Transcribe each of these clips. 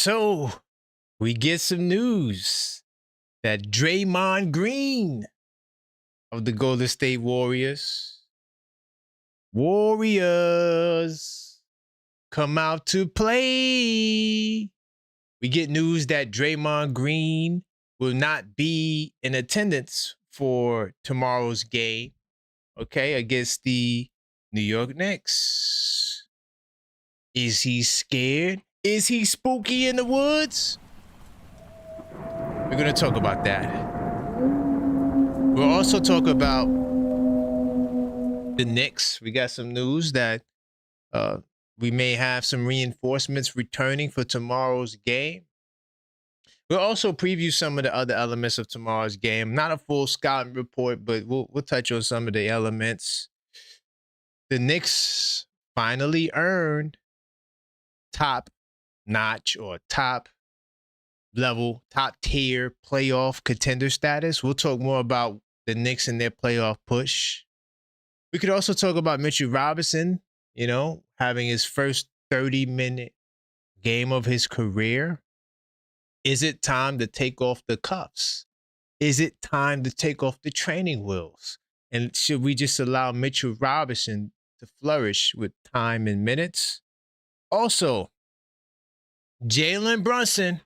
So we get some news that Draymond Green of the Golden State Warriors come out to play. We get news that Draymond Green will not be in attendance for tomorrow's game, against the New York Knicks. Is he scared? Is he spooky in the woods? We're going to talk about that. We'll also talk about the Knicks. We got some news that we may have some reinforcements returning for tomorrow's game. We'll also preview some of the other elements of tomorrow's game. Not a full scouting report, but we'll touch on some of the elements. The Knicks finally earned top-notch or top-level, top-tier playoff contender status. We'll talk more about the Knicks and their playoff push. We could also talk about Mitchell Robinson, having his first 30-minute game of his career. Is it time to take off the cuffs? Is it time to take off the training wheels? And should we just allow Mitchell Robinson to flourish with time and minutes? Also, Jalen Brunson.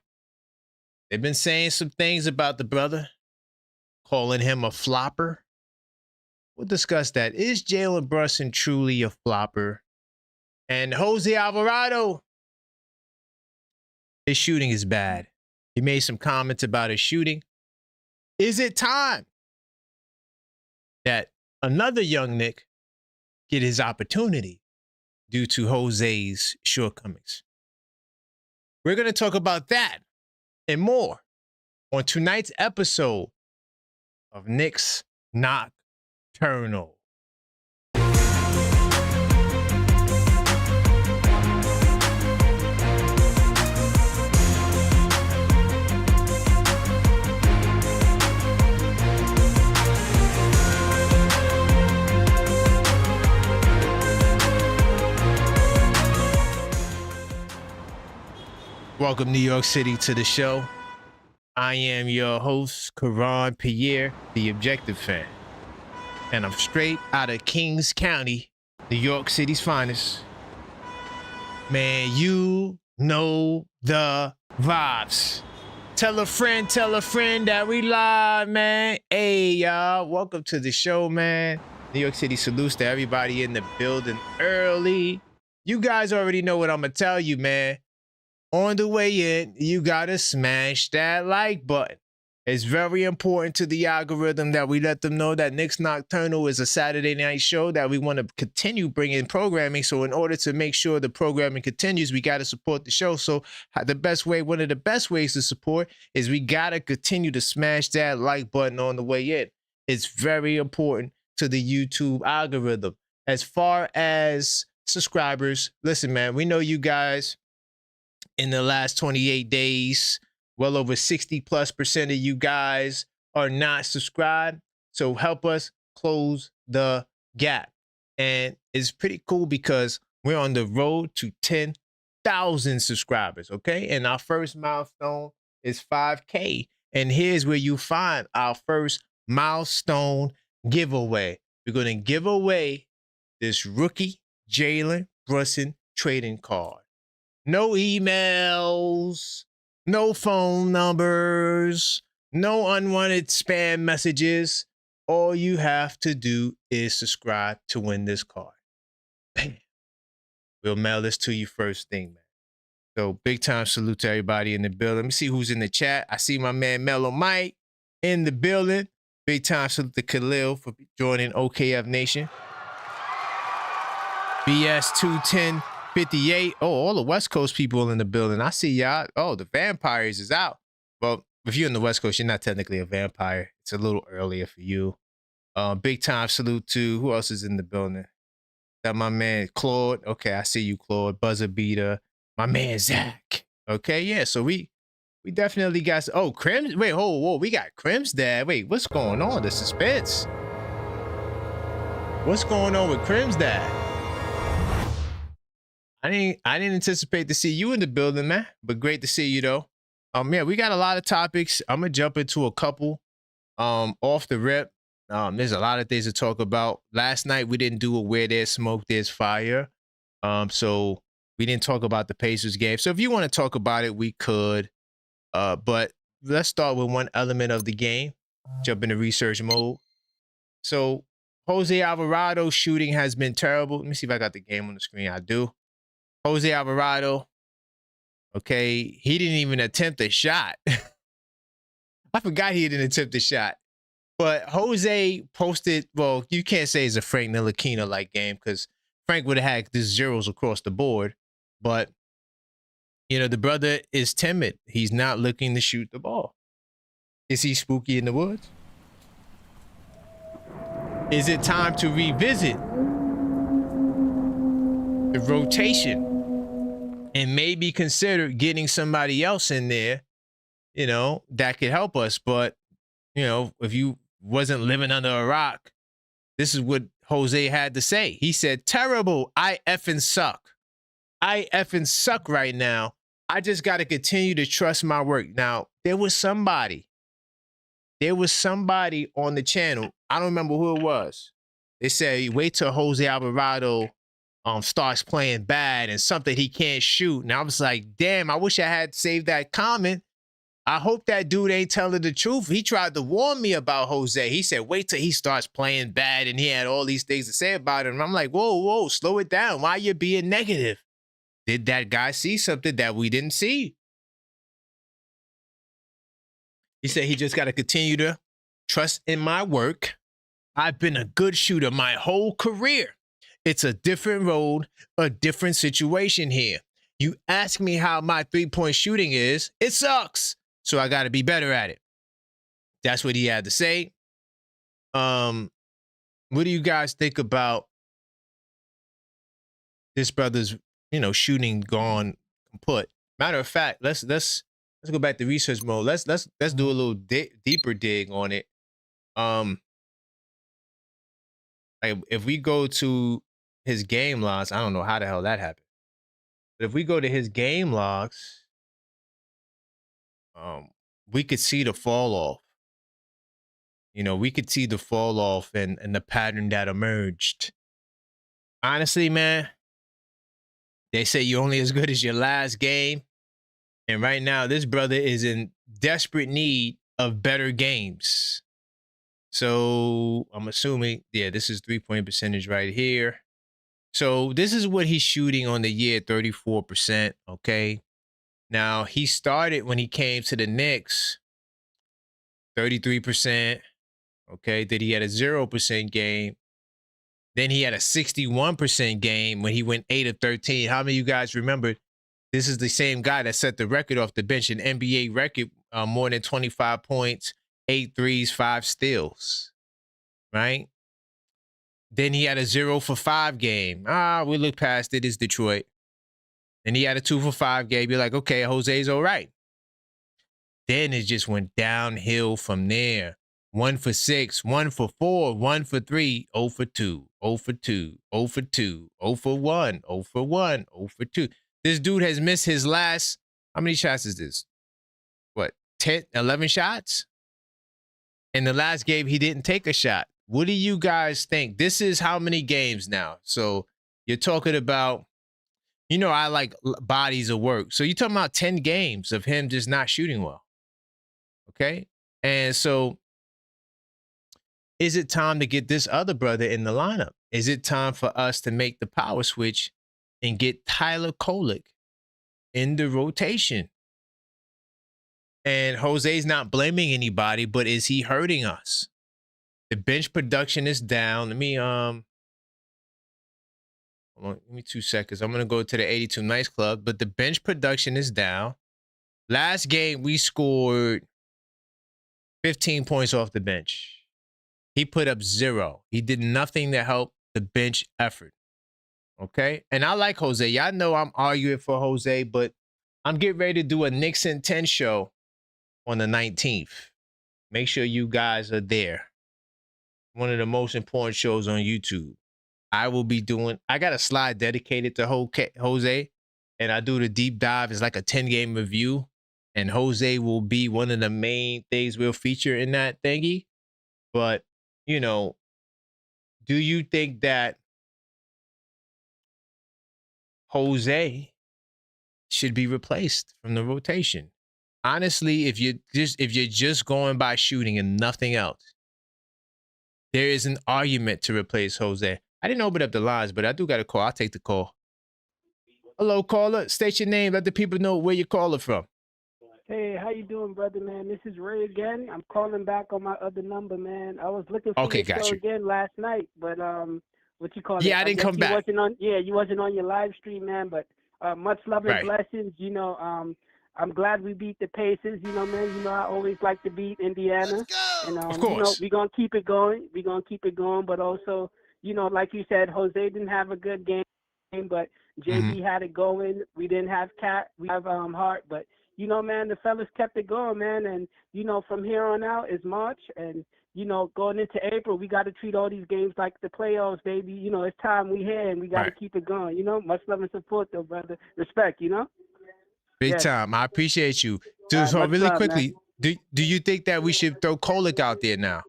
They've been saying some things about the brother, calling him a flopper. We'll discuss that. Is Jalen Brunson truly a flopper? And Jose Alvarado, his shooting is bad. He made some comments about his shooting. Is it time that another young Knick get his opportunity due to Jose's shortcomings? We're going to talk about that and more on tonight's episode of Knicks Nocturnal. Welcome, New York City, to the show. I am your host, Karan Pierre, the Objective Fan. And I'm straight out of Kings County, New York City's finest. Man, you know the vibes. Tell a friend that we live, man. Hey, y'all, welcome to the show, man. New York City salutes to everybody in the building early. You guys already know what I'm going to tell you, man. On the way in, you gotta smash that like button. It's very important to the algorithm that we let them know that Knicks Nocturnal is a Saturday night show that we want to continue bringing programming. So in order to make sure the programming continues, we got to support the show. So one of the best ways to support is we got to continue to smash that like button on the way in. It's very important to the YouTube algorithm. As far as subscribers, listen, man, we know you guys. In the last 28 days, well over 60+% of you guys are not subscribed. So help us close the gap. And it's pretty cool because we're on the road to 10,000 subscribers, okay? And our first milestone is 5K. And here's where you find our first milestone giveaway. We're going to give away this rookie Jalen Brunson trading card. No emails, no phone numbers, no unwanted spam messages. All you have to do is subscribe to win this card. Bam. We'll mail this to you first thing, man. So big time salute to everybody in the building. Let me see who's in the chat. I see my man Mellow Mike in the building. Big time salute to Khil for joining OKF Nation. BS 210. 58. Oh, all the West Coast people in the building. I see y'all. Oh, the Vampires is out. Well, if you're in the West Coast, you're not technically a vampire. It's a little earlier for you. Big time salute to who else is in the building? Got my man Claude. Okay, I see you, Claude. Buzzer beater. My man Zach. Okay, yeah. So we definitely got. Oh, Crims. Wait, whoa. We got Crims Dad. Wait, what's going on? The suspense. What's going on with Crims Dad? I didn't anticipate to see you in the building, man. But great to see you though. Yeah, we got a lot of topics. I'm gonna jump into a couple. Off the rip. There's a lot of things to talk about. Last night we didn't do a where there's smoke, there's fire. So we didn't talk about the Pacers game. So if you want to talk about it, we could. But let's start with one element of the game. Jump into research mode. So Jose Alvarado shooting has been terrible. Let me see if I got the game on the screen. I do. Jose Alvarado. Okay, he didn't even attempt a shot. I forgot he didn't attempt a shot. But Jose posted, well, you can't say it's a Frank Ntilikina-like game because Frank would have had the zeros across the board. But, the brother is timid. He's not looking to shoot the ball. Is he spooky in the woods? Is it time to revisit the rotation and maybe consider getting somebody else in there, that could help us? But, if you wasn't living under a rock, this is what Jose had to say. He said, terrible. I effing suck. I effing suck right now. I just got to continue to trust my work. Now, there was somebody on the channel. I don't remember who it was. They said, wait till Jose Alvarado starts playing bad and something he can't shoot. And I was like, damn, I wish I had saved that comment. I hope that dude ain't telling the truth. He tried to warn me about Jose. He said, wait till he starts playing bad, and he had all these things to say about him. And I'm like, whoa, slow it down. Why are you being negative? Did that guy see something that we didn't see? He said he just got to continue to trust in my work. I've been a good shooter my whole career. It's a different road, a different situation here. You ask me how my three-point shooting is, it sucks. So I got to be better at it. That's what he had to say. What do you guys think about this brother's, shooting gone kaput? Matter of fact, let's go back to research mode. Let's do a little deeper dig on it. Like if we go to his game logs, I don't know how the hell that happened. But if we go to his game logs, we could see the fall off. We could see the fall off and the pattern that emerged. Honestly, man, they say you're only as good as your last game. And right now, this brother is in desperate need of better games. So I'm assuming, this is 3-point percentage right here. So this is what he's shooting on the year, 34%, okay? Now, he started when he came to the Knicks, 33%, okay? Then he had a 0% game. Then he had a 61% game when he went 8 of 13. How many of you guys remember this is the same guy that set the record off the bench, an NBA record, more than 25 points, 8 threes, 5 steals, right? Then he had a 0 for 5 game. We look past it. It's Detroit. Then he had a 2 for 5 game. You're like, okay, Jose's all right. Then it just went downhill from there. 1 for 6, 1 for 4, 1 for 3, 0 for 2, 0 for 2, 0 for 2, 0 for 1, 0 for 1, 0 for 2. This dude has missed his last, how many shots is this? What, 10, 11 shots? In the last game, he didn't take a shot. What do you guys think? This is how many games now? So you're talking about, I like bodies of work. So you're talking about 10 games of him just not shooting well. Okay? And so is it time to get this other brother in the lineup? Is it time for us to make the power switch and get Tyler Kolek in the rotation? And Jose's not blaming anybody, but is he hurting us? The bench production is down. Let me 2 seconds. I'm going to go to the 82 Nights Club, but the bench production is down. Last game, we scored 15 points off the bench. He put up 0. He did nothing to help the bench effort. Okay? And I like Jose. Y'all know I'm arguing for Jose, but I'm getting ready to do a Knicks in 10 show on the 19th. Make sure you guys are there. One of the most important shows on YouTube. I will be doing. I got a slide dedicated to Jose, and I do the deep dive. It's like a 10-game review, and Jose will be one of the main things we'll feature in that thingy. But you know, do you think that Jose should be replaced from the rotation? Honestly, if you're just going by shooting and nothing else, there is an argument to replace Jose. I didn't open up the lines, but I do got a call. I'll take the call. Hello, caller. State your name. Let the people know where you're calling from. Hey, how you doing, brother, man? This is Ray again. I'm calling back on my other number, man. I was looking for your show again last night, but what you call it? Yeah, I didn't come back. You wasn't on your live stream, man. But much love and blessings. You know, I'm glad we beat the Pacers. You know, man. You know, I always like to beat Indiana, and of course, you know, we're gonna keep it going. We're gonna keep it going, but also, you know, like you said, Jose didn't have a good game, but JB had it going. We didn't have Cat. We have Hart, but you know, man, the fellas kept it going, man. And, you know, from here on out is March. And, you know, going into April, we got to treat all these games like the playoffs, baby. You know, it's time we here, and we got to keep it going. You know, much love and support, though, brother. Respect, you know? Big time. I appreciate you. Dude, so really quickly, do you think that we should throw Kolek out there now?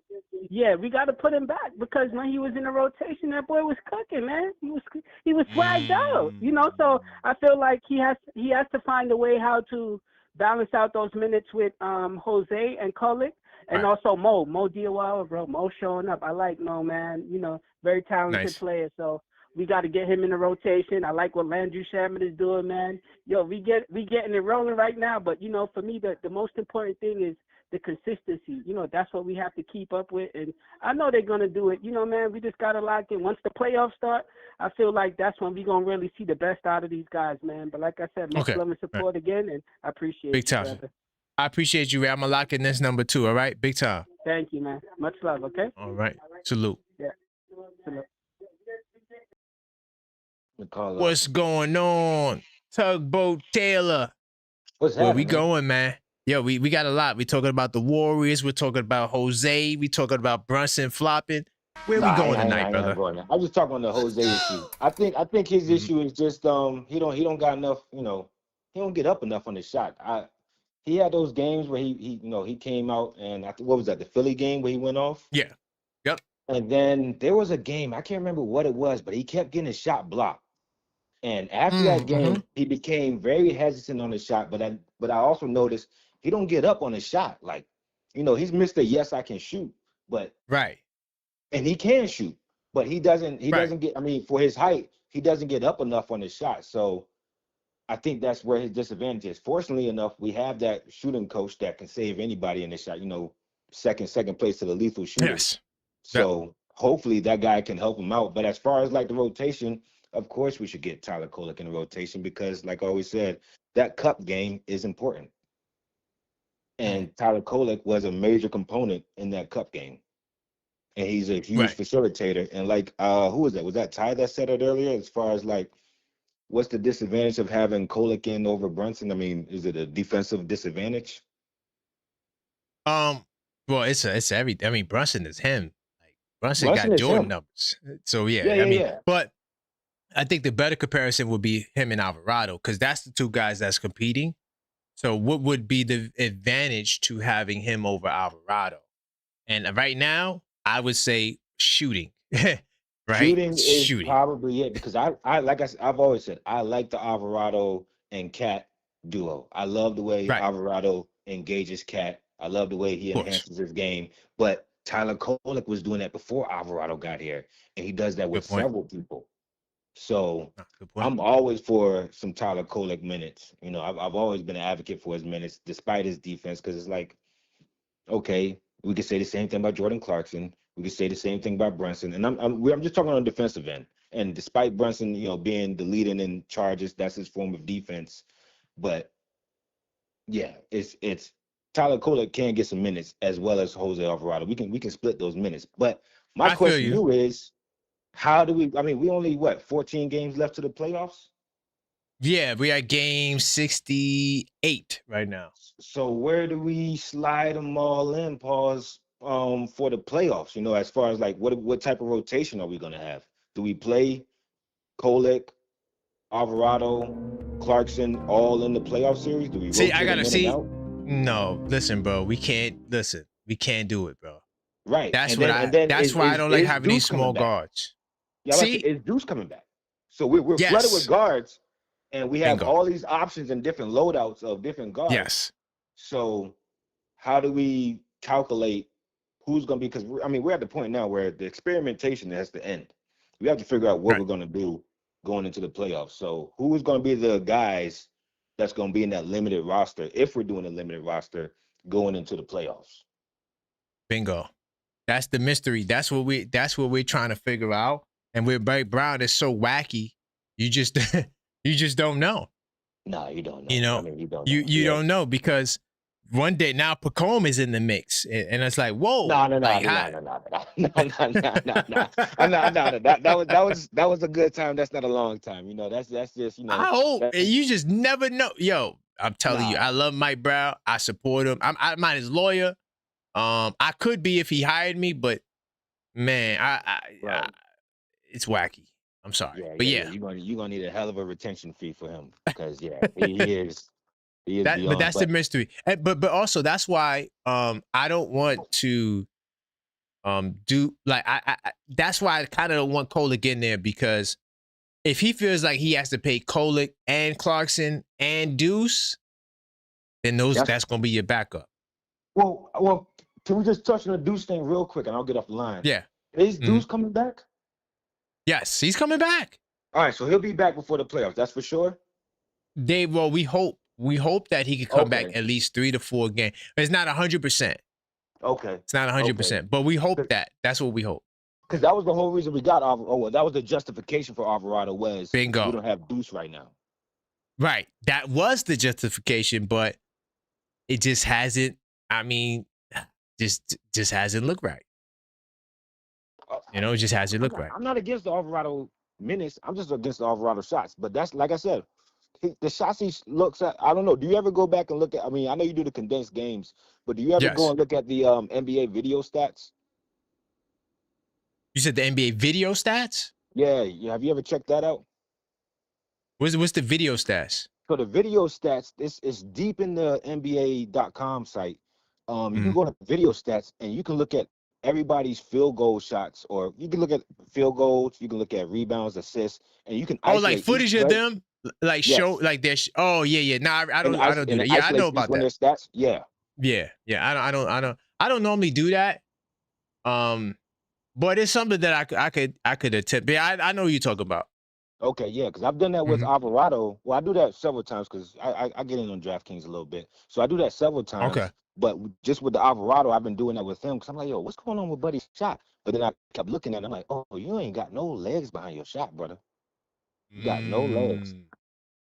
Yeah, we got to put him back because when he was in the rotation, that boy was cooking, man. He was swagged out, you know. So I feel like he has to find a way how to balance out those minutes with Jose and Kolek, and also Mo Diawara, bro. Mo showing up. I like Mo, man. You know, very talented player. So we got to get him in the rotation. I like what Landry Shamet is doing, man. Yo, we getting it rolling right now. But you know, for me, the most important thing is the consistency. You know, that's what we have to keep up with. And I know they're going to do it. You know, man, we just got to lock in. Once the playoffs start, I feel like that's when we're going to really see the best out of these guys, man. But like I said, much love and support again, and I appreciate Big time. brother. I appreciate you, Ray. I'm going to lock in this number too, all right? Big time. Thank you, man. Much love, okay? All right. Salute. Yeah. Salute. What's going on? Tugboat Taylor. What's happening? Where we going, man? Yo, we got a lot. We talking about the Warriors. We're talking about Jose. We talking about Brunson flopping. Where we going tonight, brother? I was just talking on the Jose issue. I think his issue is just he don't got enough. You know, he don't get up enough on the shot. He had those games where he came out and what was that, the Philly game where he went off? Yeah. Yep. And then there was a game, I can't remember what it was, but he kept getting his shot blocked. And after that game, he became very hesitant on the shot. But I also noticed he don't get up on the shot. Like, you know, he's Mr. Yes, I can shoot, but and he can shoot, but he doesn't get. I mean, for his height, he doesn't get up enough on the shot. So I think that's where his disadvantage is. Fortunately enough, we have that shooting coach that can save anybody in the shot. You know, second place to the lethal shooter. Yes. So hopefully that guy can help him out. But as far as like the rotation, of course we should get Tyler Kolek in the rotation because, like I always said, that cup game is important. And Tyler Kolek was a major component in that cup game. And he's a huge facilitator. And like, who was that? Was that Ty that said it earlier? As far as like, what's the disadvantage of having Kolek in over Brunson? I mean, is it a defensive disadvantage? Well, it's everything. I mean, Brunson is him. Like Brunson got Jordan numbers. So yeah. But I think the better comparison would be him and Alvarado because that's the two guys that's competing. So what would be the advantage to having him over Alvarado? And right now, I would say shooting. Shooting is probably it because I've always said I like the Alvarado and Cat duo. I love the way Alvarado engages Cat. I love the way he enhances his game. But Tyler Kolek was doing that before Alvarado got here, and he does that with several people. So I'm always for some Tyler Kolek minutes. You know, I've always been an advocate for his minutes, despite his defense, because it's like, okay, we could say the same thing about Jordan Clarkson. We could say the same thing about Brunson. And I'm just talking on the defensive end. And despite Brunson, you know, being the leading in charges, that's his form of defense. But yeah, it's Tyler Kolek can get some minutes as well as Jose Alvarado. We can split those minutes. But my question to you is, how do we? I mean, we only 14 games left to the playoffs. Yeah, we are game 68 right now. So where do we slide them all in? Pause. For the playoffs, you know, as far as like what type of rotation are we gonna have? Do we play Kolek, Alvarado, Clarkson all in the playoff series? Do we rotate them in and out? No, listen, bro. We can't do it, bro. Right. That's That's why I don't like having these small guards. Yeah, is Deuce coming back? So we're flooded with guards, and we have all these options and different loadouts of different guards. Yes. So how do we calculate who's going to be? Because we're at the point now where the experimentation has to end. We have to figure out what we're going to do going into the playoffs. So who's going to be the guys that's going to be in that limited roster if we're doing a limited roster going into the playoffs? Bingo. That's the mystery. That's what we're trying to figure out. And with Barry Brown, it's so wacky. You just don't know. No, you don't know. You know, you don't know. You don't know, because one day now Pacome is in the mix, and it's like, whoa. No. That was a good time. That's not a long time. You know, that's just, you know. I hope. You just never know. Yo, I'm telling you, I love Mike Brown. I support him. I'm not his lawyer. I could be if he hired me, but man, it's wacky. I'm sorry, but yeah. You're gonna need a hell of a retention fee for him, because he is. But that's the mystery. But also that's why I don't want to do like that's why I kind of don't want Kolek in there, because if he feels like he has to pay Kolek and Clarkson and Deuce, then that's gonna be your backup. Well, can we just touch on the Deuce thing real quick, and I'll get off the line? Yeah. Is Deuce coming back? Yes, he's coming back. All right, so he'll be back before the playoffs. That's for sure. We hope that he could come back at least 3 to 4 games. It's not 100%. Okay. It's not 100%, but we hope that. That's what we hope. Because that was the whole reason we got Alvarado. That was the justification for Alvarado was bingo. We don't have Deuce right now. Right. That was the justification, but it just hasn't. I mean, just hasn't looked right. You know, it just hasn't looked right. I'm not against the Alvarado minutes. I'm just against the Alvarado shots. But that's, like I said, the shots he looks at, I don't know. Do you ever go back and look at, I know you do the condensed games, but do you ever go and look at the NBA video stats? You said the NBA video stats? Yeah. Have you ever checked that out? What's the video stats? So the video stats, this is deep in the NBA.com site. You can go to video stats and you can look at everybody's field goal shots, or you can look at field goals, you can look at rebounds, assists, and you can like footage of them, like show like their. Oh yeah. No, I don't do that. Yeah, I know about that. Their stats. Yeah. I don't normally do that. But it's something that I could attempt. Yeah, I know what you're talking about. Okay, yeah, because I've done that with Alvarado. Well, I do that several times because I get in on DraftKings a little bit, so I do that several times. Okay. But just with the Alvarado, I've been doing that with him because I'm like, yo, what's going on with Buddy's shot? But then I kept looking at it, I'm like, oh, you ain't got no legs behind your shot, brother. You got no legs.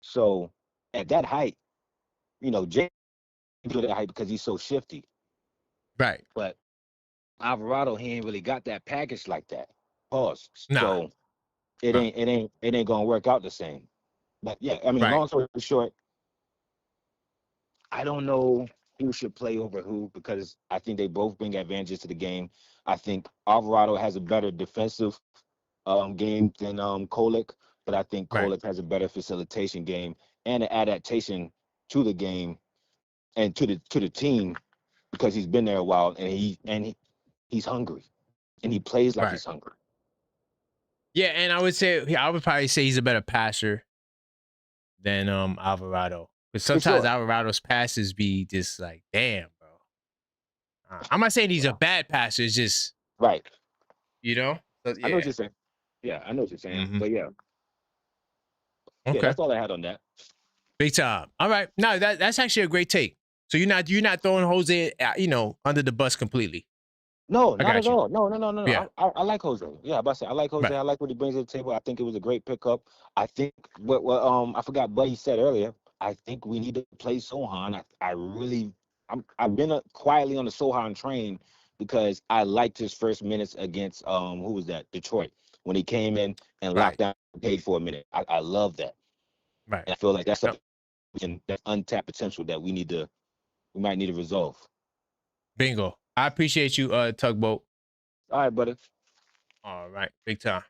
So at that height, you know, Jay do that height because he's so shifty. Right. But Alvarado, he ain't really got that package like that. Pause. Nah. So it ain't gonna work out the same. But yeah, long story short, I don't know who should play over who, because I think they both bring advantages to the game. I think Alvarado has a better defensive game than Kolek, but I think Kolek has a better facilitation game and an adaptation to the game and to the team, because he's been there a while and he's hungry and he plays like he's hungry. Yeah, and I would probably say he's a better passer than Alvarado. Because sometimes Alvarado's passes be just like, damn, bro. I'm not saying he's a bad passer. It's just you know. So, yeah. I know what you're saying. Yeah, I know what you're saying. But yeah. Okay. Yeah, that's all I had on that. Big time. All right. No, that's actually a great take. So you're not throwing Jose, under the bus completely. No, not at all. No. Yeah. I like Jose. Yeah, I like Jose. I like what he brings to the table. I think it was a great pickup. I think what I forgot what he said earlier. I think we need to play Sohan. I've been quietly on the Sohan train because I liked his first minutes against who was that? Detroit, when he came in and locked down and paid for a minute. I love that. Right. And I feel like that's something that's untapped potential that we might need to resolve. Bingo. I appreciate you, Tugboat. All right, brother. All right. Big time.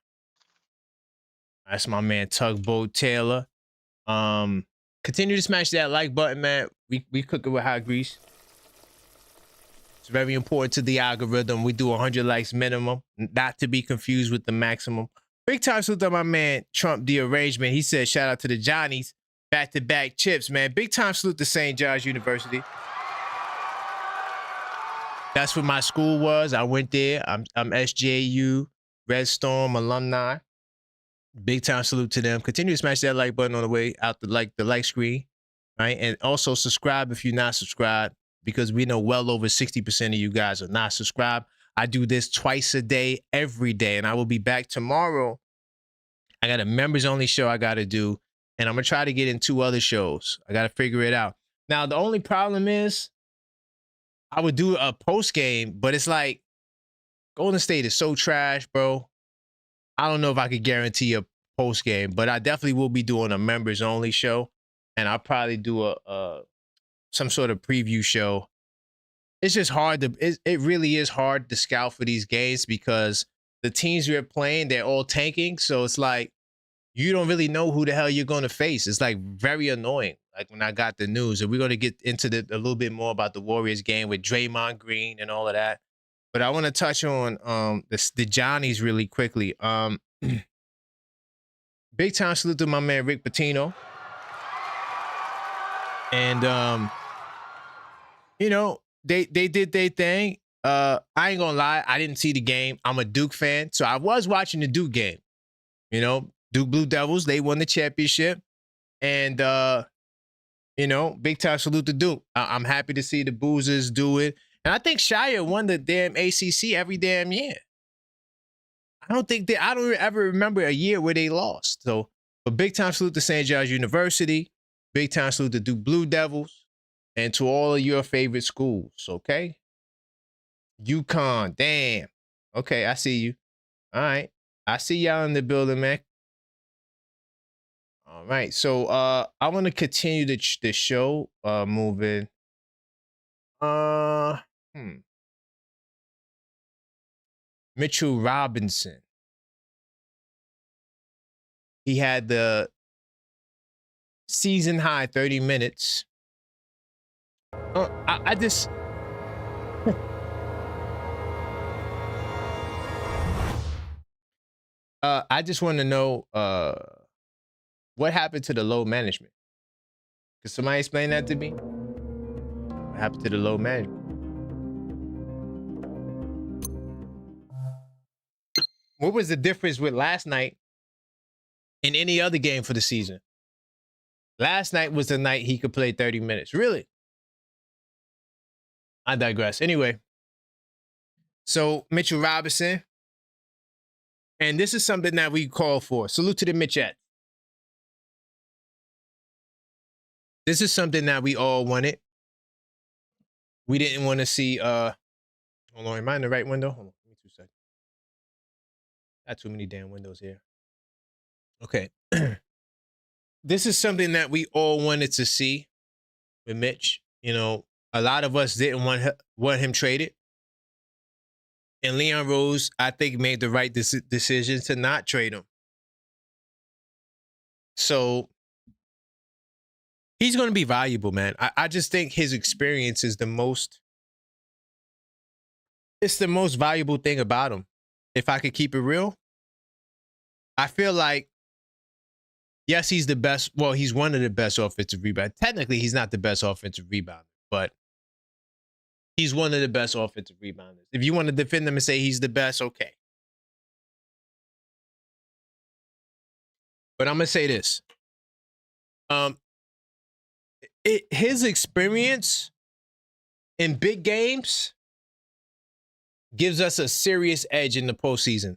That's my man Tugboat Taylor. Continue to smash that like button, man. We cook it with hot grease. It's very important to the algorithm. We do 100 likes minimum, not to be confused with the maximum. Big time salute to my man Trump the Arrangement. He said, shout out to the Johnnies. Back-to-back chips, man. Big time salute to St. John's University. That's what my school was. I went there. I'm SJU, Red Storm alumni. Big time salute to them. Continue to smash that like button on the way out the like screen, right? And also subscribe if you're not subscribed, because we know well over 60% of you guys are not subscribed. I do this twice a day, every day, and I will be back tomorrow. I got a members only show I got to do, and I'm going to try to get in 2 other shows. I got to figure it out. Now, the only problem is I would do a post game, but it's like Golden State is so trash, bro. I don't know if I could guarantee a post game, but I definitely will be doing a members only show, and I'll probably do some sort of preview show. It's just hard to, it really is hard to scout for these games because the teams we're playing, they're all tanking. So it's like, you don't really know who the hell you're going to face. It's like very annoying. Like when I got the news, and we're going to get into a little bit more about the Warriors game with Draymond Green and all of that. But I want to touch on the Johnnies really quickly. Big time salute to my man Rick Pitino. And you know, they did their thing. I ain't gonna lie, I didn't see the game. I'm a Duke fan, so I was watching the Duke game. You know, Duke Blue Devils, they won the championship. And you know, big time salute to Duke. I'm happy to see the Boozers do it. And I think Shire won the damn ACC every damn year. I don't ever remember a year where they lost. So, but big time salute to St. John's University. Big time salute to Duke Blue Devils. And to all of your favorite schools, okay? UConn, damn. Okay, I see you. All right. I see y'all in the building, man. All right. So I want to continue the show moving. Mitchell Robinson. He had the season high 30 minutes. I just I just want to know what happened to the load management. Could somebody explain that to me? What happened to the load management? What was the difference with last night and any other game for the season? Last night was the night he could play 30 minutes. Really? I digress. Anyway, so Mitchell Robinson, and this is something that we call for. Salute to the Mitchettes. This is something that we all wanted. We didn't want to see, hold on, am I in the right window? Hold on, give me 2 seconds. Got too many damn windows here. Okay. This is something that we all wanted to see with Mitch. You know, a lot of us didn't want him traded. And Leon Rose, I think, made the right decision to not trade him. So he's going to be valuable, man. I just think his experience is the most valuable thing about him. If I could keep it real, I feel like, yes, he's the best. Well, he's one of the best offensive rebounders. Technically, he's not the best offensive rebounder, but he's one of the best offensive rebounders. If you want to defend him and say he's the best, okay. But I'm going to say this. His experience in big games gives us a serious edge in the postseason.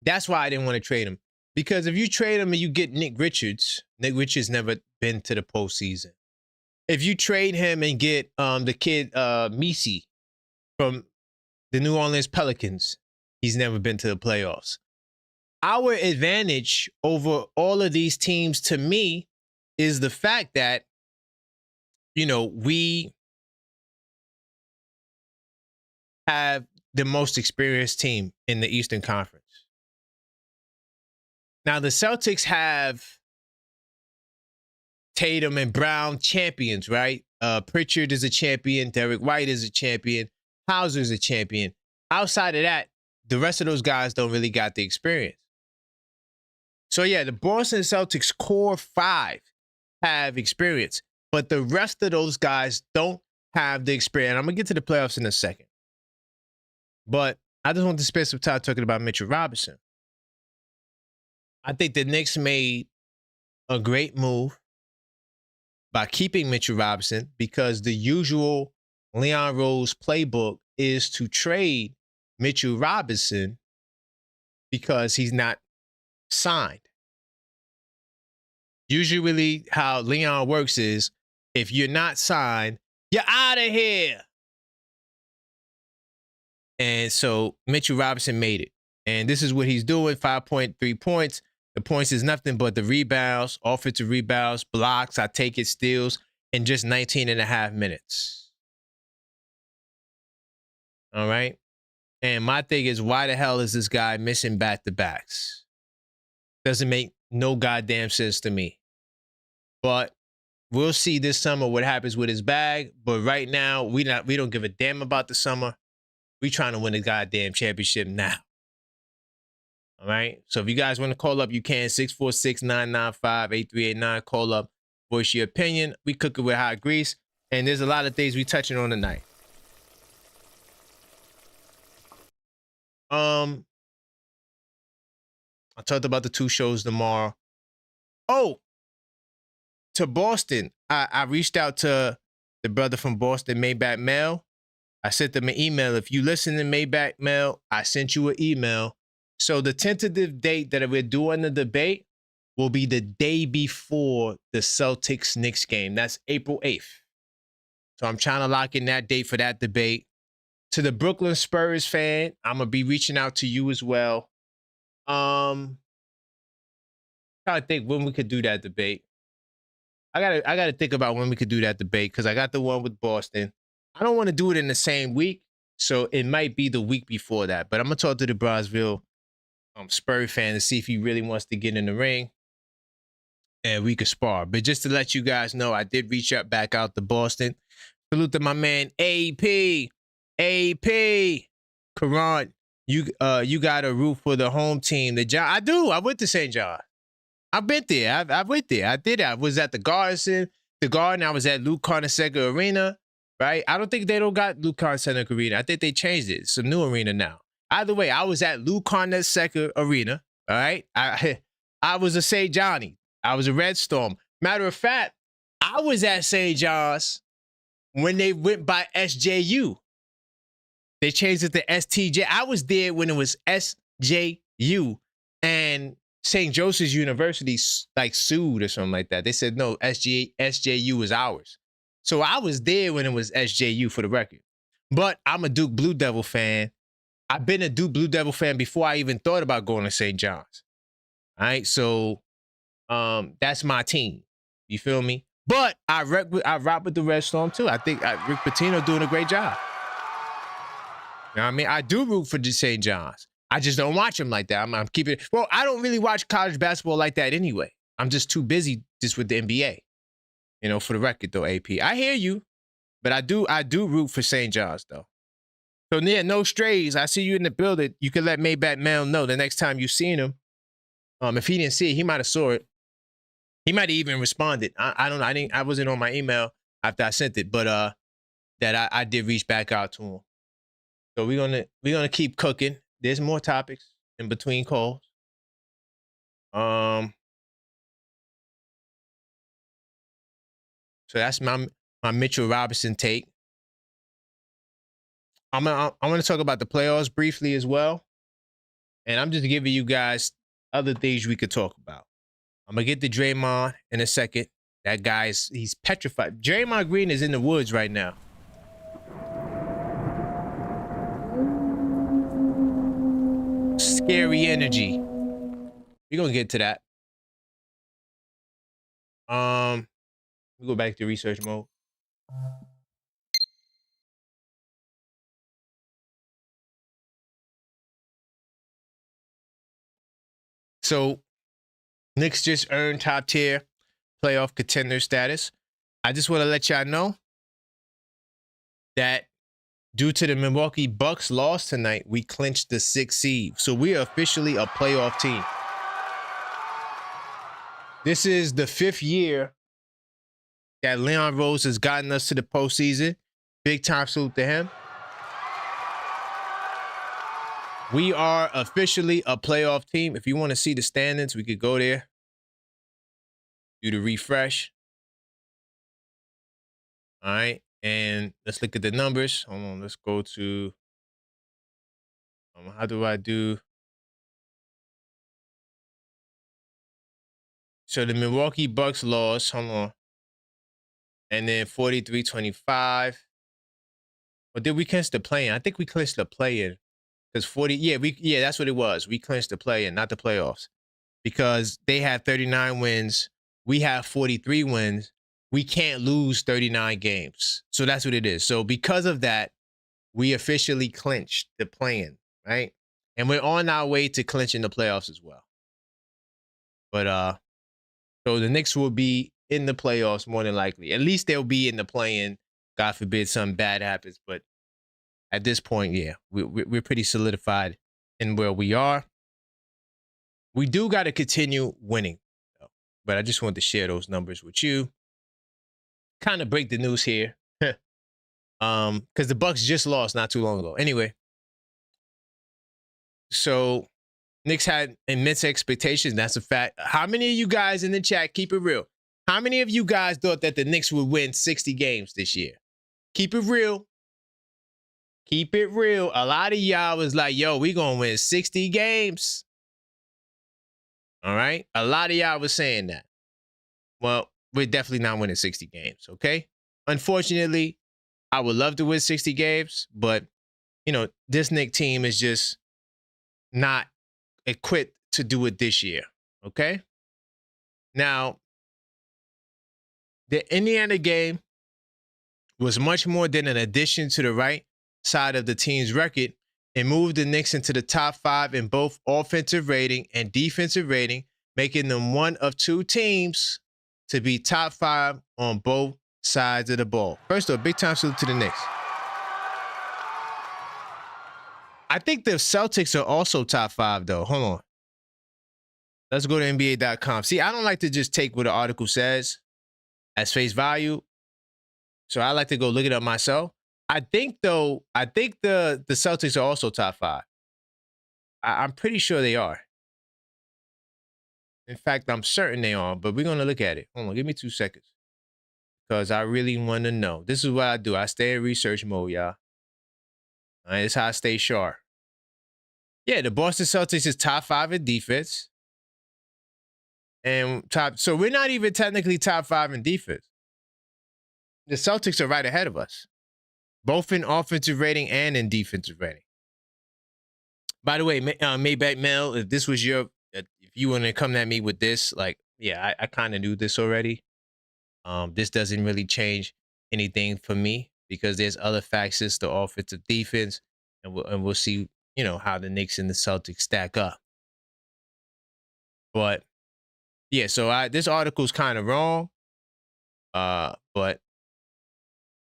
That's why I didn't want to trade him. Because if you trade him and you get Nick Richards never been to the postseason. If you trade him and get the kid Misi from the New Orleans Pelicans, he's never been to the playoffs. Our advantage over all of these teams, to me, is the fact that, you know, we have the most experienced team in the Eastern Conference. Now, the Celtics have Tatum and Brown champions, right? Pritchard is a champion. Derek White is a champion. Hauser's a champion. Outside of that, the rest of those guys don't really got the experience. So, yeah, the Boston Celtics core 5 have experience, but the rest of those guys don't have the experience. I'm going to get to the playoffs in a second. But I just want to spend some time talking about Mitchell Robinson. I think the Knicks made a great move by keeping Mitchell Robinson because the usual Leon Rose playbook is to trade Mitchell Robinson because he's not signed. Usually how Leon works is if you're not signed, you're out of here. And so Mitchell Robinson made it. And this is what he's doing, 5.3 points. The points is nothing but the rebounds, offensive rebounds, blocks, I take it, steals, in just 19 and a half minutes. All right? And my thing is, why the hell is this guy missing back-to-backs? Doesn't make no goddamn sense to me. But we'll see this summer what happens with his bag. But right now, we don't give a damn about the summer. We trying to win the goddamn championship now. All right? So if you guys want to call up, you can. 646-995-8389. Call up. Voice your opinion. We cook it with hot grease. And there's a lot of things we touching on tonight. I talked about the 2 shows tomorrow. Oh, to Boston. I reached out to the brother from Boston, Maybach Mail. I sent them an email. If you listen to Maybach Mail, I sent you an email. So the tentative date that we're doing the debate will be the day before the Celtics-Knicks game. That's April 8th. So I'm trying to lock in that date for that debate. To the Brooklyn Spurs fan, I'm going to be reaching out to you as well. Trying to think when we could do that debate. I gotta think about when we could do that debate because I got the one with Boston. I don't want to do it in the same week, so it might be the week before that. But I'm going to talk to the Brownsville Spurs fan to see if he really wants to get in the ring and we could spar. But just to let you guys know, I did reach out back out to Boston. Salute to my man AP. Karan, you got a root for the home team. I do. I went to St. John. I've been there. I went there. I did. I was at the Garden. I was at Luke Carnesecca Arena. Right? I don't think they don't got Luke Carnesecca Arena. I think they changed it. It's a new arena now. Either way, I was at Luke Carnesecca Arena. All right. I was a St. Johnny. I was a Red Storm. Matter of fact, I was at St. John's when they went by SJU. They changed it to STJ. I was there when it was SJU, and St. Joseph's University like sued or something like that. They said no, SJU is ours. So I was there when it was SJU for the record. But I'm a Duke Blue Devil fan. I've been a Duke Blue Devil fan before I even thought about going to St. John's. All right, so that's my team. You feel me? But I rock with the Red Storm too. I think Rick Pitino doing a great job. You know what I mean? I do root for St. John's. I just don't watch them like that. I'm keeping it. Well, I don't really watch college basketball like that anyway. I'm just too busy just with the NBA. You know, for the record though, AP. I hear you, but I do root for St. John's though. So yeah, no strays. I see you in the building. You can let Maybach Mel know the next time you seen him. If he didn't see it, he might have saw it. He might have even responded. I don't know. I wasn't on my email after I sent it, but that I did reach back out to him. So we're gonna keep cooking. There's more topics in between calls. So that's my Mitchell Robinson take. I'm gonna talk about the playoffs briefly as well, and I'm just giving you guys other things we could talk about. I'm gonna get to Draymond in a second. That he's petrified. Draymond Green is in the woods right now. Scary energy. We're gonna get to that. We go back to research mode. So Knicks just earned top tier playoff contender status. I just want to let y'all know that due to the Milwaukee Bucks loss tonight, we clinched the 6th seed. So we are officially a playoff team. This is the 5th year that Leon Rose has gotten us to the postseason. Big time salute to him. We are officially a playoff team. If you want to see the standings, we could go there. Do the refresh. All right. And let's look at the numbers. Hold on. Let's go to, how do I do? So the Milwaukee Bucks lost. Hold on. And then 43-25. Or did we clinch the play-in? I think we clinched the play-in. Because 40, yeah, that's what it was. We clinched the play-in, not the playoffs. Because they had 39 wins. We have 43 wins. We can't lose 39 games. So that's what it is. So because of that, we officially clinched the play-in, right? And we're on our way to clinching the playoffs as well. But so the Knicks will be in the playoffs more than likely. At least they'll be in the play-in. God forbid something bad happens. But at this point, yeah, we're pretty solidified in where we are. We do got to continue winning, though. But I just wanted to share those numbers with you. Kind of break the news here. Because the Bucks just lost not too long ago. Anyway, so Knicks had immense expectations. That's a fact. How many of you guys in the chat, keep it real? How many of you guys thought that the Knicks would win 60 games this year? Keep it real. Keep it real. A lot of y'all was like, yo, we going to win 60 games. All right? A lot of y'all was saying that. Well, we're definitely not winning 60 games, okay? Unfortunately, I would love to win 60 games, but, you know, this Knicks team is just not equipped to do it this year, okay? Now, the Indiana game was much more than an addition to the right side of the team's record. It moved the Knicks into the top 5 in both offensive rating and defensive rating, making them one of 2 teams to be top 5 on both sides of the ball. First off, big time salute to the Knicks. I think the Celtics are also top 5, though. Hold on. Let's go to NBA.com. See, I don't like to just take what the article says as face value. So I like to go look it up myself. I think the Celtics are also top 5. I'm pretty sure they are. In fact, I'm certain they are, but we're going to look at it. Hold on, give me 2 seconds. Because I really want to know. This is what I do. I stay in research mode, y'all. All right, this is how I stay sharp. Yeah, the Boston Celtics is top 5 in defense. And so we're not even technically top 5 in defense. The Celtics are right ahead of us, both in offensive rating and in defensive rating. By the way, Maybach Mel, if this was if you want to come at me with this, like, yeah, I kind of knew this already. This doesn't really change anything for me because there's other factors to offensive defense, and we'll see, you know, how the Knicks and the Celtics stack up. But yeah, so this article's kind of wrong, but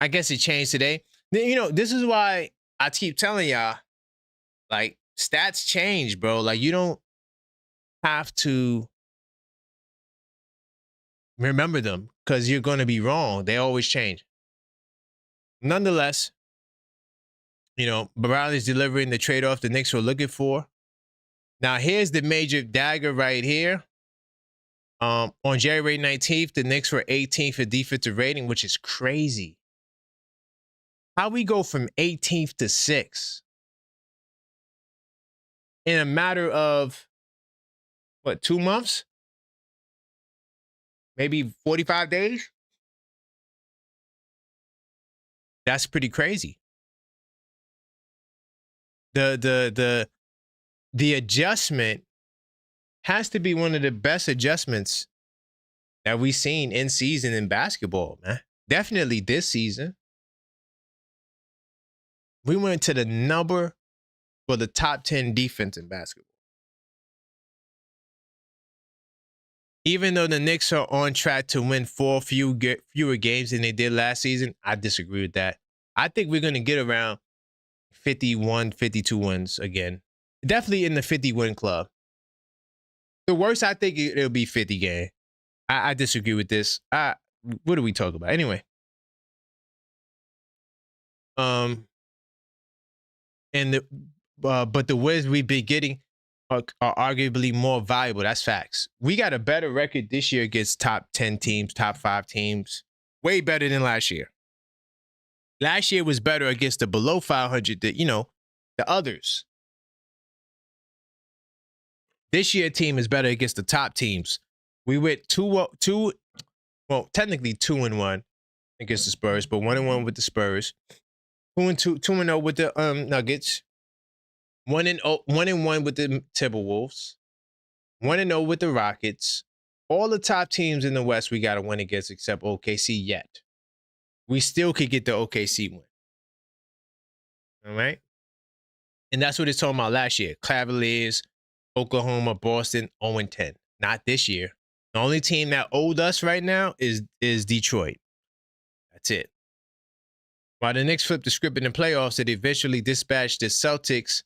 I guess it changed today. You know, this is why I keep telling y'all, like, stats change, bro. Like, you don't have to remember them because you're going to be wrong. They always change. Nonetheless, you know, Brown is delivering the trade-off the Knicks were looking for. Now, here's the major dagger right here. On January 19th, the Knicks were 18th for defensive rating, which is crazy. How we go from 18th to 6th in a matter of, what, 2 months? Maybe 45 days? That's pretty crazy. The adjustment has to be one of the best adjustments that we've seen in season in basketball, man. Definitely this season. We went to the number for the top 10 defense in basketball. even though the Knicks are on track to win fewer games than they did last season, I disagree with that. I think we're going to get around 51, 52 wins again. Definitely in the 50-win club. The worst, I think it'll be 50 game. I disagree with this. What do we talk about? Anyway. But the wins we've been getting are arguably more valuable. That's facts. We got a better record this year against top 10 teams, top 5 teams. Way better than last year. Last year was better against the below 500, the others. This year team is better against the top teams. We went technically 2-1 against the Spurs, but 1-1 with the Spurs. 2-0 with the Nuggets. 1-1 with the Timberwolves. 1-0 with the Rockets. All the top teams in the West we got to win against except OKC yet. We still could get the OKC win. All right? And that's what it's talking about last year. Cavaliers, Oklahoma, Boston, 0-10. Not this year. The only team that owed us right now is Detroit. That's it. While the Knicks flipped the script in the playoffs that eventually dispatched the Celtics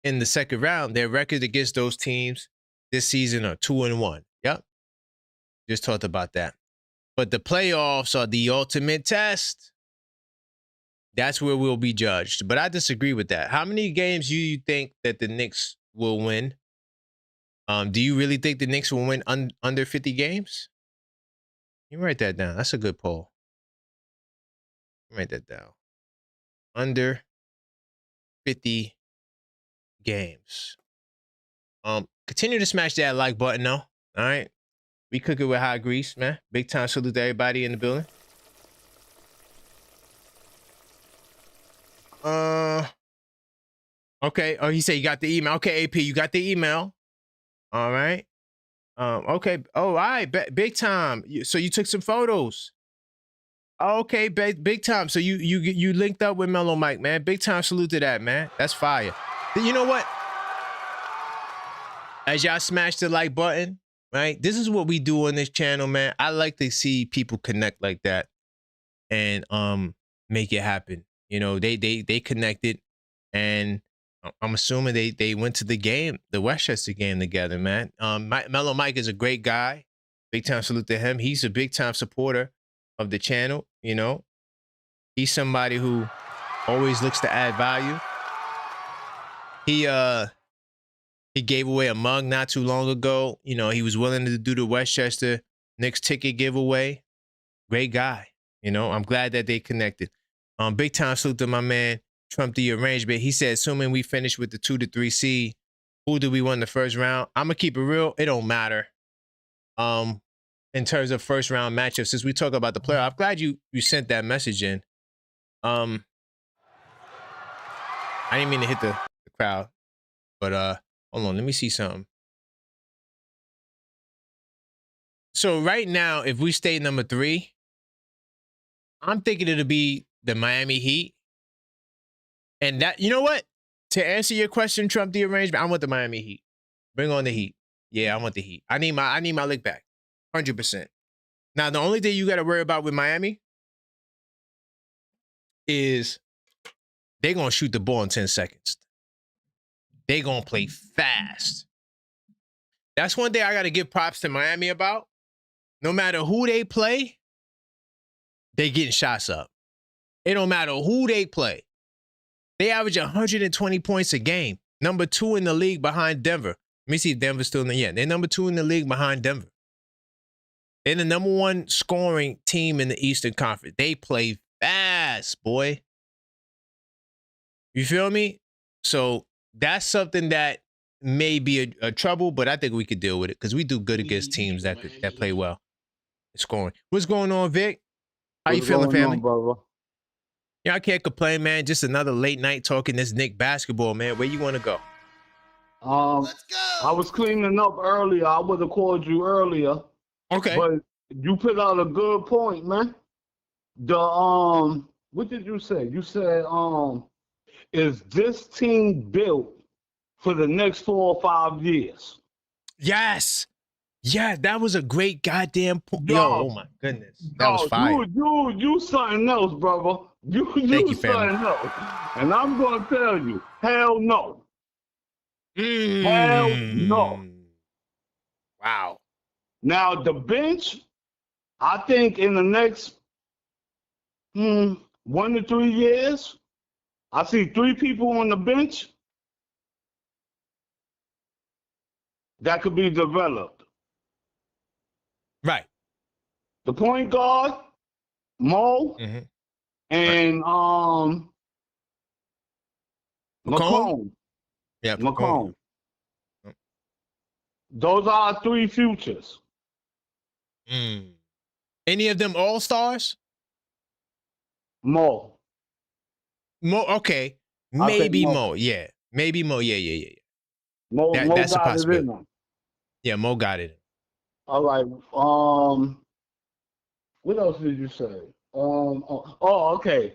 in the second round, their record against those teams this season are 2-1. Yep. Just talked about that. But the playoffs are the ultimate test. That's where we'll be judged. But I disagree with that. How many games do you think that the Knicks will win? Do you really think the Knicks will win under 50 games? You write that down. That's a good poll. Write that down. Under 50 games. Continue to smash that like button though. All right. We cook it with hot grease, man. Big time salute to everybody in the building. Okay. Oh, he said you got the email. Okay, AP, you got the email. All right. Okay. Oh, all right. Big time. So you took some photos. Okay, big time. So you linked up with Mellow Mike, man. Big time salute to that, man. That's fire. You know what? As y'all smash the like button, right? This is what we do on this channel, man. I like to see people connect like that and make it happen. You know, they connected, and I'm assuming they went to the game, the Westchester game together, man. Mellow Mike is a great guy. Big time salute to him. He's a big time supporter of the channel. You know, he's somebody who always looks to add value. He gave away a mug not too long ago. You know, he was willing to do the Westchester Knicks ticket giveaway. Great guy. You know, I'm glad that they connected. Big time salute to my man, Trump the Arrangement. He said, assuming we finish with the 2 to 3 seed, who do we win the first round? I'm going to keep it real. It don't matter. In terms of first round matchups, since we talk about the player, I'm glad you sent that message in. I didn't mean to hit the crowd, but hold on, let me see something. So right now, if we stay number 3, I'm thinking it'll be the Miami Heat. And that, you know what? To answer your question, Trump the Arrangement, I want the Miami Heat. Bring on the Heat. Yeah, I want the Heat. I need my lick back. 100%. Now, the only thing you got to worry about with Miami is they're going to shoot the ball in 10 seconds. They're going to play fast. That's one thing I got to give props to Miami about. No matter who they play, they getting shots up. It don't matter who they play. They average 120 points a game. Number 2 in the league behind Denver. Let me see if Denver's still in the they're number 2 in the league behind Denver. They're the number 1 scoring team in the Eastern Conference. They play fast, boy. You feel me? So that's something that may be a trouble, but I think we could deal with it because we do good against teams that play well. Scoring. What's going on, Vic? How you feeling, family? Brother? Yeah, I can't complain, man. Just another late night talking this Knicks basketball, man. Where you want to go? Let's go. I was cleaning up earlier. I would have called you earlier. Okay. But you put out a good point, man. The what did you say? You said is this team built for the next 4 or 5 years? Yes. Yeah, that was a great goddamn point. Yo, oh my goodness. That was fire. You something else, brother. You something else. And I'm gonna tell you, hell no. Hell no. Wow. Now the bench, I think in the next 1 to 3 years, I see 3 people on the bench that could be developed. Right. The point guard, Mo, and McComb. Yeah, McComb. Those are 3 futures. Any of them all-stars? Mo. Okay. Maybe Mo. Yeah. Maybe Mo. Yeah. Mo that's a got possibility. it in him. Yeah, Mo got it. All right. What else did you say? Okay.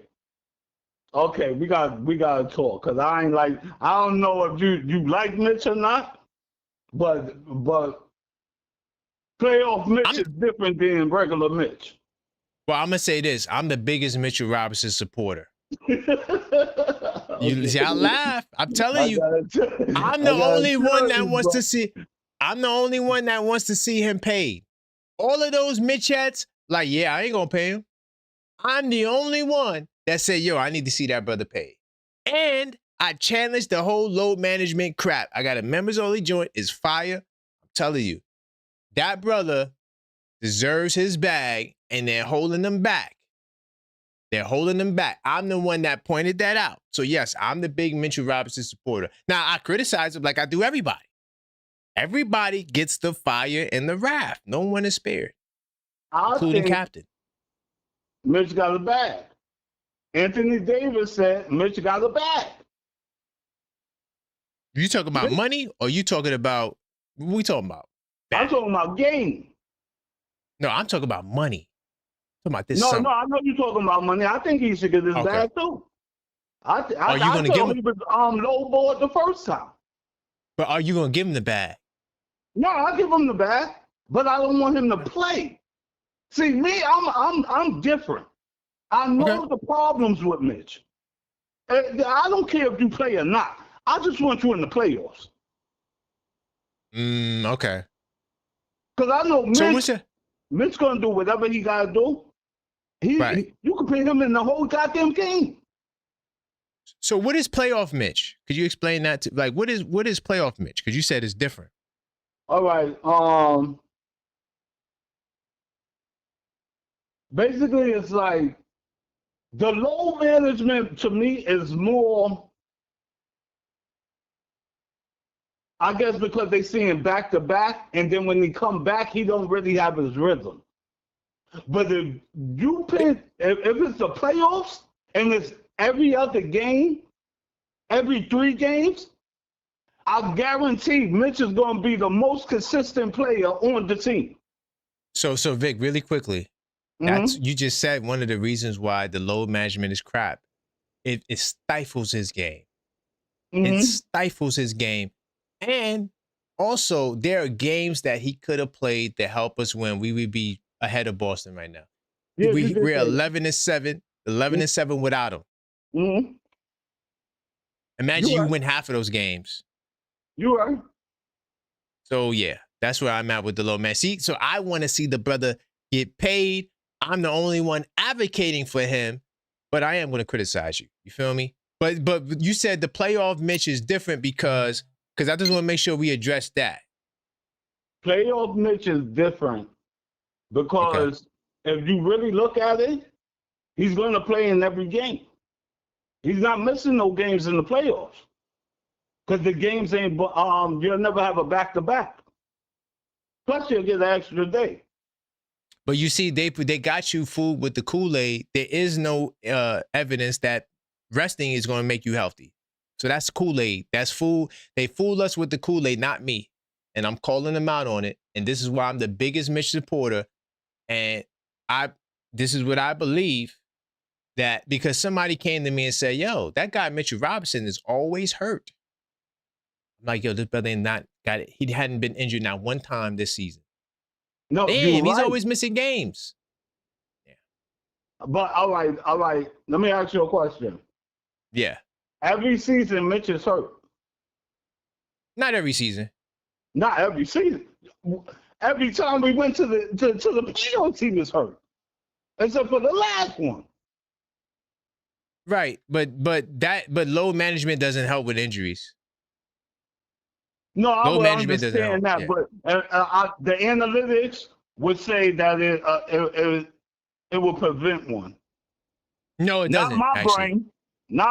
Okay, we gotta talk, because I don't know if you like Mitch or not, but playoff Mitch is different than regular Mitch. Well, I'm gonna say this: I'm the biggest Mitchell Robinson supporter. You see, I laugh. I'm telling you, I'm the only one that wants to see. I'm the only one that wants to see him paid. All of those Mitchettes, like, yeah, I ain't gonna pay him. I'm the only one that said, yo, I need to see that brother paid. And I challenged the whole load management crap. I got a members only joint. It's fire. I'm telling you, that brother deserves his bag, and they're holding him back. They're holding him back. I'm the one that pointed that out. So yes, I'm the big Mitchell Robinson supporter. Now, I criticize him like I do everybody. Everybody gets the fire and the wrath. No one is spared, including Captain. Mitch got a bag. Anthony Davis said Mitch got a bag. You talking about money, or you talking about, what we talking about? I'm talking about game. No, I'm talking about money. I'm talking about this. No, I know you're talking about money. I think he should get his bag too. I thought he was lowballed the first time. But are you gonna give him the bag? No, I'll give him the bag, but I don't want him to play. See, me, I'm different. I know the problems with Mitch. I don't care if you play or not. I just want you in the playoffs. Okay. Because I know Mitch gonna do whatever he gotta do. You can put him in the whole goddamn game. So what is playoff Mitch? Could you explain that to, like, what is playoff Mitch? Because you said it's different. All right. Basically, it's like the load management to me is more, I guess, because they see him back to back, and then when he come back, he don't really have his rhythm. But if you pick, if it's the playoffs and it's every other game, every 3 games, I guarantee Mitch is going to be the most consistent player on the team. So Vic, really quickly, you just said one of the reasons why the load management is crap. It stifles his game. It stifles his game. And also, there are games that he could have played to help us win. We would be ahead of Boston right now. Yeah, we're 11-7 without him. Imagine you win half of those games. You are. So yeah, that's where I'm at with the low man. See, so I want to see the brother get paid. I'm the only one advocating for him, but I am going to criticize you. You feel me? But you said the playoff Mitch is different because I just want to make sure we address that. Playoff Mitch is different because if you really look at it, he's going to play in every game. He's not missing no games in the playoffs. Because the games ain't, you'll never have a back-to-back. Plus, you'll get an extra day. But you see, they got you fooled with the Kool-Aid. There is no evidence that resting is going to make you healthy. So that's Kool-Aid. That's fool. They fooled us with the Kool-Aid, not me. And I'm calling them out on it. And this is why I'm the biggest Mitch supporter. And this is what I believe, that because somebody came to me and said, yo, that guy Mitchell Robinson is always hurt. I'm like, yo, this brother ain't not got it. He hadn't been injured not one time this season. No, damn, he's always missing games. Yeah. But all right. Let me ask you a question. Yeah. Every season, Mitch is hurt. Not every season. Not every season. Every time we went to the playoffs, he was hurt, except for the last one. Right, but load management doesn't help with injuries. No, I would understand that, yeah. but the analytics would say that it will prevent one. No, it doesn't. Not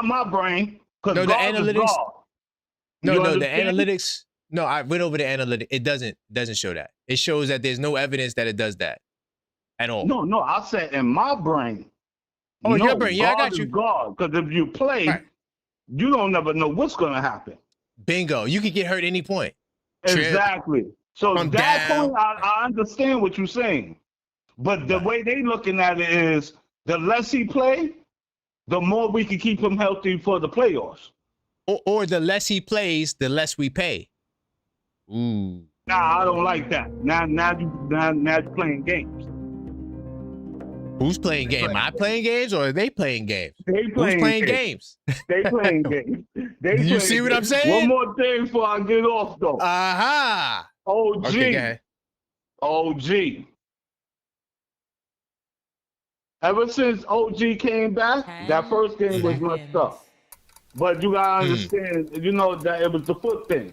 my brain. No, the analytics. The analytics. No, I went over the analytics. It doesn't show that. It shows that there's no evidence that it does that at all. No, I said in my brain. Oh, your brain. Yeah, I got you. Because if you play, you don't never know what's going to happen. Bingo. You could get hurt any point. Exactly. So that point, I understand what you're saying. But the way they looking at it is the less he play, the more we can keep him healthy for the playoffs. Or the less he plays, the less we pay. Ooh. Nah, I don't like that. Now you're playing games. Who's playing games? Am I playing games or are they playing games? Who's playing games? They playing games. You see what I'm saying? One more thing before I get off, though. Aha. OG. Okay, OG. Ever since OG came back, that first game was messed up. But you gotta understand, that it was the foot thing.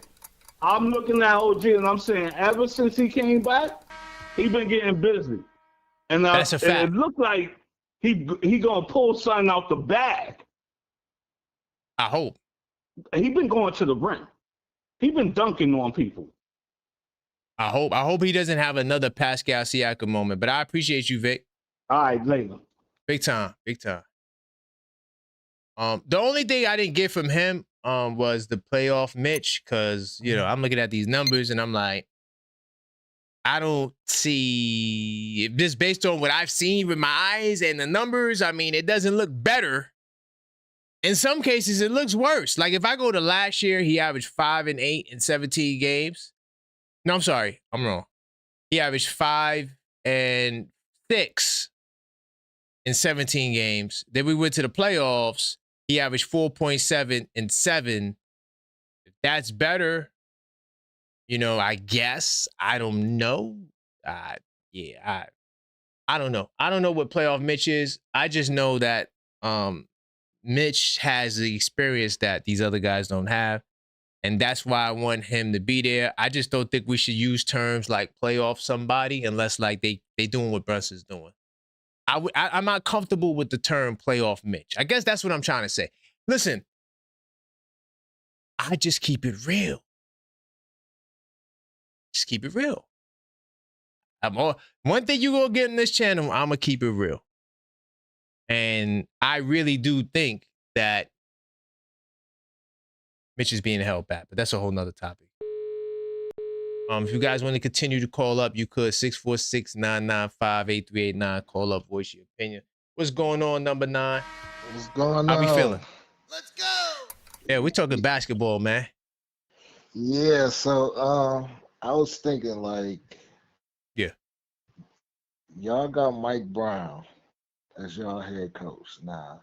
I'm looking at OG and I'm saying, ever since he came back, he been getting busy. And that's a fact. It looked like he gonna pull something out the bag. I hope. He been going to the rim. He been dunking on people. I hope he doesn't have another Pascal Siakam moment. But I appreciate you, Vic. All right, later. Big time. The only thing I didn't get from him was the playoff Mitch, because I'm looking at these numbers and I'm like, I don't see, if this based on what I've seen with my eyes and the numbers, I mean, it doesn't look better. In some cases, it looks worse. Like if I go to last year, he averaged 5 and 8 in 17 games. No, I'm sorry. I'm wrong. He averaged 5 and 6 in 17 games. Then we went to the playoffs. He averaged 4.7 and 7. If that's better, I guess. I don't know. I don't know. I don't know what playoff Mitch is. I just know that Mitch has the experience that these other guys don't have. And that's why I want him to be there. I just don't think we should use terms like playoff somebody unless like they doing what Brunson's doing. I'm not comfortable with the term playoff Mitch. I guess that's what I'm trying to say. Listen, I just keep it real. Just keep it real. One thing you gonna get in this channel, I'm gonna keep it real. And I really do think that Mitch is being held back, but that's a whole nother topic. If you guys want to continue to call up, you could 646-995-8389. Call up, voice your opinion. What's going on, number 9? What's going on? How we feeling? Let's go. Yeah, we're talking basketball, man. Yeah, so I was thinking like, y'all got Mike Brown as y'all head coach. Now,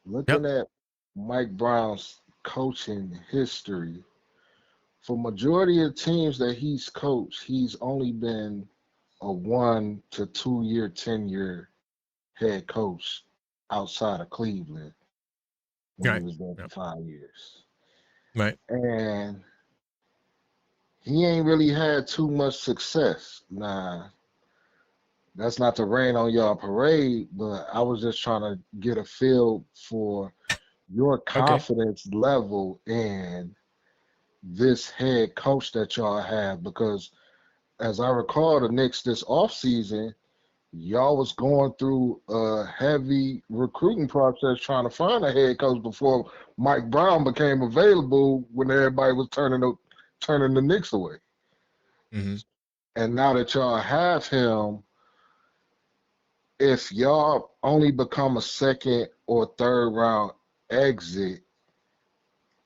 looking at Mike Brown's coaching history, for majority of teams that he's coached, he's only been a 1 to 2 year tenure head coach outside of Cleveland when he was there for 5 years. Right. And he ain't really had too much success. Now, that's not to rain on y'all parade, but I was just trying to get a feel for your confidence level in this head coach that y'all have, because as I recall, the Knicks this offseason, y'all was going through a heavy recruiting process trying to find a head coach before Mike Brown became available when everybody was turning the Knicks away. Mm-hmm. And now that y'all have him, if y'all only become a second or third round exit,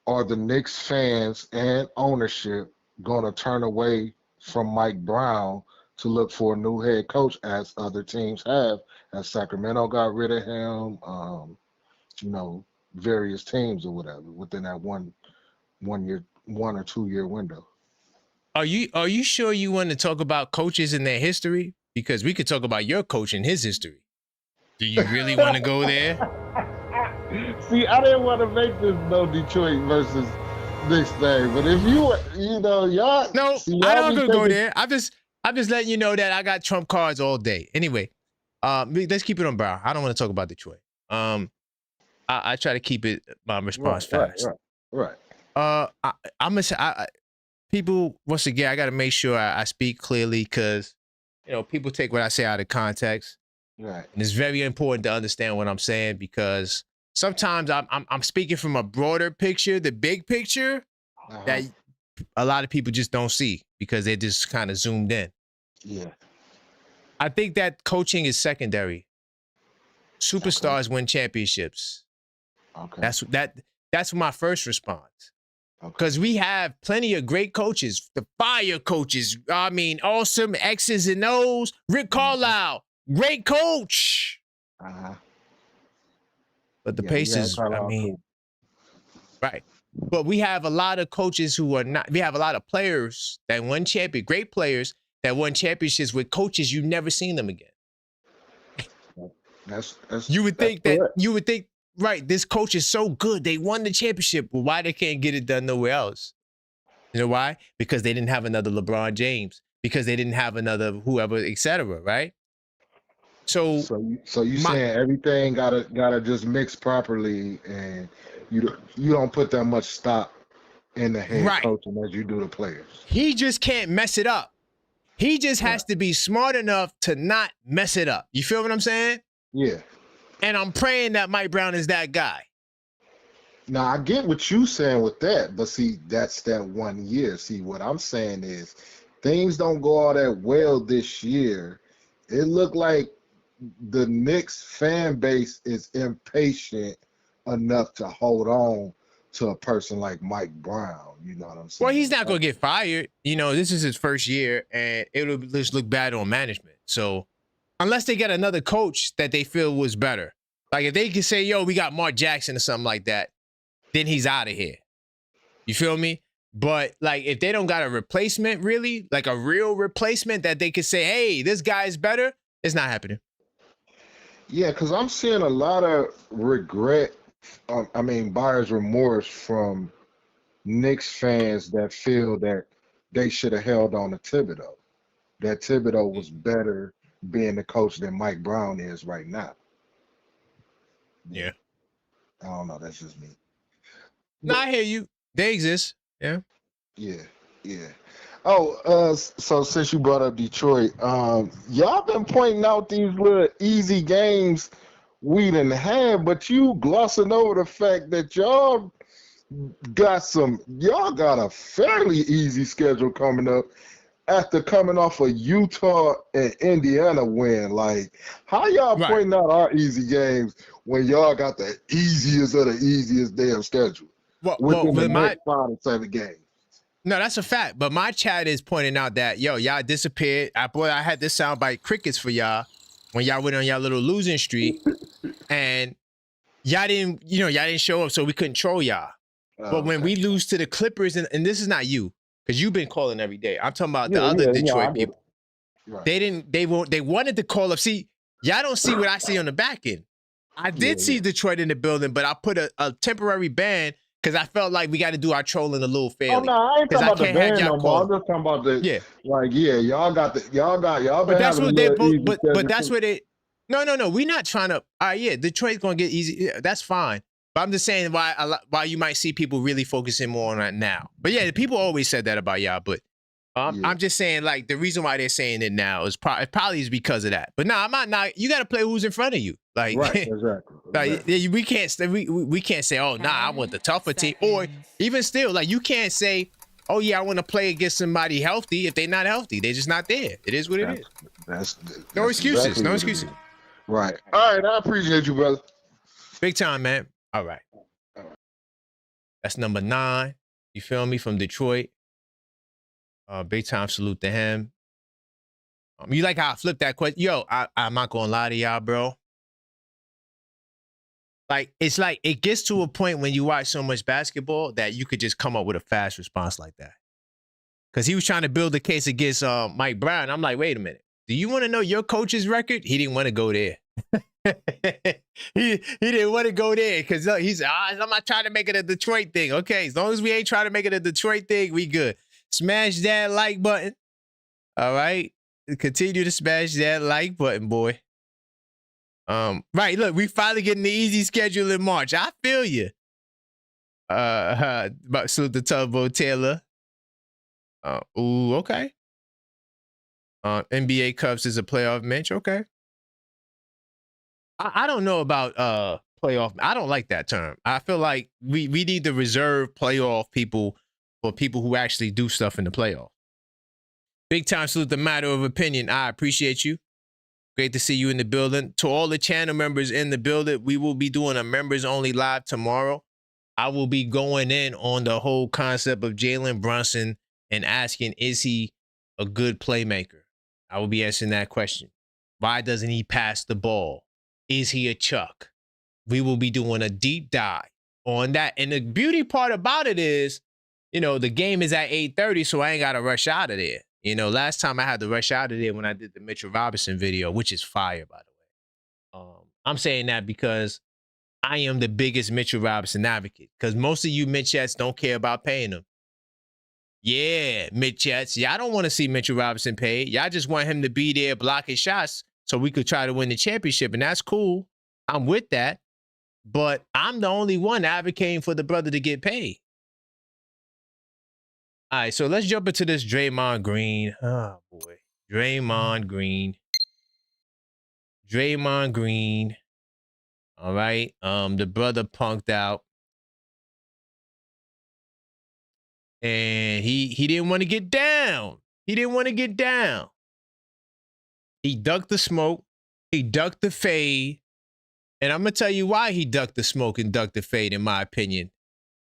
are the Knicks fans and ownership going to turn away from Mike Brown to look for a new head coach, as other teams have. As Sacramento got rid of him, you know, various teams or whatever within that one or 2 year window. Are you sure you want to talk about coaches and their history? Because we could talk about your coach and his history. Do you really want to go there? See, I didn't want to make this no Detroit versus Knicks thing, but if you know, y'all. No, see, y'all I don't gonna go thinking, there. I'm just letting you know that I got trump cards all day. Anyway, let's keep it on Brown. I don't want to talk about Detroit. I try to keep it my response fast. Right. I'm gonna say, people, once again, I got to make sure I speak clearly, because people take what I say out of context. Right. And it's very important to understand what I'm saying, because sometimes I'm speaking from a broader picture, the big picture, that a lot of people just don't see because they're just kind of zoomed in. Yeah. I think that coaching is secondary. Superstars win championships. Okay. That's my first response. Because we have plenty of great coaches, the fire coaches. I mean, awesome X's and O's. Rick Carlisle, great coach. But the Pacers, right. But we have a lot of coaches who are not. We have a lot of players that won great players that won championships with coaches you've never seen them again. You would think, right, this coach is so good, they won the championship. Well, why they can't get it done nowhere else? You know why? Because they didn't have another LeBron James. Because they didn't have another whoever, etc. Right? So you saying everything gotta just mix properly, and you don't put that much stock in the head coaching as you do the players. He just can't mess it up. He just has to be smart enough to not mess it up. You feel what I'm saying? Yeah. And I'm praying that Mike Brown is that guy. Now, I get what you're saying with that, but see, that's that 1 year. See, what I'm saying is things don't go all that well this year. It looked like the Knicks fan base is impatient enough to hold on to a person like Mike Brown. You know what I'm saying? Well, he's not going to get fired. This is his first year, and it'll just look bad on management. So unless they get another coach that they feel was better. Like if they can say, yo, we got Mark Jackson or something like that, then he's out of here. You feel me? But like if they don't got a replacement, really, like a real replacement that they could say, hey, this guy's better, it's not happening. Yeah, because I'm seeing a lot of regret, buyer's remorse from Knicks fans that feel that they should have held on to Thibodeau. That Thibodeau was better being the coach than Mike Brown is right now. Yeah. I don't know. That's just me. No, I hear you. They exist. Yeah. Yeah. Oh, so since you brought up Detroit, y'all been pointing out these little easy games we done had, but you glossing over the fact that y'all got a fairly easy schedule coming up after coming off a Utah and Indiana win. Like, how y'all pointing out our easy games when y'all got the easiest of the easiest damn schedule? Within the next 5 to 7 games. No, that's a fact. But my chat is pointing out that, y'all disappeared. I had this soundbite crickets for y'all when y'all went on y'all little losing streak, and y'all didn't show up, so we couldn't troll y'all. But when we lose to the Clippers, and this is not you, because you've been calling every day. I'm talking about the other Detroit people. Right. They wanted to call up. See, y'all don't see what I see on the back end. I did see Detroit in the building, but I put a temporary ban because I felt like we got to do our trolling a little fairly. Oh no, I ain't talking about the ban no more. I'm just talking about y'all got. But that's what but that's where they. No, we're not trying to. Detroit's gonna get easy. Yeah, that's fine. But I'm just saying why you might see people really focusing more on that now. But yeah, the people always said that about y'all. But I'm just saying, like, the reason why they're saying it now is probably is because of that. But no, I'm not. Now you got to play who's in front of you. Like, right, exactly. Like, we can't say, oh, nah, I want the tougher team. Or even still, like, you can't say, oh yeah, I want to play against somebody healthy if they're not healthy. They're just not there. It is what it is. That's no excuses. Exactly no excuses. Right. All right. I appreciate you, brother. Big time, man. All right. That's number 9. You feel me? From Detroit. Big time salute to him. You like how I flipped that question? Yo, I'm not gonna lie to y'all, bro. Like, it's like it gets to a point when you watch so much basketball that you could just come up with a fast response like that. Because he was trying to build a case against Mike Brown. I'm like, wait a minute. Do you want to know your coach's record? He didn't want to go there. he didn't want to go there because he's I'm not trying to make it a Detroit thing. Okay, as long as we ain't trying to make it a Detroit thing, we good. Smash that like button. All right. Continue to smash that like button, boy. Right, look, we finally getting the easy schedule in March. I feel you. But salute the Tugboat Taylor. Ooh, okay. NBA Cups is a playoff match. Okay. I don't know about playoff. I don't like that term. I feel like we need to reserve playoff people for people who actually do stuff in the playoff. Big time salute the matter of opinion. I appreciate you. Great to see you in the building. To all the channel members in the building, we will be doing a members only live tomorrow. I will be going in on the whole concept of Jalen Brunson and asking, is he a good playmaker? I will be answering that question. Why doesn't he pass the ball? Is he a chuck? We will be doing a deep dive on that. And the beauty part about it is, you know, the game is at 8:30, so I ain't got to rush out of there. You know, last time I had to rush out of there when I did the Mitchell Robinson video, which is fire, by the way. I'm saying that because I am the biggest Mitchell Robinson advocate, because most of you Mitchettes don't care about paying him. Yeah, Mitchettes. Y'all don't want to see Mitchell Robinson paid. Y'all just want him to be there blocking shots so we could try to win the championship, and that's cool. I'm with that. But I'm the only one advocating for the brother to get paid. All right, so let's jump into this Draymond Green. Oh, boy. Draymond Green. Draymond Green. All right. The brother punked out. And he didn't want to get down. He didn't want to get down. He ducked the smoke. He ducked the fade. And I'm going to tell you why he ducked the smoke and ducked the fade, in my opinion.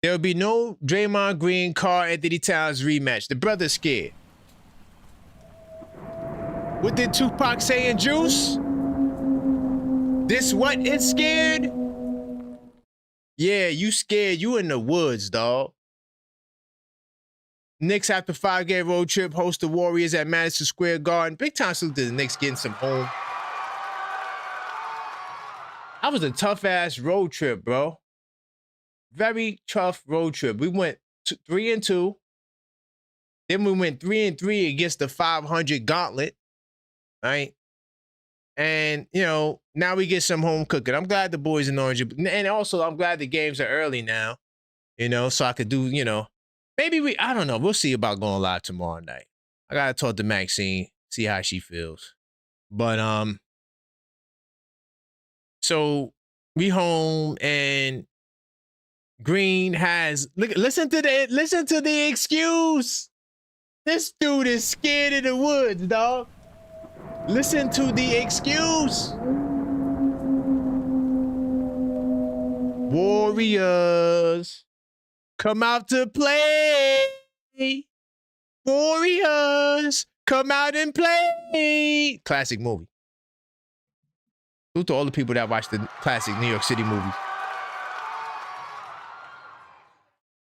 There will be no Draymond Green, Karl Anthony Towns rematch. The brother's scared. What did Tupac say in Juice? This what is scared? Yeah, you scared. You in the woods, dog. Knicks after 5-game road trip host the Warriors at Madison Square Garden. Big time salute to the Knicks getting some home. That was a tough-ass road trip, bro. Very tough road trip. We went 3-2. Then we went 3-3 against the 500 gauntlet, right? And, you know, now we get some home cooking. I'm glad the boys in Orange. And also, I'm glad the games are early now, you know, so I could do, you know, maybe I don't know. We'll see about going live tomorrow night. I got to talk to Maxine, see how she feels. But, so we home and Green has listen to the excuse. This dude is scared of the woods, dog. Listen to the excuse. Warriors come out to play. Warriors come out and play. Classic movie. Salute to all the people that watch the classic New York City movie.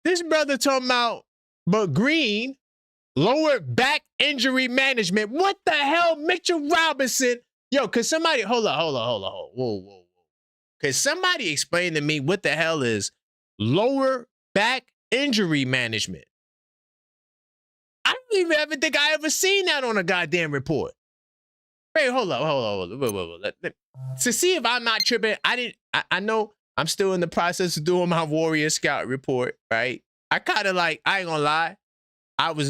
This brother talking about, but Green, lower back injury management. What the hell, Mitchell Robinson? Yo, could somebody, hold on. Whoa. Could somebody explain to me what the hell is lower back injury management? I don't even ever think I ever seen that on a goddamn report. Wait, hold on. Wait. To see if I'm not tripping, I know I'm still in the process of doing my Warrior Scout report, right? I kind of like, I ain't gonna lie. I was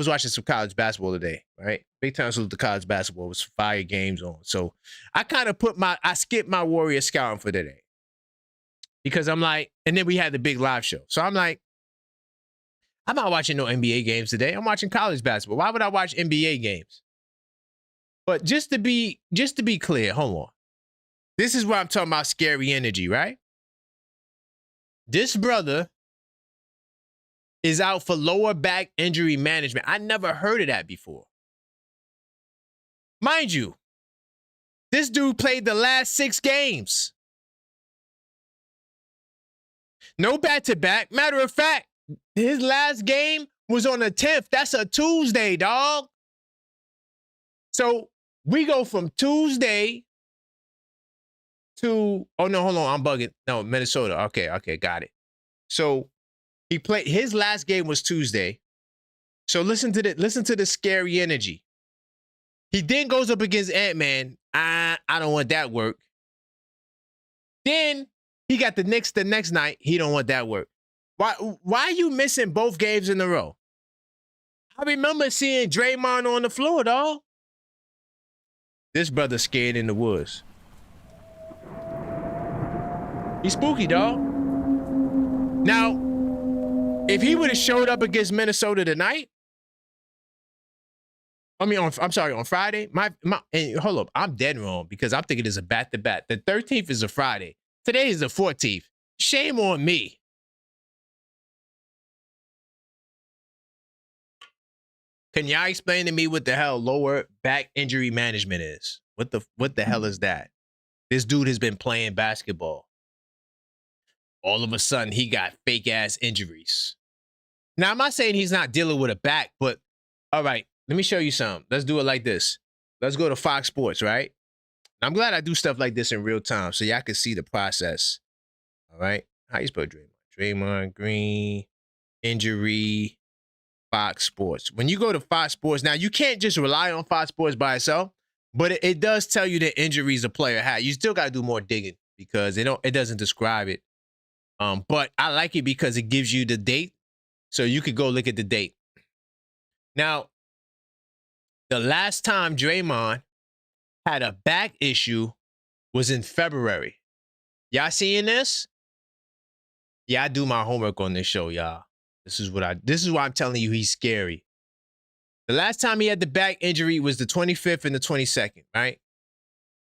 watching some college basketball today, right? Big time salute to college basketball. It was fire games on. So I kind of I skipped my Warrior Scouting for today. Because I'm like, and then we had the big live show. So I'm like, I'm not watching no NBA games today. I'm watching college basketball. Why would I watch NBA games? But just to be clear, hold on. This is why I'm talking about scary energy, right? This brother is out for lower back injury management. I never heard of that before. Mind you, this dude played the last 6 games. No back-to-back. Matter of fact, his last game was on the 10th. That's a Tuesday, dog. So we go from Tuesday to, oh no, hold on, I'm bugging. No, Minnesota. Okay, got it. So he played, his last game was Tuesday. So listen to the scary energy. He then goes up against Ant-Man. I don't want that work. Then he got the Knicks the next night. He don't want that work. Why are you missing both games in a row? I remember seeing Draymond on the floor, dog. This brother scared in the woods. He's spooky, dog. Now, if he would have showed up against Minnesota tonight, on Friday, and hold up, I'm dead wrong because I'm thinking it's a back-to-back. The 13th is a Friday. Today is the 14th. Shame on me. Can y'all explain to me what the hell lower back injury management is? What the hell is that? This dude has been playing basketball. All of a sudden, he got fake-ass injuries. Now, I'm not saying he's not dealing with a back, but all right, let me show you something. Let's do it like this. Let's go to Fox Sports, right? I'm glad I do stuff like this in real time so y'all can see the process. All right? How you spell Draymond? Draymond Green, injury, Fox Sports. When you go to Fox Sports, now you can't just rely on Fox Sports by itself, but it does tell you the injuries a player had. You still got to do more digging because it doesn't describe it. But I like it because it gives you the date, so you could go look at the date. Now, the last time Draymond had a back issue was in February. Y'all seeing this? Yeah, I do my homework on this show, y'all. This is why I'm telling you he's scary. The last time he had the back injury was the 25th and the 22nd, right?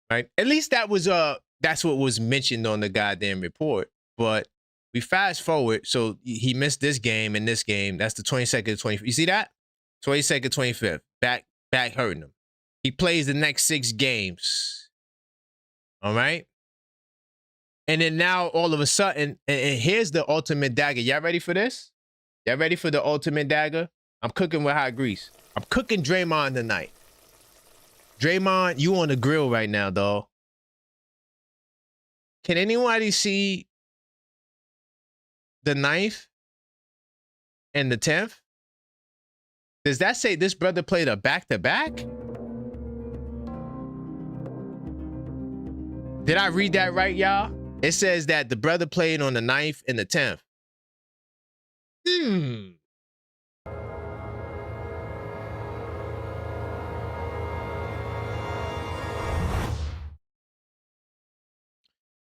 Right? At least that's what was mentioned on the goddamn report. But we fast forward, so he missed this game and this game. That's the 22nd and 25th. You see that? 22nd, 25th. Back hurting him. He plays the next 6 games. All right? And then now, all of a sudden, and here's the ultimate dagger. Y'all ready for this? Y'all ready for the ultimate dagger? I'm cooking with hot grease. I'm cooking Draymond tonight. Draymond, you on the grill right now, dog. Can anybody see the 9th and the 10th? Does that say this brother played a back-to-back? Did I read that right, y'all? It says that the brother played on the 9th and the 10th.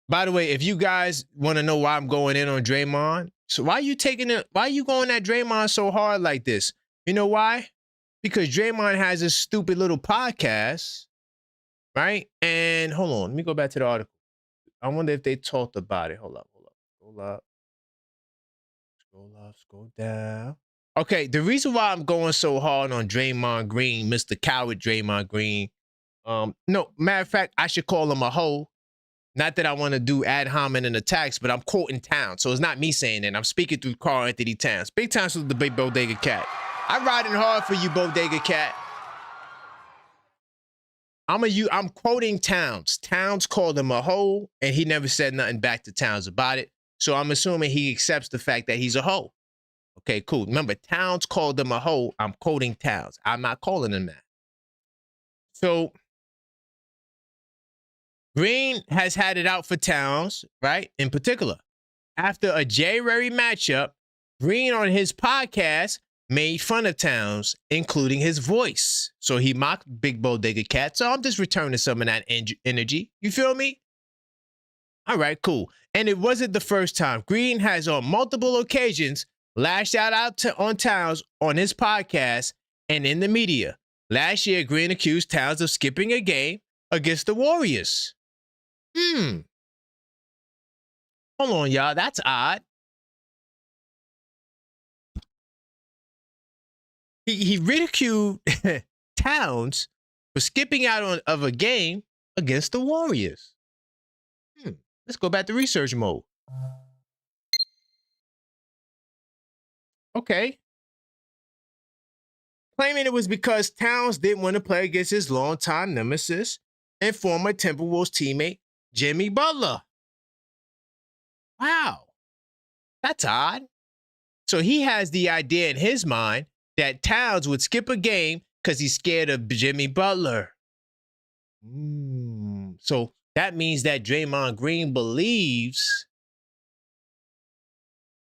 By the way, if you guys want to know why I'm going in on Draymond, so why are you going at Draymond so hard like this? You know why? Because Draymond has this stupid little podcast, right? And hold on, let me go back to the article. I wonder if they talked about it. Hold up. Scroll down. Okay, the reason why I'm going so hard on Draymond Green, Mr. Coward Draymond Green, no, matter of fact, I should call him a hoe. Not that I want to do ad hominem attacks, but I'm quoting Towns. So it's not me saying it. I'm speaking through Karl Anthony Towns. Big Towns was the big Bodega Cat. I'm riding hard for you, Bodega Cat. I'm quoting Towns. Towns called him a hoe, and he never said nothing back to Towns about it. So I'm assuming he accepts the fact that he's a hoe. Okay, cool. Remember, Towns called him a hoe. I'm quoting Towns. I'm not calling him that. So Green has had it out for Towns, right? In particular, after a January matchup, Green on his podcast made fun of Towns, including his voice. So he mocked Big Bodega Cat. So I'm just returning some of that energy. You feel me? All right, cool. And it wasn't the first time. Green has on multiple occasions lashed out on Towns on his podcast and in the media. Last year, Green accused Towns of skipping a game against the Warriors. Hold on, y'all. That's odd. He ridiculed Towns for skipping out of a game against the Warriors. Let's go back to research mode. Okay. Claiming it was because Towns didn't want to play against his longtime nemesis and former Timberwolves teammate, Jimmy Butler. Wow. That's odd. So he has the idea in his mind that Towns would skip a game because he's scared of Jimmy Butler. So that means that Draymond Green believes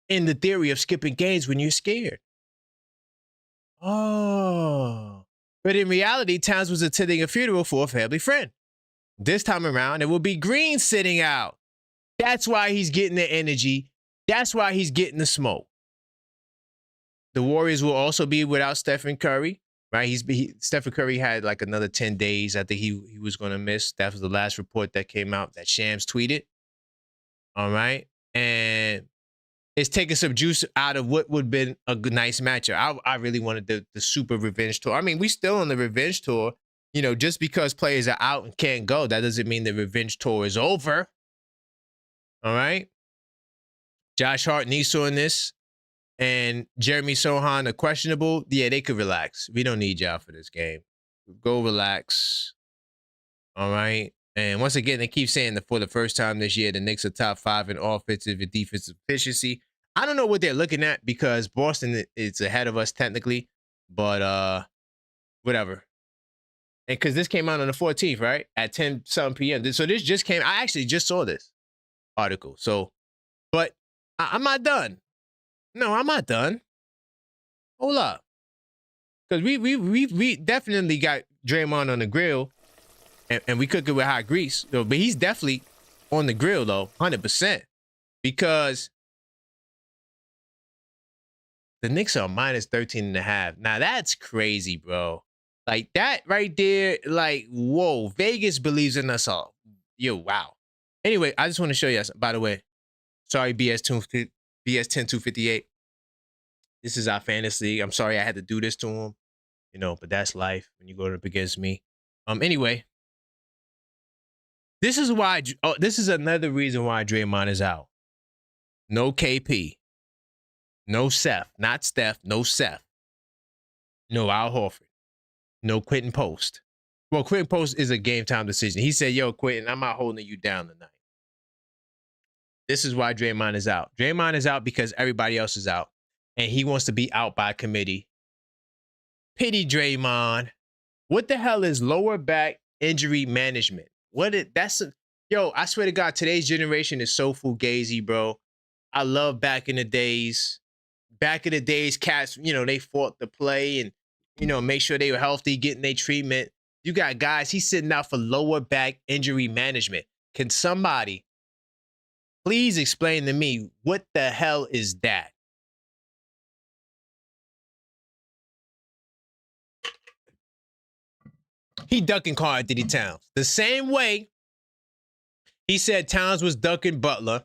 in the theory of skipping games when you're scared. Oh. But in reality, Towns was attending a funeral for a family friend. This time around, it will be Green sitting out. That's why he's getting the energy. That's why he's getting the smoke. The Warriors will also be without Stephen Curry, right? Stephen Curry had like another 10 days. I think he was going to miss. That was the last report that came out that Shams tweeted. All right. And it's taking some juice out of what would have been a good, nice matchup. I really wanted the super revenge tour. I mean, we still on the revenge tour. You know, just because players are out and can't go, that doesn't mean the revenge tour is over. All right. Josh Hart and Esau in this. And Jeremy Sohan are questionable. Yeah, they could relax. We don't need y'all for this game. Go relax. All right. And once again, they keep saying that for the first time this year, the Knicks are top 5 in offensive and defensive efficiency. I don't know what they're looking at because Boston is ahead of us technically, but whatever. And because this came out on the 14th, right? At 10-something p.m. So this just came. I actually just saw this article. So, but I'm not done. No, I'm not done. Hold up. Because we definitely got Draymond on the grill and we cook it with hot grease. So, but he's definitely on the grill, though, 100%. Because the Knicks are minus 13.5. Now, that's crazy, bro. Like, that right there, like, whoa. Vegas believes in us all. Yo, wow. Anyway, I just want to show you, by the way. Sorry, BS10258. This is our fantasy. I'm sorry I had to do this to him, you know, but that's life when you go up against me. Anyway, this is why. This is another reason why Draymond is out. No KP, no Seth, not Steph, no Seth, no Al Horford, no Quentin Post. Well, Quentin Post is a game time decision. He said, "Yo, Quentin, I'm not holding you down tonight." This is why Draymond is out. Draymond is out because everybody else is out. And he wants to be out by committee. Pity Draymond. What the hell is lower back injury management? Yo, I swear to God, today's generation is so fugazi, bro. I love back in the days. Back in the days, cats, you know, they fought to play and, you know, make sure they were healthy, getting their treatment. You got guys, he's sitting out for lower back injury management. Can somebody please explain to me what the hell is that? He ducking Karl Anthony Towns. The same way he said Towns was ducking Butler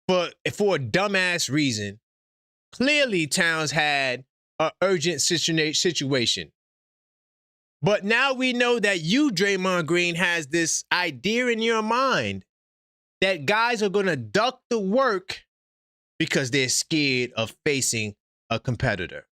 for a dumbass reason. Clearly, Towns had an urgent situation. But now we know that you, Draymond Green, has this idea in your mind that guys are going to duck the work because they're scared of facing a competitor.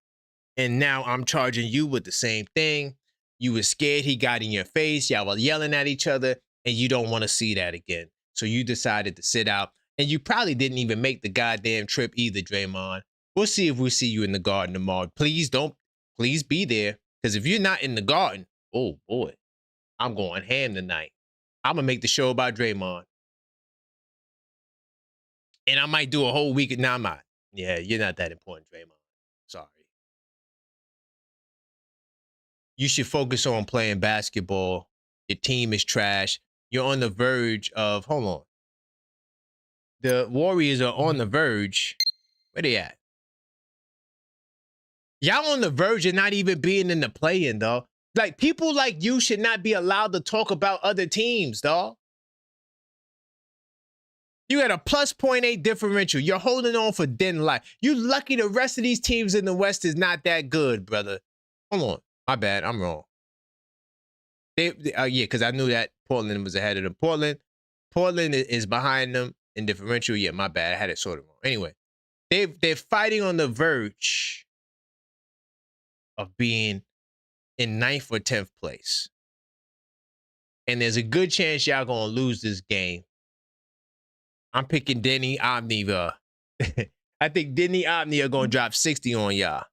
And now I'm charging you with the same thing. You were scared he got in your face. Y'all were yelling at each other, and you don't want to see that again. So you decided to sit out, and you probably didn't even make the goddamn trip either, Draymond. We'll see if we see you in the Garden tomorrow. Please be there, because if you're not in the Garden, oh boy, I'm going ham tonight. I'm going to make the show about Draymond. And I might do a whole week. Now I'm not. Yeah, you're not that important, Draymond. Sorry. You should focus on playing basketball. Your team is trash. You're on the verge of, hold on. The Warriors are on the verge. Where they at? Y'all on the verge of not even being in the play-in, dog. Like, people like you should not be allowed to talk about other teams, dog. You got a plus 0.8 differential. You're holding on for dear life. You lucky the rest of these teams in the West is not that good, brother. Hold on. My bad. I'm wrong. Yeah, because I knew that Portland was ahead of them. Portland is behind them in differential. Yeah, my bad. I had it sort of wrong. Anyway, they're fighting on the verge of being in 9th or 10th place. And there's a good chance y'all gonna lose this game. I'm picking Denny Omni. I think Denny Omni are gonna drop 60 on y'all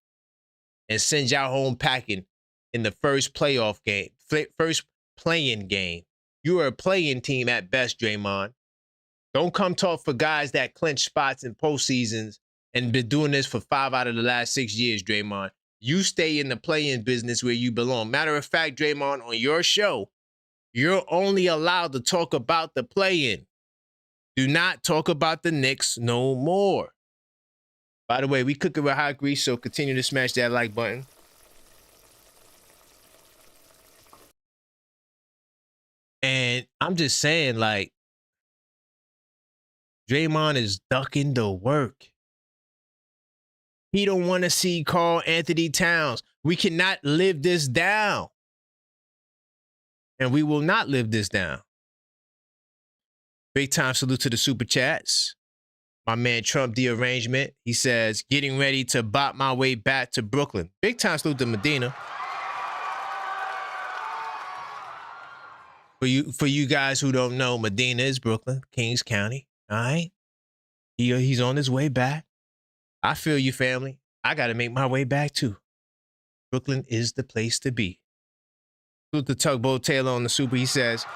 and send y'all home packing in the first playoff game, first playing game. You are a playing team at best, Draymond. Don't come talk for guys that clinch spots in postseasons and been doing this for 5 out of the last 6 years, Draymond. You stay in the playing business where you belong. Matter of fact, Draymond, on your show, you're only allowed to talk about the play-in. Do not talk about the Knicks no more. By the way, we cooking with hot grease, so continue to smash that like button. And I'm just saying, like, Draymond is ducking the work. He don't want to see Karl Anthony Towns. We cannot live this down. And we will not live this down. Big time salute to the super chats. My man Trump the arrangement. He says, getting ready to bop my way back to Brooklyn. Big time salute to Medina. For you guys who don't know, Medina is Brooklyn, Kings County. All right. He's on his way back. I feel you, family. I got to make my way back too. Brooklyn is the place to be. Salute to Tugboat Taylor on the super. He says,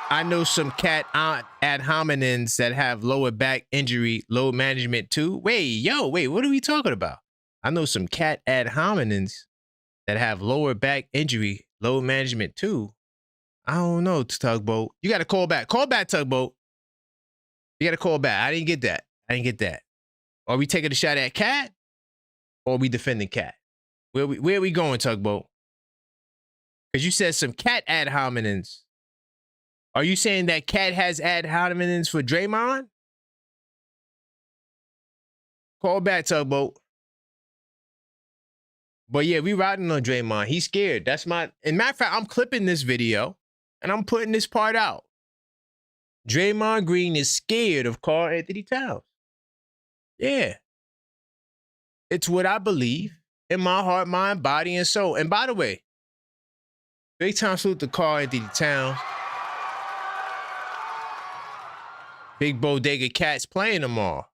I know some cat ad hominins that have lower back injury, load management too. Wait, what are we talking about? I know some cat ad hominins that have lower back injury, load management too. I don't know, Tugboat. You got to call back. Call back, Tugboat. You got to call back. I didn't get that. Are we taking a shot at Cat or are we defending Cat? Where are we going, Tugboat? Because you said some cat ad hominins. Are you saying that Cat has ad hominins for Draymond? Call back, Tugboat. But yeah, we riding on Draymond. He's scared. That's my... And matter of fact, I'm clipping this video and I'm putting this part out. Draymond Green is scared of Karl Anthony Towns. Yeah. It's what I believe in my heart, mind, body, and soul. And by the way, big time salute to Karl Anthony Towns. Big Bodega Cat's playing tomorrow.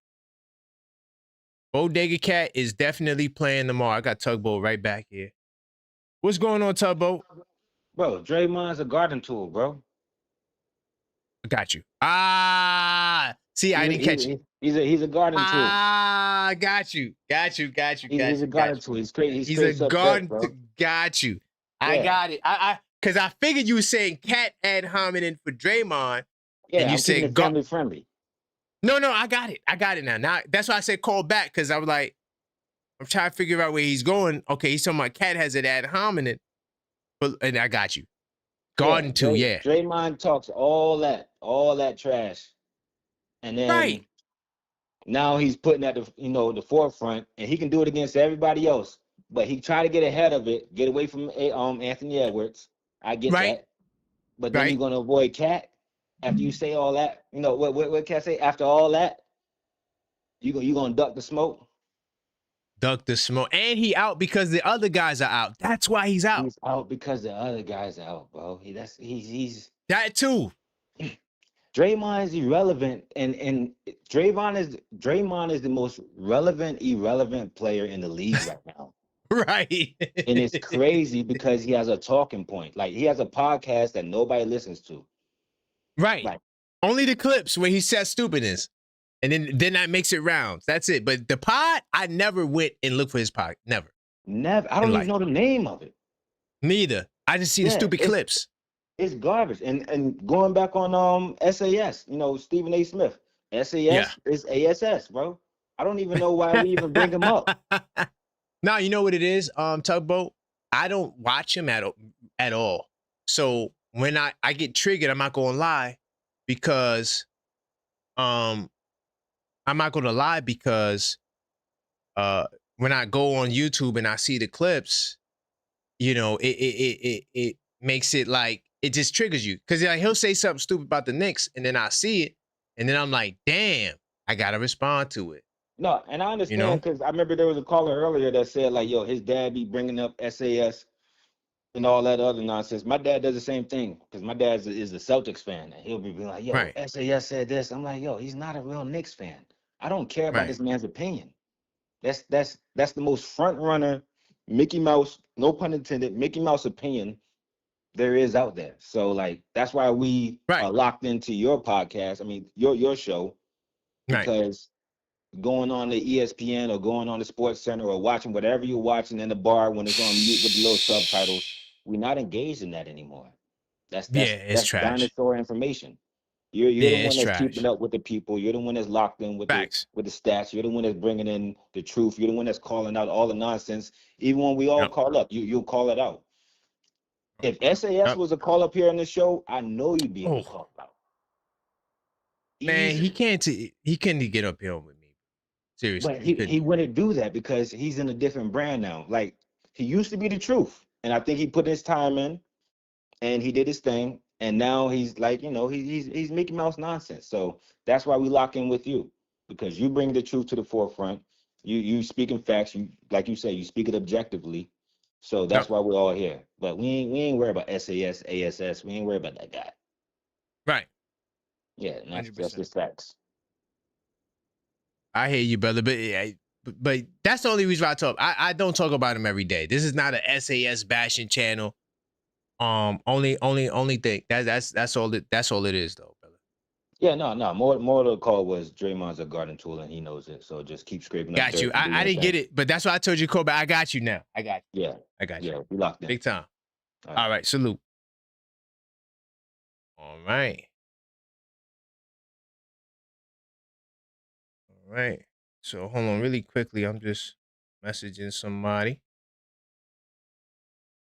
Bodega Cat is definitely playing tomorrow. I got Tugboat right back here. What's going on, Tugboat? Bro, Draymond's a garden tool, bro. I got you. See, I didn't catch it. He's a garden tool. Got you. He's a garden tool. He's crazy. He's a garden tool. Got you. Yeah. I got it. Because I figured you were saying cat ad hominin for Draymond. Yeah, and you said family friendly. No, I got it. I got it now. Now that's why I said call back, because I was like, I'm trying to figure out where he's going. Okay, he's talking about cat has an ad hominin, and I got you. Garden tool, yeah. Draymond talks all that trash, and then now he's putting at the forefront, and he can do it against everybody else. But he tried to get ahead of it, get away from Anthony Edwards. I get that, but then you're gonna avoid Cat after you say all that. You know what Cat say? After all that, you gonna duck the smoke. Duck the smoke, and he out because the other guys are out. That's why he's out. He's out because the other guys are out, bro. He's that too. Draymond is irrelevant, and Draymond is the most irrelevant player in the league right now. Right. And it's crazy because he has a talking point. Like, he has a podcast that nobody listens to. Right. Like, only the clips where he says stupidness. And then that makes it rounds. That's it. But the pod, I never went and looked for his pod. Never. I don't even know the name of it. Neither. I just see the stupid clips. It's garbage. And going back on SAS, Stephen A. Smith. SAS is ASS, bro. I don't even know why we even bring him up. Now, you know what it is, Tugboat? I don't watch him at all. So when I get triggered, I'm not gonna lie, because when I go on YouTube and I see the clips, you know, it makes it like, it just triggers you. Because like, he'll say something stupid about the Knicks, and then I see it, and then I'm like, damn, I got to respond to it. No, and I understand, because I remember there was a caller earlier that said, like, yo, his dad be bringing up SAS and all that other nonsense. My dad does the same thing, because my dad is a Celtics fan, and he'll be like, yo, SAS said this. I'm like, yo, he's not a real Knicks fan. I don't care about this man's opinion. That's the most front runner Mickey Mouse, no pun intended, Mickey Mouse opinion there is out there. So like, that's why we are locked into your podcast. I mean, your show, because going on the ESPN or going on the Sports Center or watching whatever you're watching in the bar when it's on mute with the little subtitles, we're not engaged in that anymore. That's trash. dinosaur information. You're the one that's keeping up with the people. You're the one that's locked in with the stats. You're the one that's bringing in the truth. You're the one that's calling out all the nonsense. Even when we all call up, you'll call it out. If SAS was a call up here on the show, I know you'd be able to call it out. Man, he couldn't get up here with me. Seriously. But he wouldn't do that, because he's in a different brand now. Like, he used to be the truth, and I think he put his time in and he did his thing, and now he's like, you know, he's Mickey Mouse nonsense. So that's why we lock in with you, because you bring the truth to the forefront. You speaking facts. You, like you say, you speak it objectively. So that's why we're all here. But we ain't worried about SAS, ASS. We ain't worried about that guy. Right. Yeah, that's just facts. I hear you, brother, but that's the only reason why I talk. I don't talk about him every day. This is not a SAS bashing channel. Only thing that's all it is, though, brother. Yeah, no. More of the call was Draymond's a garden tool, and he knows it. So just keep scraping. Got you. I didn't get it, but that's why I told you, Kobe. I got you now. I got you. Yeah, I got you. Yeah, we locked in. Big time. All right. Salute. All right. All right. So hold on really quickly. I'm just messaging somebody.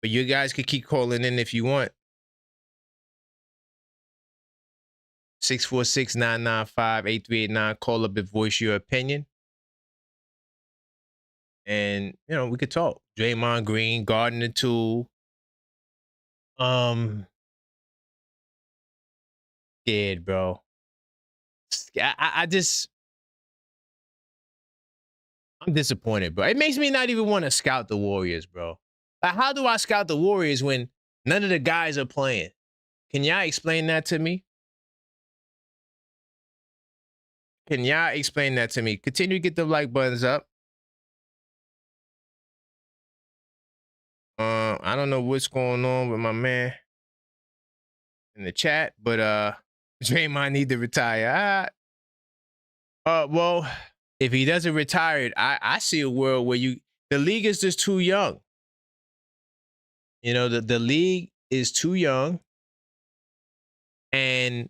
But you guys could keep calling in if you want. 646-995-8389. Call up and voice your opinion. And, you know, we could talk. Draymond Green, guarding the tool. Scared, bro. I'm disappointed, bro. It makes me not even want to scout the Warriors, bro. Like, how do I scout the Warriors when none of the guys are playing? Can y'all explain that to me? Continue to get the like buttons up. I don't know what's going on with my man in the chat, but Draymond need to retire. Well, if he doesn't retire, I see a world where the league is just too young. You know, the league is too young, and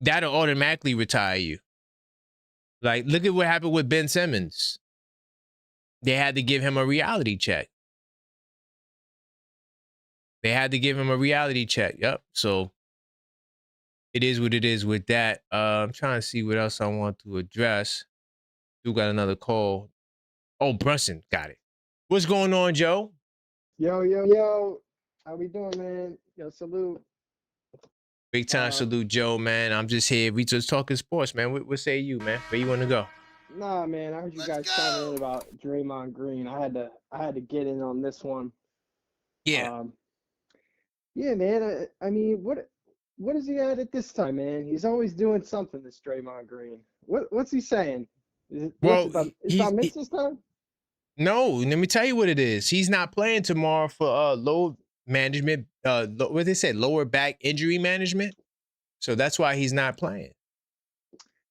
that'll automatically retire you. Like, look at what happened with Ben Simmons. They had to give him a reality check. Yep. So it is what it is with that. I'm trying to see what else I want to address. Still got another call. Oh, Brunson got it. What's going on, Joe? Yo. How we doing, man? Yo, salute. Big time salute, Joe, man. I'm just here. We just talking sports, man. What say you, man? Where you want to go? Nah, man. I heard you guys talking about Draymond Green. I had to get in on this one. Yeah. Yeah, man. I mean, what is he at this time, man? He's always doing something, this Draymond Green. What's he saying? Is about Knicks this time? No, let me tell you what it is. He's not playing tomorrow for load management. What they said, lower back injury management. So that's why he's not playing.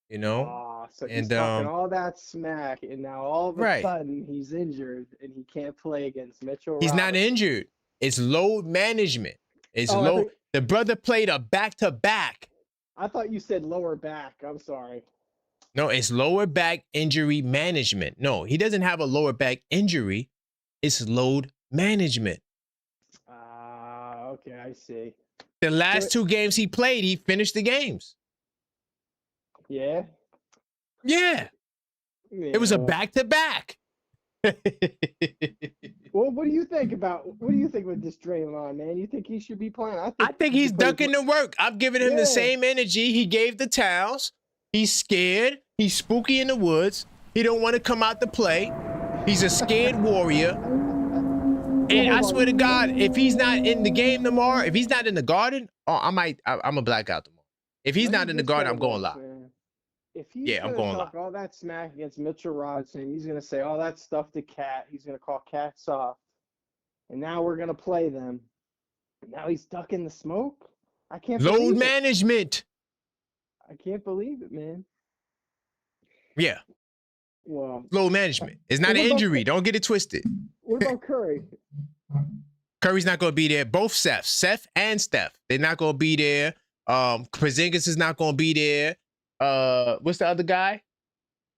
You know? So he's talking all that smack, and now all of a sudden he's injured and he can't play against Mitchell He's Robinson. not injured. It's load management. It's low. The brother played a back-to-back. I thought you said lower back. I'm sorry. No, it's lower back injury management. No, he doesn't have a lower back injury. It's load management. Okay, I see. The last two games he played, he finished the games. Yeah? Yeah. It was a back-to-back. Well, what do you think with this Draymond, man? You think he should be playing? I think he's ducking the work. I'm giving him the same energy he gave the Towns. He's scared. He's spooky in the woods. He don't want to come out to play. He's a scared warrior. And I swear to God, if he's not in the game tomorrow, if he's not in the Garden, I'm a blackout tomorrow. If he's not in the Garden, I'm going live. If he's going to talk all that smack against Mitchell Robinson, he's going to say all that stuff to Cat. He's going to call Cat soft. And now we're going to play them. Now he's ducking the smoke? I can't believe it. Load management. I can't believe it, man. Yeah. Well, load management. It's not an injury. Don't get it twisted. What about Curry? Curry's not going to be there. Both Seth and Steph. They're not going to be there. Porzingis is not going to be there. What's the other guy?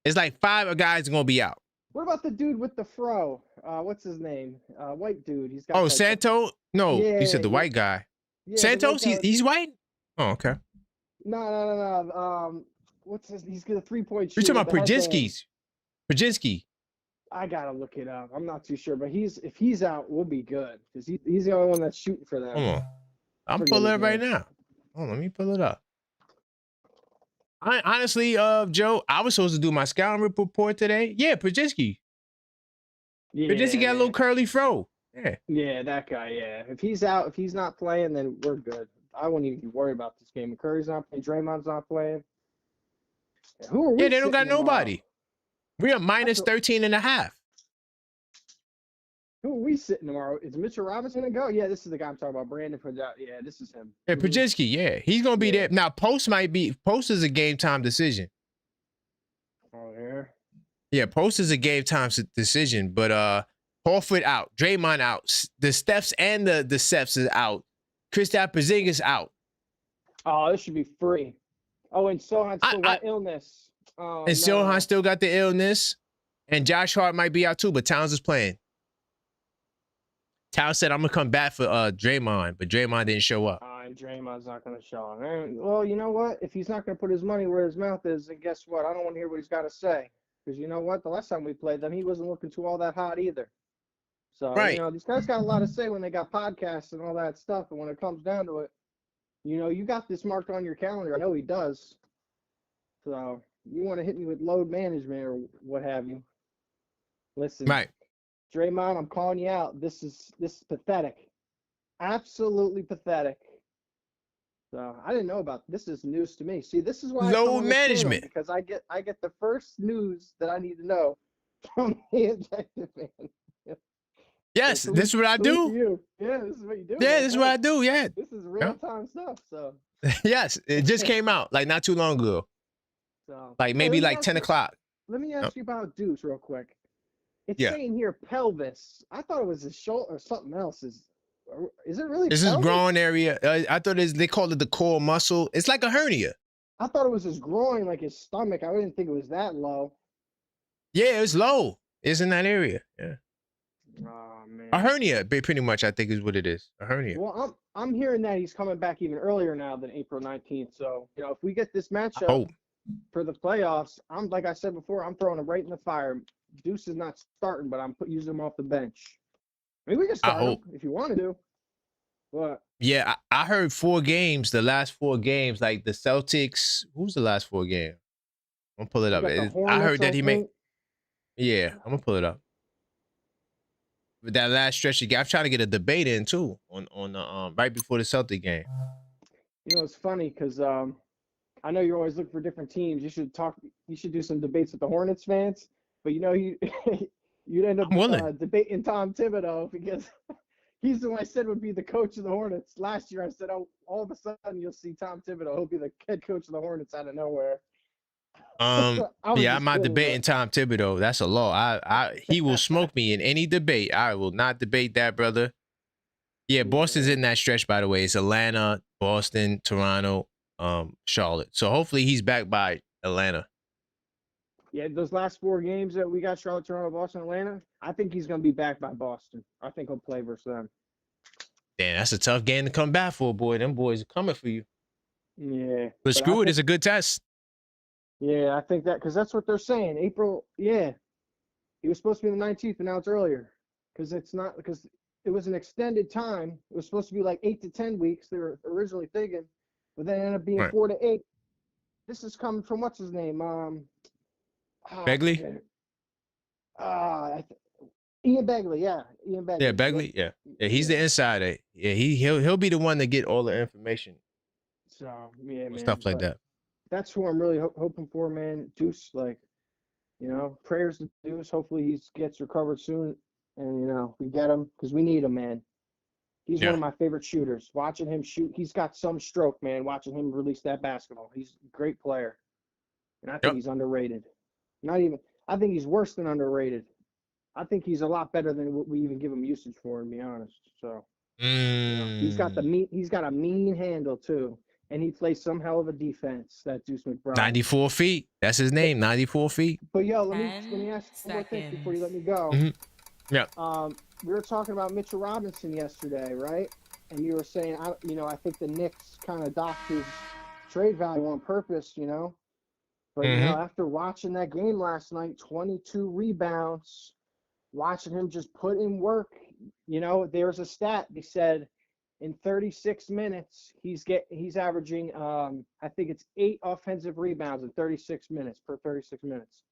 It's like 5 guys are going to be out. What about the dude with the fro? What's his name? White dude. He's got. Oh, Santos? No, you said the white guy. Yeah, Santos? He's white? Oh, okay. No. What's his? He's got a 3-point shooter. You're talking about Brzezinski. I gotta look it up. I'm not too sure, but if he's out, we'll be good because he's the only one that's shooting for them. Hold on, I'm pulling it right now. Hold on, let me pull it up. Honestly, Joe, I was supposed to do my scouting report today. Yeah, Brzezinski. Yeah, Brzezinski got a little curly fro. Yeah. Yeah, that guy. Yeah, if he's out, if he's not playing, then we're good. I wouldn't even be worried about this game. If Curry's not playing, Draymond's not playing. Who are we? Yeah, they don't got nobody. We're minus 13.5. Who are we sitting tomorrow? Is Mitchell Robinson going to go? Yeah, this is the guy I'm talking about. Brandon Pajot. Yeah, this is him. Yeah, Brzezinski. Yeah, he's going to be there. Now, Post is a game time decision. Oh, yeah? Yeah, Post is a game time decision, but Horford out. Draymond out. The Stephs and the Seths is out. Kristaps Porzingis out. Oh, this should be free. Oh, and Sohan still got illness. Oh, and Sohan still got the illness. And Josh Hart might be out too, but Towns is playing. Towns said, I'm going to come back for Draymond, but Draymond didn't show up. And Draymond's not going to show up. Well, you know what? If he's not going to put his money where his mouth is, then guess what? I don't want to hear what he's got to say. Because you know what? The last time we played them, he wasn't looking too all that hot either. So, right. You know, these guys got a lot to say when they got podcasts and all that stuff. And when it comes down to it, you know, you got this marked on your calendar. I know he does. So you want to hit me with load management or what have you. Listen, right. Draymond, I'm calling you out. This is pathetic. Absolutely pathetic. So I didn't know about this. Is news to me. See, this is why load management, because I get the first news that I need to know from the Objective Fan. Yes, this is what I do. Yeah, this is what you do. Yeah, this is what I do. Yeah, this is real time stuff. So yes, it just came out like not too long ago. So like maybe like 10 o'clock. Let me ask you about Deuce real quick. It's saying here pelvis. I thought it was his shoulder or something else. Is it really? This is groin area. I thought they called it the core muscle. It's like a hernia. I thought it was his groin, like his stomach. I didn't think it was that low. Yeah, it's low. It's in that area. Yeah. Oh man. A hernia, pretty much. I think is what it is. A hernia. Well, I'm hearing that he's coming back even earlier now than April 19th. So you know, if we get this matchup for the playoffs, like I said before, I'm throwing him right in the fire. Deuce is not starting, but I'm using him off the bench. I mean, we can start him if you want to do. But yeah, I heard 4 games. The last 4 games, like the Celtics. Who's the last 4 games? I'm gonna pull it up. I heard that he made. Yeah, I'm gonna pull it up. But that last stretch of game, I'm trying to get a debate in too on right before the Celtic game. You know, it's funny because I know you're always looking for different teams. You should do some debates with the Hornets fans. But you know, you'd end up debating Tom Thibodeau because he's the one I said would be the coach of the Hornets. Last year I said, oh, all of a sudden you'll see Tom Thibodeau. He'll be the head coach of the Hornets out of nowhere. Yeah, I'm not debating Tom Thibodeau. That's a law. He will smoke me in any debate. I will not debate that, brother. Yeah, Boston's in that stretch, by the way. It's Atlanta, Boston, Toronto, Charlotte. So hopefully he's back by Atlanta. Yeah, those last 4 games that we got, Charlotte, Toronto, Boston, Atlanta, I think he's going to be back by Boston. I think he'll play versus them. Damn, that's a tough game to come back for, boy. Them boys are coming for you. Yeah. But screw it, it's a good test. Yeah, I think that, because that's what they're saying. April, yeah. He was supposed to be the 19th, but now it's earlier. because it was an extended time. It was supposed to be like 8 to 10 weeks. They were originally thinking, but then it ended up being 4 to 8. This is coming from what's his name? Begley? Ian Begley, yeah. Ian Begley. Yeah, Begley, yeah. Yeah, he's the insider. Yeah, he'll be the one to get all the information. So, yeah, man. Stuff like that. That's who I'm really hoping for, man. Deuce, like, prayers to Deuce. Hopefully he gets recovered soon. And, we get him because we need him, man. He's one of my favorite shooters. Watching him shoot, he's got some stroke, man. Watching him release that basketball. He's a great player. And I think he's underrated. I think he's worse than underrated. I think he's a lot better than what we even give him usage for, to be honest. So he's got a mean handle too. And he plays some hell of a defense, that Deuce McBride. 94 feet. That's his name, 94 feet. But yo, let me ask one more thing before you let me go. Mm-hmm. Yeah. We were talking about Mitchell Robinson yesterday, right? And you were saying, I think the Knicks kind of docked his trade value on purpose, But after watching that game last night, 22 rebounds, watching him just put in work, there's a stat. They said in 36 minutes, he's averaging, I think it's 8 offensive rebounds in 36 minutes per 36 minutes.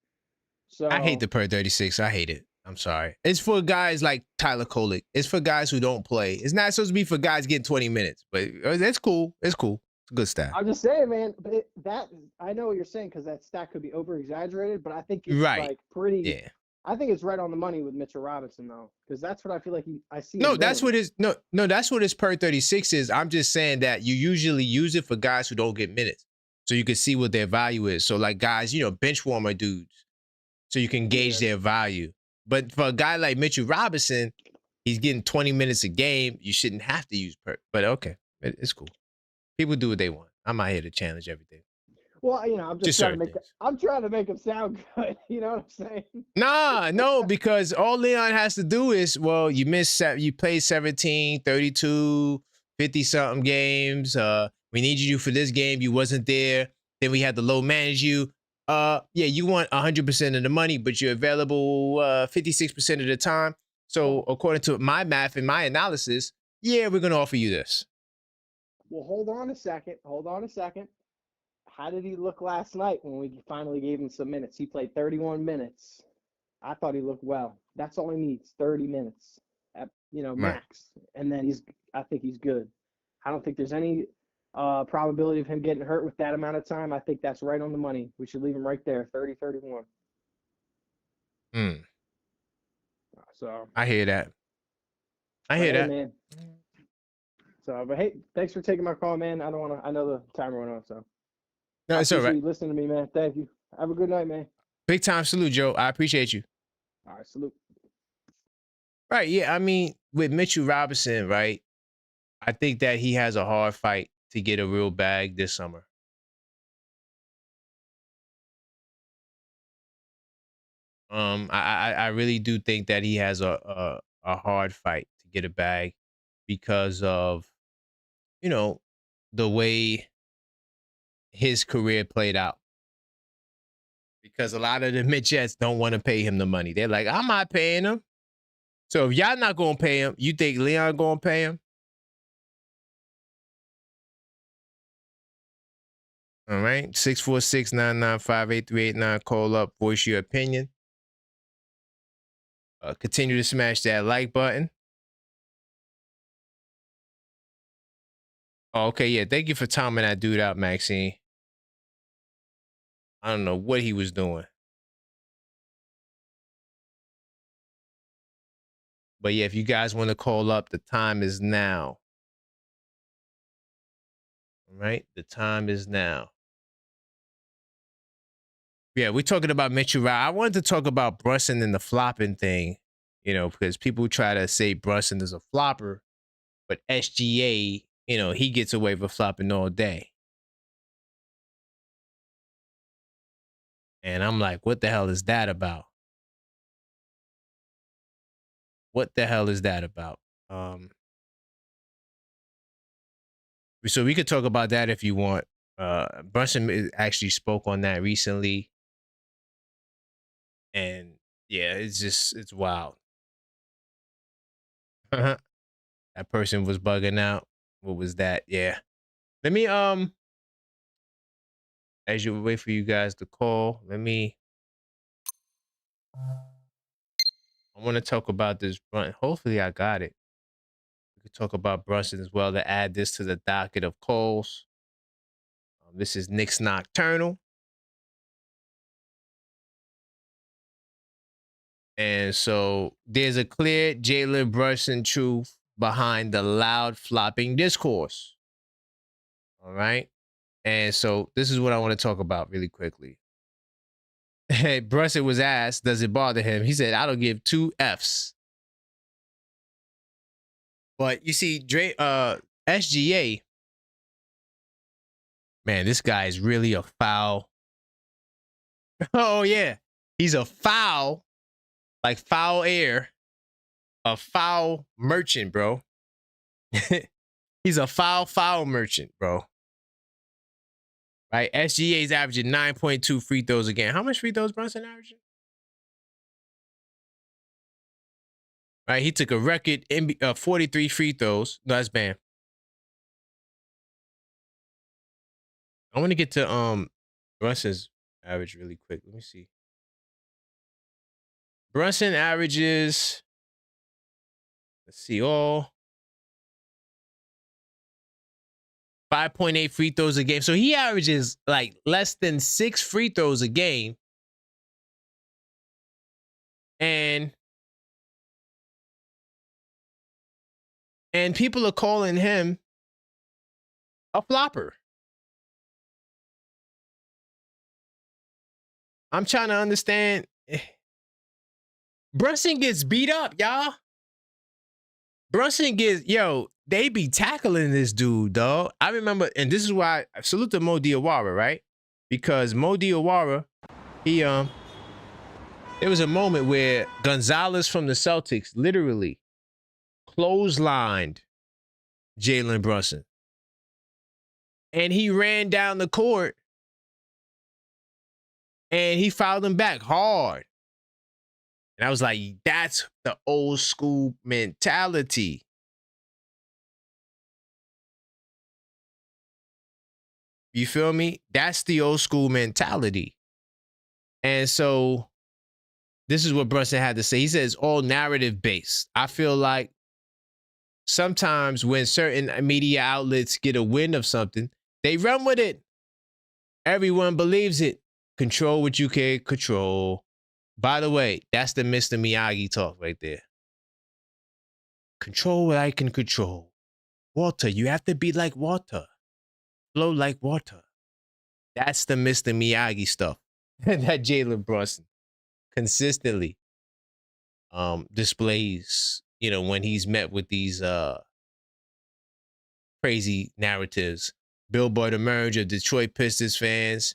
So I hate the per 36. I hate it. I'm sorry. It's for guys like Tyler Kolek. It's for guys who don't play. It's not supposed to be for guys getting 20 minutes, but it's cool. It's cool. It's a good stat. I'm just saying, man, but I know what you're saying because that stat could be over exaggerated, but I think it's like pretty. Yeah. I think it's right on the money with Mitchell Robinson though, because that's what I feel like I see. No, that's what his that's what his per 36 is. I'm just saying that you usually use it for guys who don't get minutes, so you can see what their value is. So like guys, bench warmer dudes, so you can gauge their value. But for a guy like Mitchell Robinson, he's getting 20 minutes a game. You shouldn't have to use per. But okay, it's cool. People do what they want. I'm not here to challenge everything. Well, I'm just trying to make him sound good. You know what I'm saying? No, because all Leon has to do is, you played 17, 32, 50-something games. We needed you for this game. You wasn't there. Then we had to low manage you. You want 100% of the money, but you're available 56% of the time. So according to my math and my analysis, we're going to offer you this. Well, hold on a second. How did he look last night when we finally gave him some minutes? He played 31 minutes. I thought he looked well. That's all he needs, 30 minutes, max. And then I think he's good. I don't think there's any probability of him getting hurt with that amount of time. I think that's right on the money. We should leave him right there, 30-31. So I hear that. Man. So, but hey, thanks for taking my call, man. I know the timer went on, so. No, it's all right. You listening to me, man. Thank you. Have a good night, man. Big time salute, Joe. I appreciate you. All right, salute. Right, yeah. I mean, with Mitchell Robinson, right, I think that he has a hard fight to get a real bag this summer. I really do think that he has a hard fight to get a bag because of, the way his career played out. Because a lot of the Mitchettes don't want to pay him the money. They're like, I'm not paying him. So if y'all not going to pay him, you think Leon going to pay him? All right. 646-995-8389. Call up. Voice your opinion. Continue to smash that like button. Oh, okay. Yeah. Thank you for timing that dude out, Maxine. I don't know what he was doing. But yeah, if you guys want to call up, the time is now. All right? The time is now. Yeah, we're talking about Mitchell Robinson. I wanted to talk about Brunson and the flopping thing, because people try to say Brunson is a flopper, but SGA, he gets away with flopping all day. And I'm like, what the hell is that about? What the hell is that about? So we could talk about that if you want. Brunson actually spoke on that recently. And yeah, it's wild. That person was bugging out. What was that? Yeah. Let me as you wait for you guys to call, I want to talk about this. Hopefully I got it. We could talk about Brunson as well to add this to the docket of calls. This is Knicks Nocturnal. And so there's a clear Jalen Brunson truth behind the loud flopping discourse. All right. And so this is what I want to talk about really quickly. Hey, Brunson was asked, does it bother him? He said, I don't give 2 Fs. But you see, SGA, man, this guy is really a foul. Oh, yeah. He's a foul, like foul air, a foul merchant, bro. He's a foul merchant, bro. Right? SGA is averaging 9.2 free throws a game. How much free throws Brunson averaging? Right? He took a record 43 free throws. No, that's banned. I want to get to Brunson's average really quick. Let me see. Brunson averages, let's see, 5.8 free throws a game. So he averages like less than 6 free throws a game. And people are calling him a flopper. I'm trying to understand. Brunson gets beat up, y'all. Brunson gets, they be tackling this dude, dog. I remember, and this is why I salute to Mo Diawara, right? Because Mo Diawara, there was a moment where Gonzalez from the Celtics literally clotheslined Jalen Brunson. And he ran down the court and he fouled him back hard. And I was like, that's the old school mentality. You feel me? That's the old school mentality. And so this is what Brunson had to say. He says all narrative based. I feel like sometimes when certain media outlets get a wind of something, they run with it. Everyone believes it. Control what you can control. By the way, that's the Mr. Miyagi talk right there. Control what I can control. Water, you have to be like water. Flow like water. That's the Mr. Miyagi stuff that Jalen Brunson consistently displays, when he's met with these crazy narratives. Billboard emerge of Detroit Pistons fans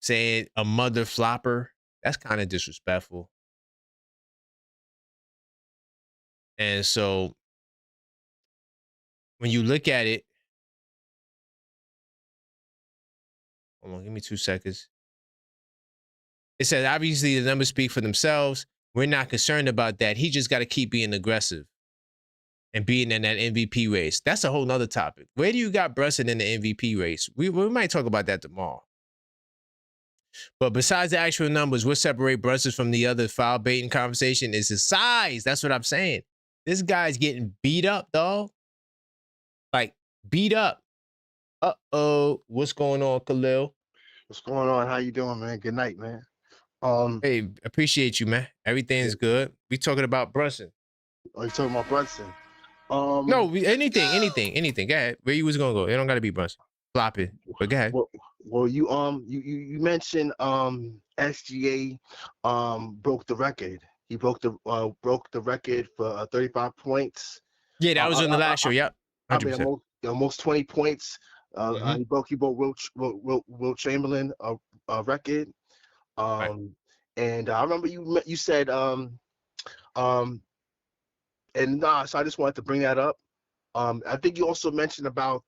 saying a mother flopper. That's kind of disrespectful. And so when you look at it, hold on, give me 2 seconds. It says, obviously, the numbers speak for themselves. We're not concerned about that. He just got to keep being aggressive and being in that MVP race. That's a whole nother topic. Where do you got Brunson in the MVP race? We might talk about that tomorrow. But besides the actual numbers, what separates Brunson from the other foul baiting conversation is his size. That's what I'm saying. This guy's getting beat up, dog. Like, beat up. Uh-oh. What's going on, Khil? What's going on? How you doing, man? Good night, man. Hey, appreciate you, man. Everything's good. We talking about Brunson. Oh, you talking about Brunson? No, anything. Go ahead. Where you was gonna go? It don't gotta be Brunson. Flop it. But go ahead. Well, you mentioned SGA broke the record. He broke the record for 35 points. Yeah, that was on the last show. Yep. 100%. I mean, almost 20 points. He broke Wilt Chamberlain record. Right. And I remember you said so I just wanted to bring that up. I think you also mentioned about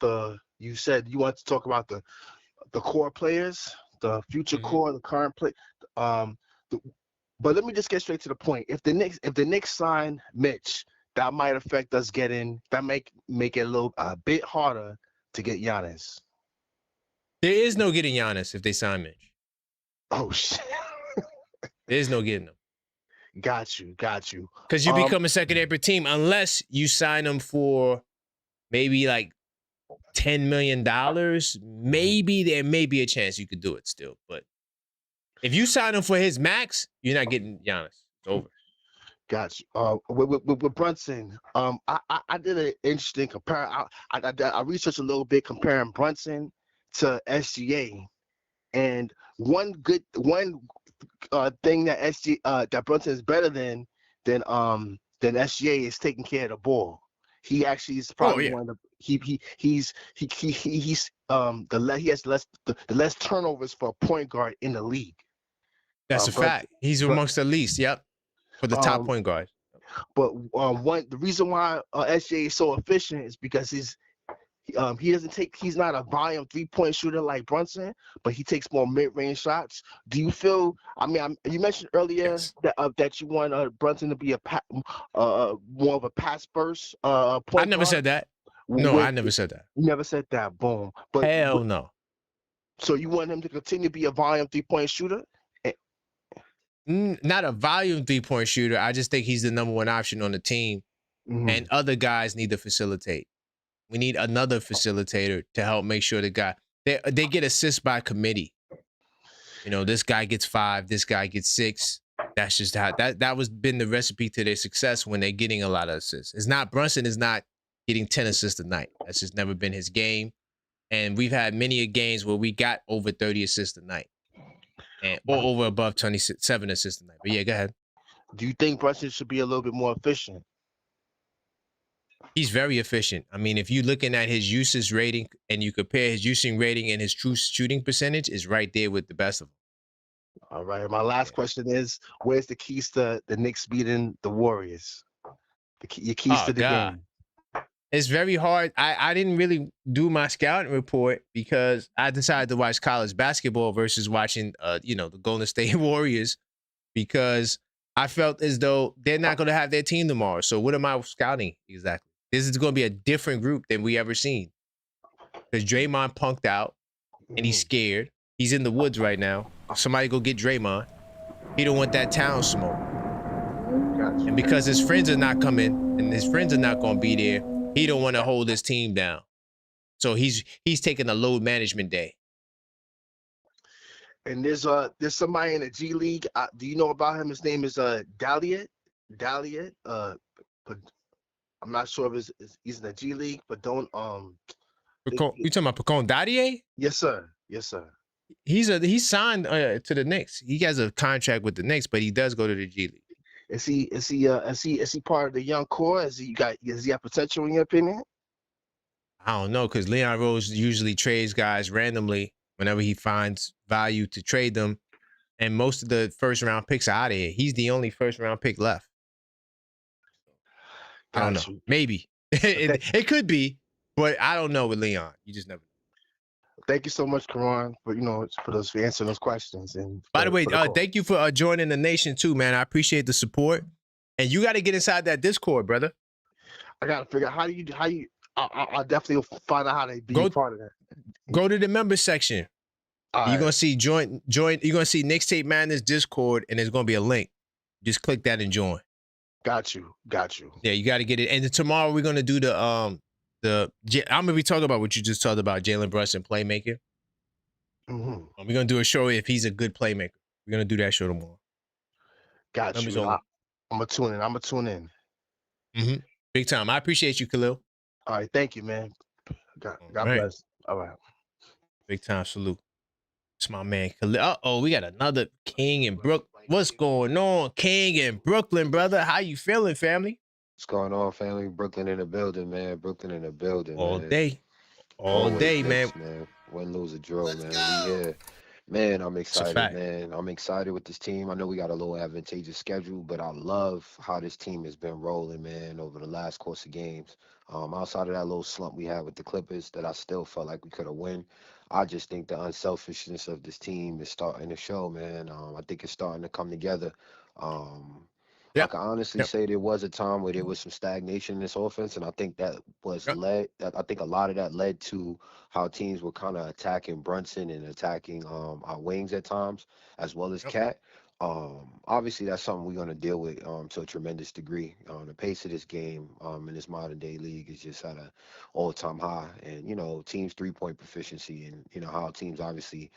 you said you wanted to talk about the core players, the future core, the current play. But let me just get straight to the point. If the Knicks sign Mitch, that might affect us make it a bit harder to get Giannis. There is no getting Giannis if they sign Mitch. Oh shit. There is no getting him. Got you. Because you become a secondary team unless you sign them for maybe like $10 million. Maybe there may be a chance you could do it still. But if you sign him for his max, you're not getting Giannis. It's over. Got you. With Brunson, I did an interesting compare. I researched a little bit comparing Brunson to SGA, and one thing that Brunson is better than SGA is taking care of the ball. He actually is probably one of the he has the less turnovers for a point guard in the league. That's a fact. He's amongst the least. Yep, for the top point guard. But the reason why SGA is so efficient is because he's not a volume 3-point shooter like Brunson, but he takes more mid-range shots. Do you feel? I mean, you mentioned earlier that you want Brunson to be more of a pass burst point I never said that. No, I never said that. You never said that. Boom. But hell no. So you want him to continue to be a volume 3-point shooter? Not a volume 3-point shooter. I just think he's the number one option on the team, and other guys need to facilitate. We need another facilitator to help make sure the guy they get assists by committee. You know, this guy gets 5, this guy gets 6. That's just how that was been the recipe to their success when they're getting a lot of assists. Brunson is not getting 10 assists a night. That's just never been his game. And we've had many games where we got over 30 assists a night. Or over above 27 assists a night. But yeah, go ahead. Do you think Brunson should be a little bit more efficient? He's very efficient. I mean, if you're looking at his usage rating and you compare his usage rating and his true shooting percentage, is right there with the best of them. All right. My last question is, where's the keys to the Knicks beating the Warriors? Your keys to the game. It's very hard. I didn't really do my scouting report because I decided to watch college basketball versus watching, the Golden State Warriors, because I felt as though they're not going to have their team tomorrow. So what am I scouting exactly? This is going to be a different group than we ever seen. Because Draymond punked out and he's scared. He's in the woods right now. Somebody go get Draymond. He don't want that town smoke. Gotcha. And because his friends are not coming and his friends are not going to be there, he don't want to hold his team down. So he's taking a load management day. And there's somebody in the G League. Do you know about him? His name is Daliet. I'm not sure if he's in the G League, but don't you talking about Pacon Dadier? Yes, sir. He's signed to the Knicks. He has a contract with the Knicks, but he does go to the G League. Is he part of the young core? Does he have potential in your opinion? I don't know, because Leon Rose usually trades guys randomly whenever he finds value to trade them, and most of the first round picks are out of here. He's the only first round pick left. I don't know. Maybe it could be, but I don't know with Leon. You just never know. Thank you so much, Karan, for answering those questions. And by the way, thank you for joining the nation too, man. I appreciate the support. And you got to get inside that Discord, brother. I got to figure out how you. I'll definitely find out how to be part of that. Go to the member section. You're gonna see join. You're gonna see Knicks Tape Madness Discord, and there's gonna be a link. Just click that and join. Got you. Yeah, you got to get it. And then tomorrow we're gonna do I'm gonna be talking about what you just talked about, Jalen Brunson playmaker. Mm-hmm. We're gonna do a show if he's a good playmaker. We're gonna do that show tomorrow. Got you. I'm gonna tune in. Mm-hmm. Big time. I appreciate you, Khil. All right, thank you, man. God bless. All right. Big time salute. It's my man Khil. We got another King in Brooklyn. What's going on, King in Brooklyn, brother? How you feeling, family? What's going on, family? Brooklyn in the building, man. All man. Day. All day, man. Win, lose, or draw, man. We here. Man, I'm excited, man. I'm excited with this team. I know we got a little advantageous schedule, but I love how this team has been rolling, man, over the last course of games. Outside of that little slump we had with the Clippers that I still felt like we could have won, I just think the unselfishness of this team is starting to show, man. I think it's starting to come together I can honestly say there was a time where there was some stagnation in this offense, and I think that was I think a lot of that led to how teams were kind of attacking Brunson and attacking our wings at times, as well as Cat. Obviously, that's something we're going to deal with to a tremendous degree. The pace of this game in this modern day league is just at an all-time high, and teams 3-point proficiency, and how teams obviously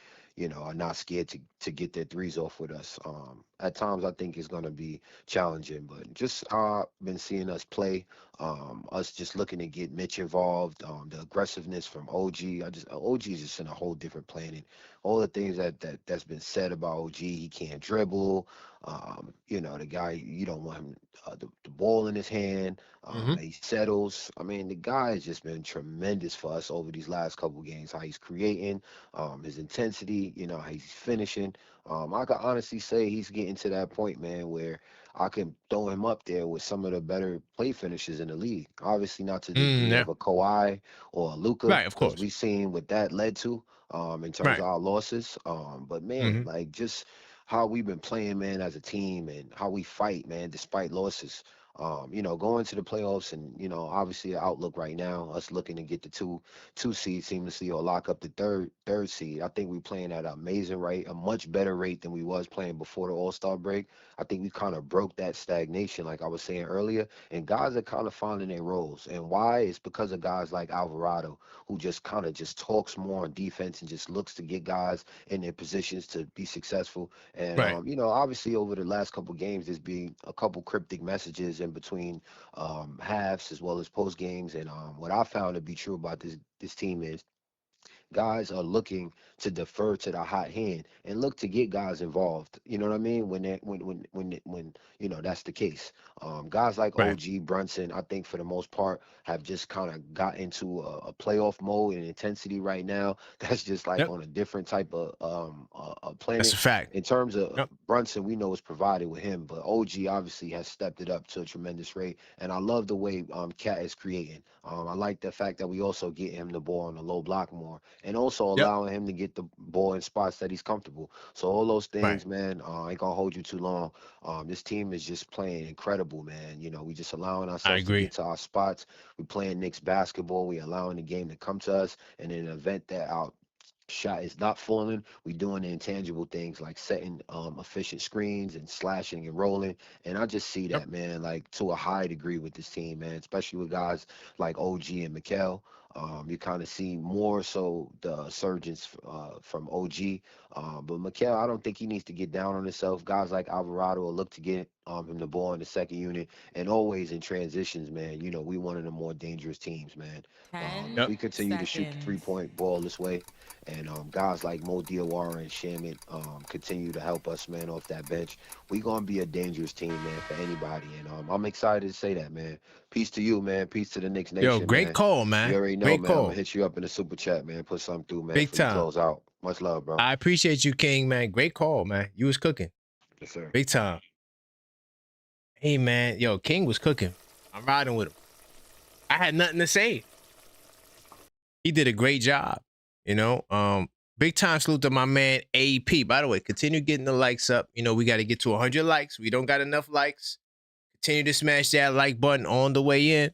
are not scared to get their threes off with us. At times, I think it's going to be challenging, but just how I've been seeing us play, us just looking to get Mitch involved, the aggressiveness from OG. OG is just in a whole different planet. All the things that's been said about OG, he can't dribble. The guy, you don't want him the ball in his hand. He settles. I mean, the guy has just been tremendous for us over these last couple games. How he's creating, his intensity, how he's finishing. I can honestly say he's getting to that point, man, where I can throw him up there with some of the better play finishers in the league. Obviously, not to the degree of a Kawhi or a Luka, right? Of course, we've seen what that led to in terms of our losses. But man, like just how we've been playing, man, as a team, and how we fight, man, despite losses. Going to the playoffs, and obviously the outlook right now, us looking to get the two seed seamlessly or lock up the third seed. I think we're playing at an amazing rate, a much better rate than we was playing before the All-Star break. I think we kind of broke that stagnation, like I was saying earlier, and guys are kind of finding their roles. And why? It's because of guys like Alvarado, who just kind of just talks more on defense and just looks to get guys in their positions to be successful. And obviously over the last couple games, there's been a couple cryptic messages in between halves as well as post games. And what I found to be true about this team is guys are looking to defer to the hot hand and look to get guys involved. You know what I mean? When that's the case. Guys like OG, Brunson, I think for the most part have just kind of got into a playoff mode and intensity right now. That's just like on a different type of planet. That's a fact. In terms of Brunson, we know it's provided with him, but OG obviously has stepped it up to a tremendous rate. And I love the way Cat is creating. I like the fact that we also get him the ball on the low block more, and also allowing him to get the ball in spots that he's comfortable. So all those things, man, I ain't gonna hold you too long. This team is just playing incredible, man. We just allowing ourselves to get to our spots. We playing Knicks basketball. We allowing the game to come to us, and in an event that our shot is not falling, we doing the intangible things like setting efficient screens and slashing and rolling. And I just see that, man, like to a high degree with this team, man, especially with guys like OG and Khil. You kind of see more so the surgence from OG. But Khil, I don't think he needs to get down on himself. Guys like Alvarado will look to get him the ball in the second unit, and always in transitions, man. We one of the more dangerous teams, man. We continue to shoot the 3-point ball this way, and guys like Mo Diawara and Shamit continue to help us, man, off that bench. We gonna be a dangerous team, man, for anybody, and I'm excited to say that, man. Peace to you, man. Peace to the Knicks Nation. Yo, great call, man. You already know, great man. call. I'm gonna hit you up in the super chat, man. Put something through, man. Big time. Close out. Much love, bro. I appreciate you, King, man. Great call, man. You was cooking. Yes, sir. Big time. Hey, man. Yo, King was cooking. I'm riding with him. I had nothing to say. He did a great job. Big time salute to my man AP. By the way, continue getting the likes up. We got to get to 100 likes. We don't got enough likes. Continue to smash that like button on the way in.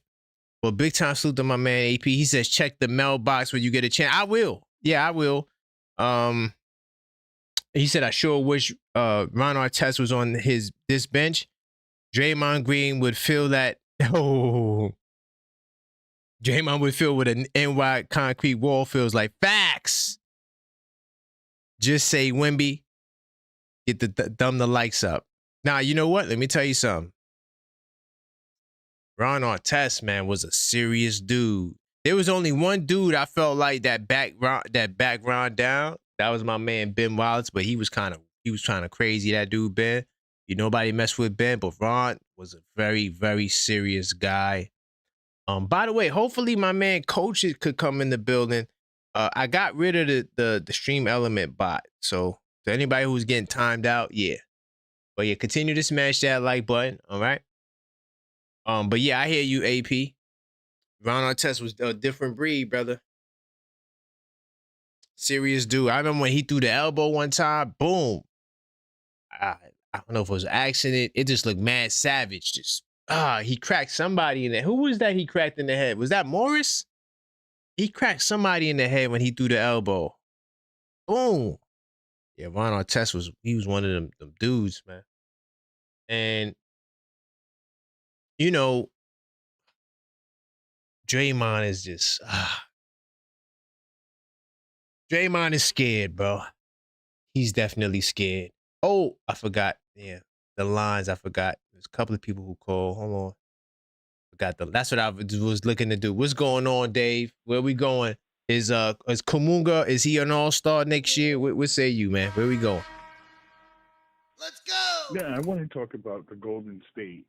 But big time salute to my man AP. He says check the mailbox when you get a chance. I will. Yeah, I will. He said I sure wish Ron Artest was on this bench. Draymond Green would feel that. Oh, Draymond would feel what an NY concrete wall feels like. Facts. Just say Wemby. Get the likes up. Now, you know what? Let me tell you something. Ron Artest, man, was a serious dude. There was only one dude I felt like that background down. That was my man Ben Wallace, but he was kind of crazy. That dude Ben. Nobody messed with Ben, but Ron was a very, very serious guy. By the way, hopefully my man Coaches could come in the building. I got rid of the stream element bot. So to anybody who's getting timed out, yeah. But yeah, continue to smash that like button. All right. But yeah, I hear you, AP. Ron Artest was a different breed, brother. Serious dude. I remember when he threw the elbow one time. Boom. I don't know if it was an accident. It just looked mad savage. Just he cracked somebody in the. Who was that? He cracked in the head. Was that Morris? He cracked somebody in the head when he threw the elbow. Boom. Yeah, Ron Artest was one of them dudes, man. And you know, Draymond is just Draymond is scared, bro. He's definitely scared. Oh, I forgot. Yeah, the lines. I forgot. There's a couple of people who called. Hold on. Forgot that's what I was looking to do. What's going on, Dave? Where we going? Is Kumunga, is he an all-star next year? What say you, man? Where we going? Let's go. Yeah, I want to talk about the Golden State.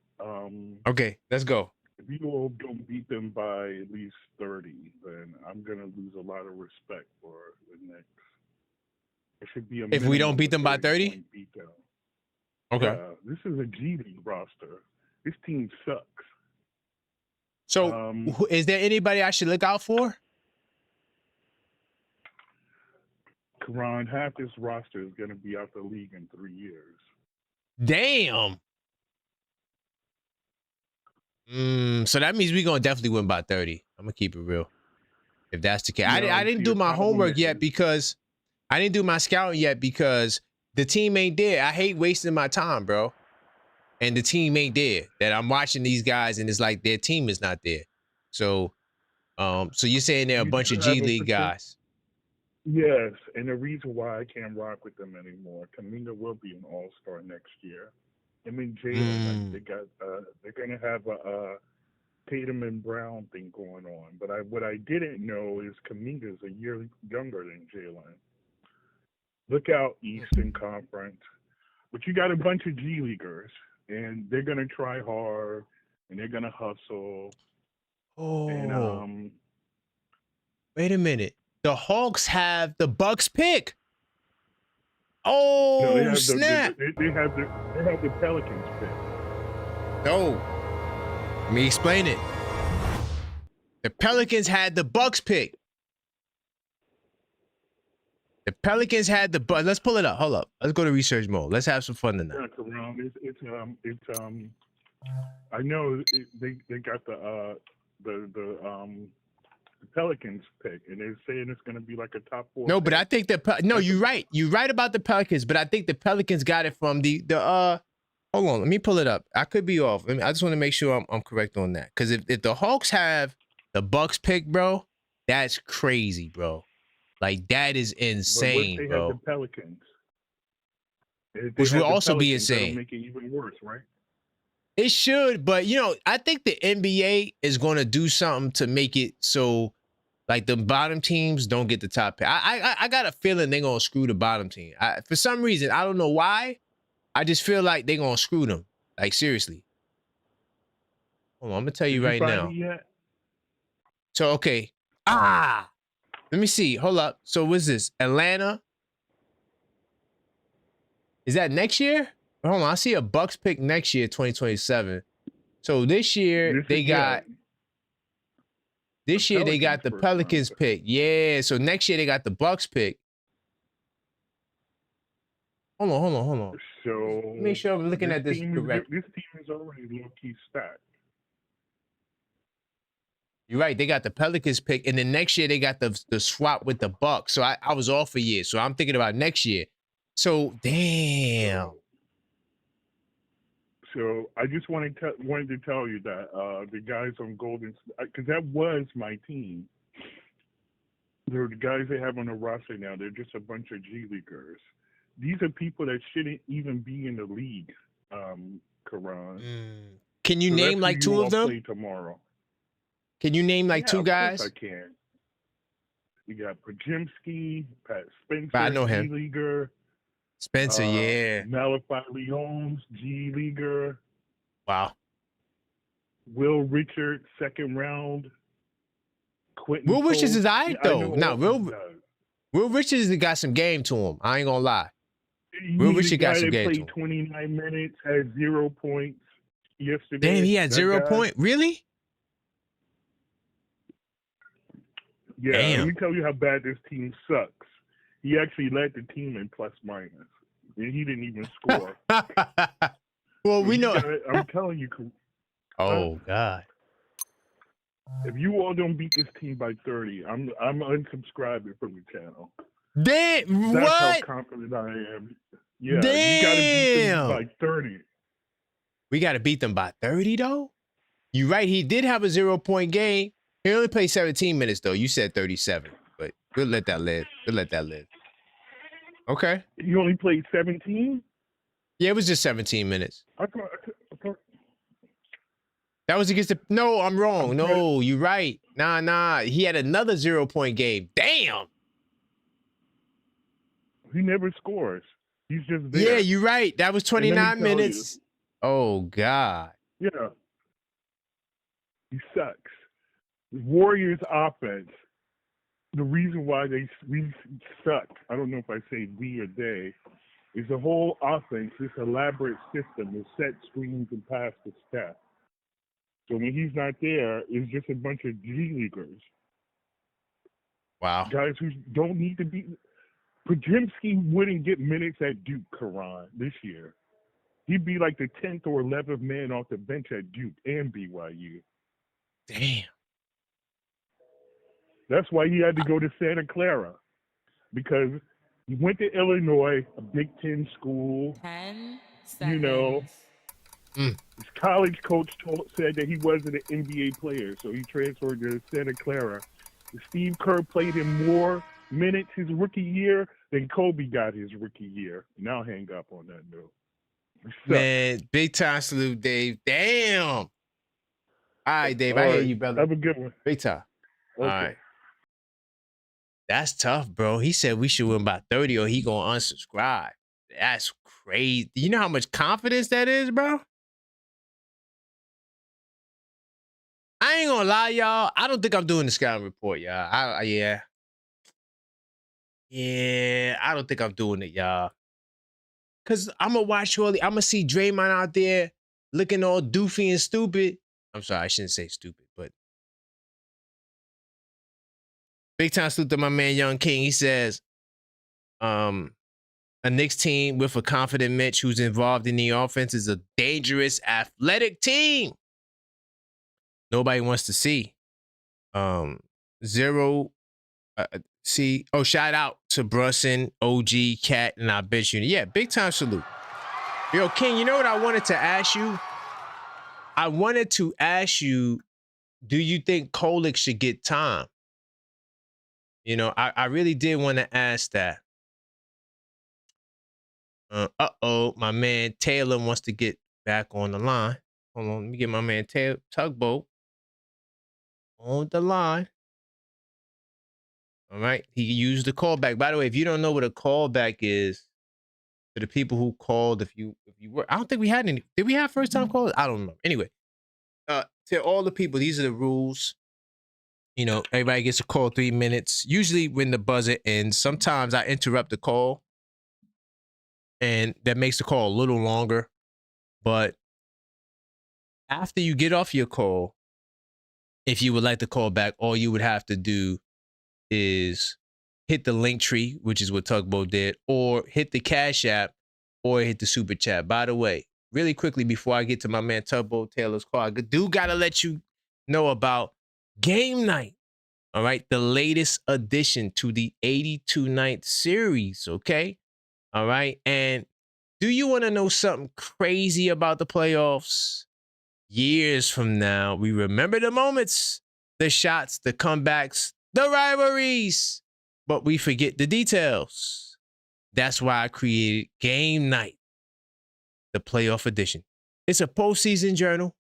Okay, let's go. If you all don't beat them by at least 30, then I'm gonna lose a lot of respect for the Knicks. It should be if we don't beat them by 30. Okay. Yeah, this is a G League roster. This team sucks. So, is there anybody I should look out for? Karan, half this roster is going to be out the league in 3 years. Damn. So that means we're going to definitely win by 30. I'm going to keep it real. If that's the case. I didn't do my homework yet because I didn't do my scouting yet because the team ain't there. I hate wasting my time, bro. And the team ain't there. That I'm watching these guys and it's like their team is not there. So so you're saying they're a bunch of G League guys. Yes, and the reason why I can't rock with them anymore, Kuminga will be an all-star next year. I mean, Jalen, they're gonna have a Tatum and Brown thing going on. But what I didn't know is Kuminga's a year younger than Jalen. Look out, Eastern Conference. But you got a bunch of G Leaguers, and they're gonna try hard, and they're gonna hustle. Oh, and, wait a minute. The Hawks have the Bucks pick. Oh, no, snap! They have the Pelicans pick. No, let me explain it. The Pelicans had the Bucks pick. The Pelicans had the Bucks. Let's pull it up. Hold up. Let's go to research mode. Let's have some fun tonight. I know they got the Pelicans pick, and they're saying it's going to be like a top 4. No, pick. but I think you're right. You're right about the Pelicans, but I think the Pelicans got it from the hold on, let me pull it up. I could be off. I just want to make sure I'm correct on that. Because if the Hawks have the Bucks pick, bro, that's crazy, bro. Like that is insane, but bro. Have the Pelicans, which will also be insane. Make it even worse, right? It should, but I think the NBA is going to do something to make it so, like the bottom teams don't get the top pick. I got a feeling they're gonna screw the bottom team. For some reason, I don't know why. I just feel like they're gonna screw them. Like seriously. Hold on, I'm gonna tell you right now. So okay, let me see. Hold up. So what's this? Atlanta? Is that next year? Hold on, I see a Bucks pick next year, 2027. So this year they got the Pelicans pick. Yeah, so next year they got the Bucks pick. Hold on. So make sure I'm looking at this correct. This team is already low-key stacked. You're right. They got the Pelicans pick, and then next year they got the swap with the Bucks. So I was off a year. So I'm thinking about next year. So damn. So I just wanted to tell you that the guys on Golden, because that was my team. They're the guys they have on the roster now. They're just a bunch of G Leaguers. These are people that shouldn't even be in the league, Karan. Can you name like two of them? Play tomorrow. Can you name like two guys? Of course I can. You got Pajimski, Pat Spencer, I know him. G Leaguer. Spencer, yeah. Malachi Leones, G Leaguer. Wow. Will Richards, second round. Quentin Will Richards is all right, though. Now, Will Richards got some game to him. I ain't gonna lie. Will Richards got some game to him. Played 29 minutes, had 0 points yesterday. Damn, he had 0 point? Really? Yeah, damn. Let me tell you how bad this team sucks. He actually led the team in plus minus. and he didn't even score. Well, we know. I'm telling you. Oh God. If you all don't beat this team by 30, I'm unsubscribing from the channel. Damn, That's what? how confident I am. Yeah, Damn. You gotta beat them by 30. We gotta beat them by 30 though? You're right, he did have a 0-point game. He only played 17 minutes though. You said 37, but we'll let that live. We'll let that live. Okay. He only played 17? Yeah, it was just 17 minutes. I thought That was against the... No, I'm wrong. No, you're right. Nah. He had another 0-point game. Damn. He never scores. He's just there. Yeah, you're right. That was 29 minutes. Oh, God. Yeah. He sucks. The Warriors offense, the reason why we suck, I don't know if I say we or they, is the whole offense, this elaborate system of set screens and pass to Steph. So when he's not there, it's just a bunch of G-leaguers. Wow. Guys who don't need to be... Podziemski wouldn't get minutes at Duke, Karan, this year. He'd be like the 10th or 11th man off the bench at Duke and BYU. Damn. That's why he had to go to Santa Clara. Because he went to Illinois, a Big Ten school. 10 seconds. You know. His college coach said that he wasn't an NBA player, so he transferred to Santa Clara. Steve Kerr played him more minutes his rookie year than Kobe got his rookie year. And I'll hang up on that note. Man, big time salute, Dave. Damn. All right, Dave. I hear you, brother. Have a good one. Big time. Okay. All right. That's tough, bro. He said we should win by 30 or he gonna unsubscribe. That's crazy. You know how much confidence that is, bro? I ain't gonna lie, y'all. I don't think I'm doing the scouting report, y'all. Yeah, I don't think I'm doing it, y'all. Cause I'm gonna watch I'm gonna see Draymond out there looking all doofy and stupid. I'm sorry, I shouldn't say stupid, but big time salute to my man Young King. He says, a Knicks team with a confident Mitch who's involved in the offense is a dangerous, athletic team. Nobody wants to see. Shout out to Brunson, OG, Cat, and I bet you. Yeah, big time salute. Yo, King, you know what I wanted to ask you? I wanted to ask you, do you think Kolek should get time? You know, I really did want to ask that. My man Taylor wants to get back on the line. Hold on, let me get my man Tugboat on the line. All right, he used the callback. By the way, if you don't know what a callback is, to the people who called, if you were, I don't think we had any. Did we have first time callers? I don't remember. Anyway, to all the people, these are the rules. You know, everybody gets a call 3 minutes. Usually when the buzzer ends. Sometimes I interrupt the call, and that makes the call a little longer. But after you get off your call, if you would like to call back, all you would have to do is hit the link tree, which is what Tugboat did, or hit the Cash App, or hit the Super Chat. By the way, really quickly before I get to my man Tugboat Taylor's call, I do gotta let you know about Game Night. All right, the latest addition to the 82-night series, okay? All right, and do you want to know something crazy about the playoffs? Years from now, we remember the moments, the shots, the comebacks, the rivalries, but we forget the details. That's why I created Game Night, the playoff edition. It's a postseason journal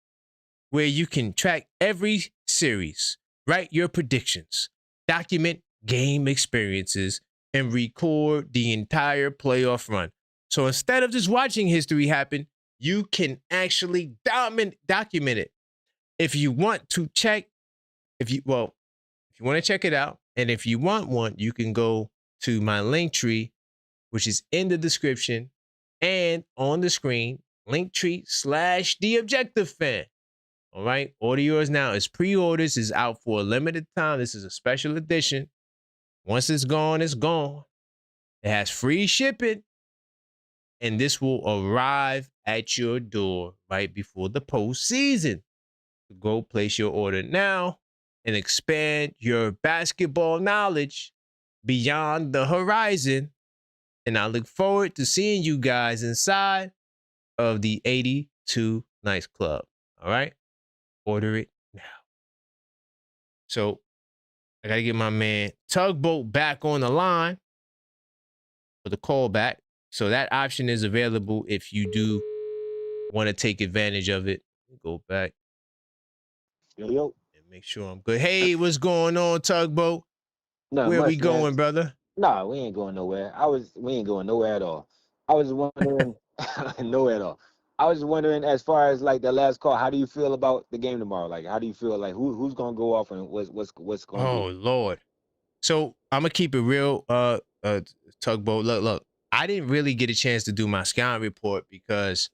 where you can track every series, write your predictions, document game experiences, and record the entire playoff run. So instead of just watching history happen, you can actually document it. If you want to check, if you want to check it out, and if you want one, you can go to my link tree, which is in the description and on the screen, linktree/TheObjectiveFan. All right, order yours now. It's pre-orders, is out for a limited time. This is a special edition. Once it's gone, it's gone. It has free shipping. and this will arrive at your door right before the postseason. Go place your order now and expand your basketball knowledge beyond the horizon. And I look forward to seeing you guys inside of the 82 Nights Club. All right? Order it now. So I got to get my man Tugboat back on the line for the call back. So that option is available if you do want to take advantage of it. Go back. Yo. And make sure I'm good. Hey, what's going on, Tugboat? Where we going, brother? Nah, we ain't going nowhere. We ain't going nowhere at all. I was wondering, nowhere at all. I was wondering, as far as like the last call, how do you feel about the game tomorrow? Like, how do you feel? Like, who's gonna go off and what's going? Oh Lord. So I'm gonna keep it real, Tugboat. Look. I didn't really get a chance to do my scouting report because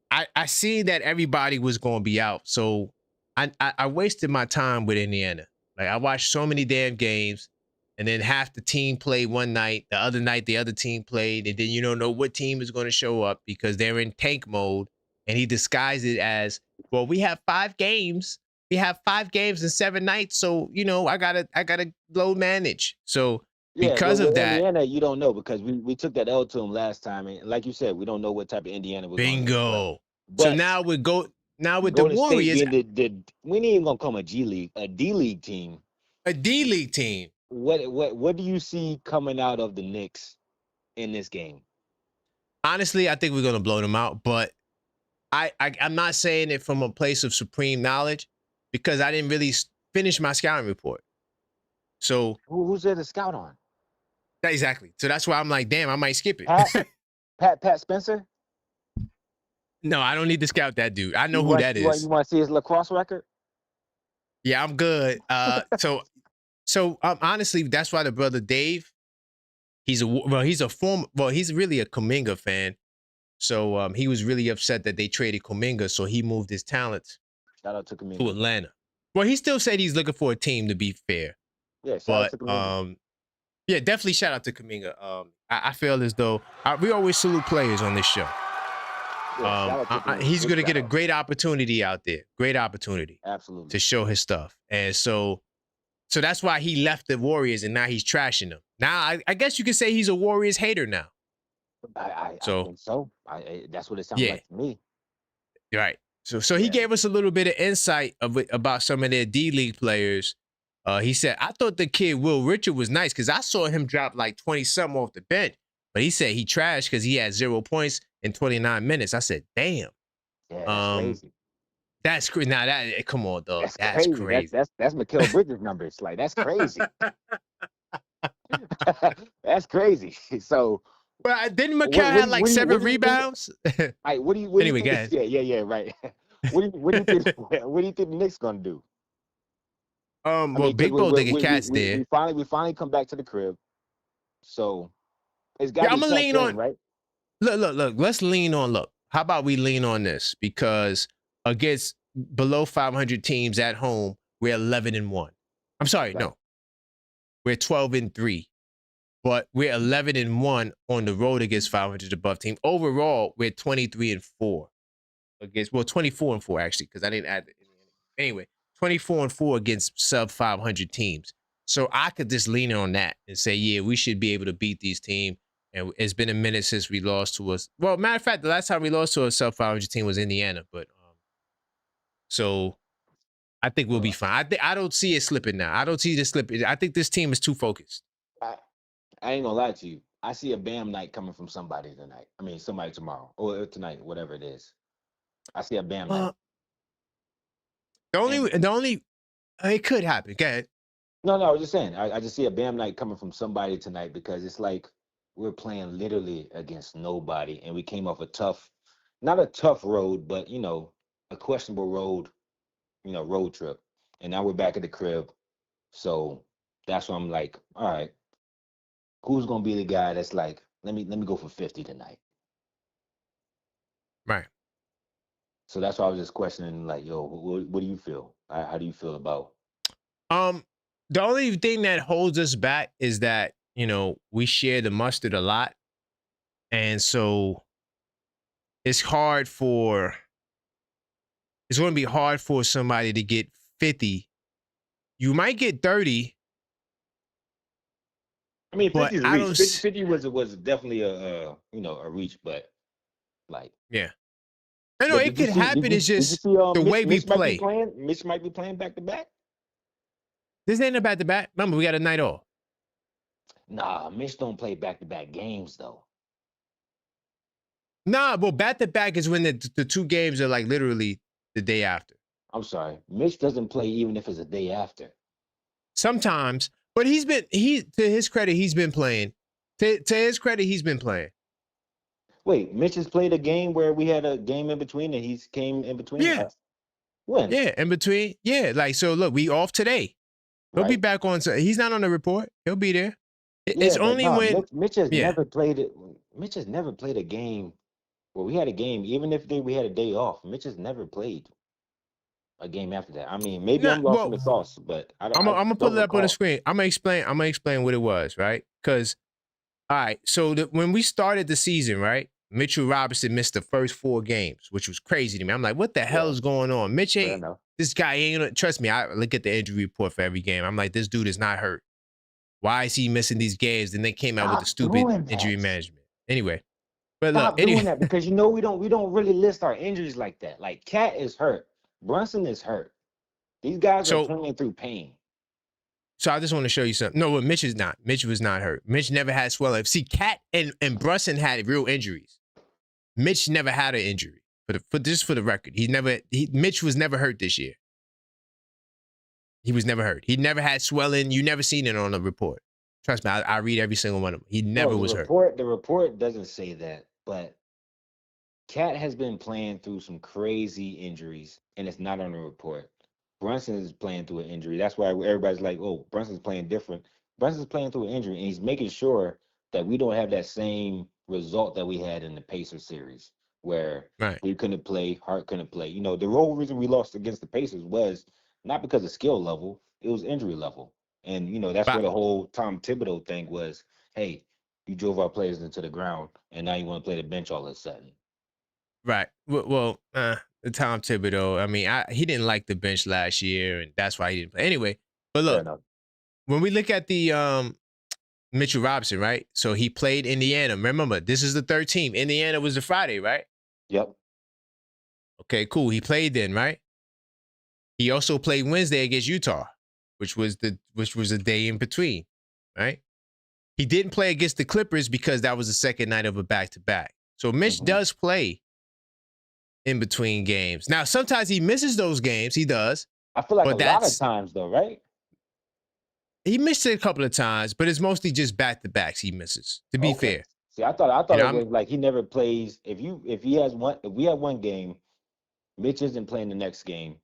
I seen that everybody was gonna be out. So I wasted my time with Indiana. Like, I watched so many damn games, and then half the team played one night, the other night the other team played, and then you don't know what team is going to show up because they're in tank mode. And he disguised it as, well, we have 5 games. We have 5 games in 7 nights, so I gotta load manage. So because of that, Indiana, you don't know because we took that L to them last time, and like you said, we don't know what type of Indiana we're bingo. So now with the Warriors, we ain't even gonna call them a G League, a D League team. A D League team. What do you see coming out of the Knicks in this game? Honestly, I think we're gonna blow them out, but I'm not saying it from a place of supreme knowledge because I didn't really finish my scouting report. So who's there to scout on? Exactly. So that's why I'm like, damn, I might skip it. Pat Spencer? No, I don't need to scout that dude. I know who that is. You want to see his lacrosse record? Yeah, I'm good. So honestly, that's why the brother Dave, he's really a Kuminga fan. So he was really upset that they traded Kuminga, so he moved his talents shout out to Kuminga to Atlanta. Well, he still said he's looking for a team, to be fair. Yeah, shout out to Kuminga. Yeah, definitely shout out to Kuminga. I feel as though we always salute players on this show. Yeah, he's going to get a great opportunity out there. Great opportunity. Absolutely. To show his stuff. And so that's why he left the Warriors and now he's trashing them. Now, I guess you could say he's a Warriors hater now. I think so. That's what it sounds like to me. Right. So he gave us a little bit of insight about some of their D-League players. He said, I thought the kid Will Richard was nice because I saw him drop like 20-something off the bench. But he said he trashed because he had 0 points in 29 minutes. I said, damn. Yeah, that's crazy. That's crazy. Now come on, dog. That's crazy. That's Mikal Bridges numbers. Like, that's crazy. That's crazy. So, but didn't Mikal have like 7 rebounds? What do you anyway, think? Yeah, right. What do you think? What do you think the Knicks gonna do? Well, Big Bo Digga Cat's there. We finally come back to the crib. So it's got to be lean on, right? Look. Let's lean on. Look, how about we lean on this? Because against below 500 teams at home, we're 11-1. I'm sorry, no, we're 12-3, but we're 11-1 on the road against 500 above team. Overall, we're 23-4 against 24-4 actually, because I didn't add it. Anyway, 24-4 against sub 500 teams. So I could just lean on that and say, yeah, we should be able to beat these teams. And it's been a minute since we lost to us. Well, matter of fact, the last time we lost to a sub 500 team was Indiana. But so I think we'll be fine. I don't see it slipping now. I don't see this slipping. I think this team is too focused. I ain't gonna lie to you. I see a Bam night coming from somebody tonight. I mean, somebody tomorrow or tonight, whatever it is. I see a Bam night. The only it could happen. Go ahead. No, I was just saying. I just see a Bam night coming from somebody tonight because it's like we're playing literally against nobody, and we came off not a tough road, but a questionable road, road trip, and now we're back at the crib. So that's why I'm like, all right, who's gonna be the guy that's like, let me go for 50 tonight, right? So that's why I was just questioning, like, yo, what do you feel? How do you feel about? The only thing that holds us back is that we share the mustard a lot, And so it's going to be hard for somebody to get 50. You might get 30. I mean, 50 is a reach. 50 was definitely a reach, but like, yeah. I know it could happen. It's just the way we play. Mitch might be playing back to back. This ain't a back to back. Remember, we got a night off. Nah, Mitch don't play back to back games though. Nah, well, back to back is when the 2 games are like literally the day after. I'm sorry, Mitch doesn't play even if it's a day after. Sometimes, but to his credit, he's been playing. To his credit, he's been playing. Wait, Mitch has played a game where we had a game in between and he came in between? Yeah. When? Yeah, in between. Yeah, like, so look, we off today. He'll be back on. He's not on the report. He'll be there. It's only when Mitch has never played it. Mitch has never played a game where we had a game, even if we had a day off. Mitch has never played a game after that. I mean, maybe I'm lost in the sauce, but I'm gonna put it up on the screen. I'm gonna explain what it was, right? Because, all right, so when we started the season, right, Mitchell Robinson missed the first 4 games, which was crazy to me. I'm like, what the hell is going on? Mitch ain't. This guy ain't. Trust me, I look at the injury report for every game. I'm like, this dude is not hurt. Why is he missing these games? Then they came out with the stupid injury management. Anyway, but Stop doing that, because we don't really list our injuries like that. Like, Cat is hurt. Brunson is hurt. These guys are playing through pain. So I just want to show you something. No, but Mitch is not. Mitch was not hurt. Mitch never had swelling. See, Cat and Brunson had real injuries. Mitch never had an injury. For the record, Mitch was never hurt this year. He was never hurt. He never had swelling. You never seen it on the report. Trust me, I read every single one of them. He never was hurt. The report doesn't say that, but Cat has been playing through some crazy injuries, and it's not on the report. Brunson is playing through an injury. That's why everybody's like, oh, Brunson's playing different. Brunson's playing through an injury, and he's making sure that we don't have that same result that we had in the Pacers series, where we couldn't play, Hart couldn't play. The whole reason we lost against the Pacers was not because of skill level, it was injury level. And, that's where the whole Tom Thibodeau thing was, hey, you drove our players into the ground, and now you want to play the bench all of a sudden. Right. Well, the Tom Thibodeau, I mean, he didn't like the bench last year, and that's why he didn't play. Anyway, but look, when we look at the Mitchell Robinson, right? So he played Indiana. Remember, this is the 3rd team. Indiana was the Friday, right? Yep. Okay, cool. He played then, right? He also played Wednesday against Utah, which was a day in between, right? He didn't play against the Clippers because that was the second night of a back-to-back. So Mitch does play in between games. Now, sometimes he misses those games. He does. I feel like a lot of times, though, right? He missed it a couple of times, but it's mostly just back-to-backs he misses, to be fair. See, I thought it was like he never plays. If we have one game, Mitch isn't playing the next game,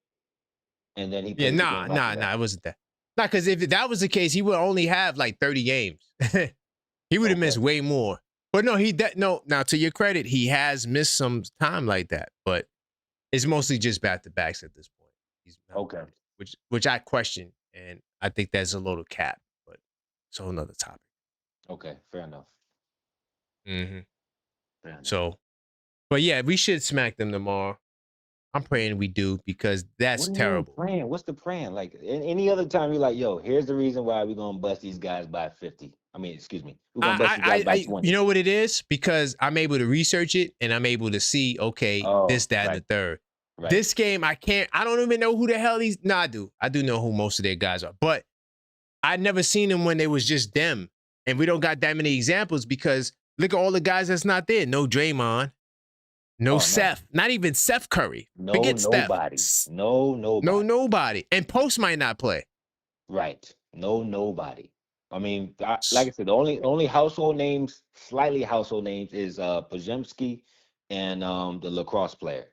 and then he plays it wasn't that. Nah, because if that was the case, he would only have like 30 games. He would have missed way more. But no, now to your credit, he has missed some time like that, but it's mostly just back-to-backs at this point. Which I question, and I think that's a load of cap, but it's a whole nother topic. Okay, fair enough. So, but yeah, we should smack them tomorrow. I'm praying we do, because that's terrible. What's the praying? Like, any other time you're like, yo, here's the reason why we're going to bust these guys by 50. I mean, excuse me. We're going to bust these guys by 20. You know what it is? Because I'm able to research it, and I'm able to see, this, that, and the third. Right. This game, I don't even know who the hell these. No, I do. I do know who most of their guys are. But I never seen them when they was just them. And we don't got that many examples, because look at all the guys that's not there. No Draymond. No Seth. Not even Seth Curry. Forget nobody. Steph. No nobody. And Post might not play. Right. Nobody. I mean, like I said, the only household names, slightly household names, is Podziemski and the lacrosse player.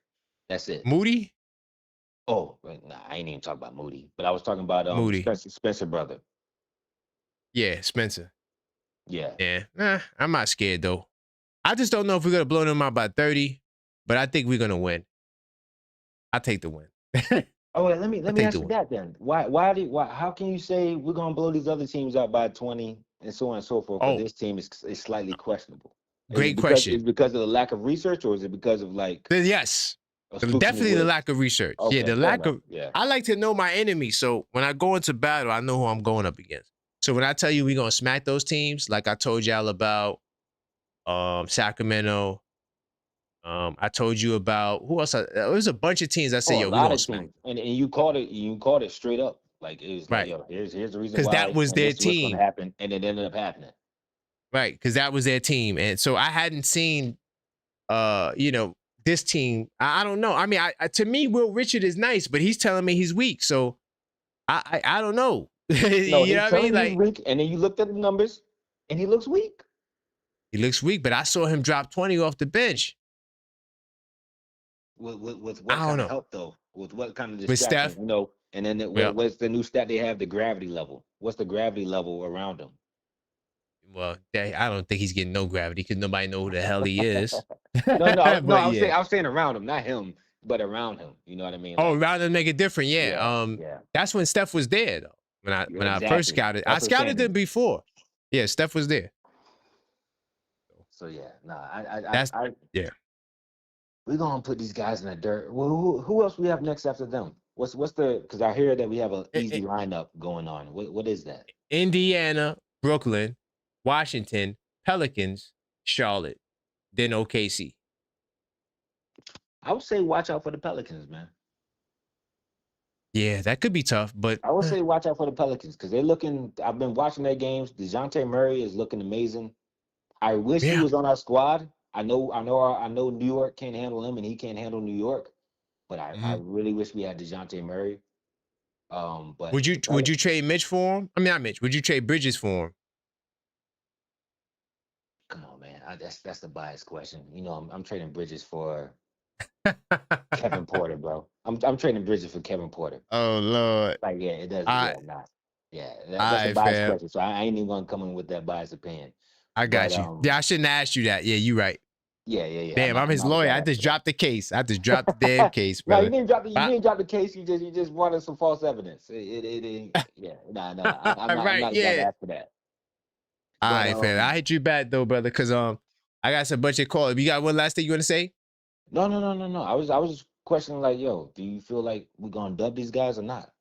That's it. Moody? Oh, nah, I ain't even talking about Moody. But I was talking about Moody. Spencer brother. Yeah, Spencer. Yeah. Yeah. I'm not scared, though. I just don't know if we're going to blow them out by 30, but I think we're going to win. I'll take the win. Let me ask you that then. Why? How can you say we're going to blow these other teams out by 20 and so on and so forth? Because this team is slightly questionable. Great question. Is it because of the lack of research, or is it because of like? Yes, definitely the lack of research. Okay, yeah, the lack of. Yeah. I like to know my enemy, so when I go into battle, I know who I'm going up against. So when I tell you we're gonna smack those teams, like I told y'all about Sacramento. I told you about who else? There was a bunch of teams that said, a "Yo, we lot gonna of smack." teams. And you called it. You called it straight up. Like it was like, yo, here's the reason why. Because that was their this is what's team. gonna happen, and it ended up happening. Right, because that was their team, and so I hadn't seen, this team. I don't know. I mean, to me, Will Richard is nice, but he's telling me he's weak. So I don't know. No, you know what I mean? Like weak, and then you looked at the numbers, and he looks weak. He looks weak, but I saw him drop 20 off the bench. With what kind of help though? With what kind of distraction? With Steph, and then what's the new stat they have? The gravity level. What's the gravity level around him? Well, I don't think he's getting no gravity because nobody know who the hell he is. no, I was saying around him, not him, but around him. You know what I mean? Like, around him make it different. Yeah. That's when Steph was there though. When I first scouted, I scouted him before. Yeah, Steph was there. So yeah, yeah. We're gonna put these guys in the dirt. Well, who else we have next after them? What's the? Because I hear that we have an easy lineup going on. What is that? Indiana, Brooklyn, Washington, Pelicans, Charlotte, then OKC. I would say watch out for the Pelicans, man. Yeah, that could be tough, but I would say watch out for the Pelicans because they're looking. I've been watching their games. DeJounte Murray is looking amazing. I wish he was on our squad. I know New York can't handle him, and he can't handle New York. But I really wish we had DeJounte Murray. But would you trade Mitch for him? I mean, not Mitch. Would you trade Bridges for him? Come on, man. That's the biased question. I'm trading Bridges for Kevin Porter, bro. I'm trading Bridges for Kevin Porter. Oh Lord. Like it doesn't. That's a biased question. So I ain't even gonna come in with that biased opinion. I got you. Yeah, I shouldn't ask you that. Yeah, you're right. Yeah. Damn, I'm his lawyer. I just dropped the case. I just dropped the damn case, bro. No, you didn't drop the case. You just wanted some false evidence. I'm not asked for that. All right, fam. I hit you back though, brother, because I got some budget calls. You got one last thing you want to say? No. I was just questioning like, yo, do you feel like we're gonna dub these guys or not?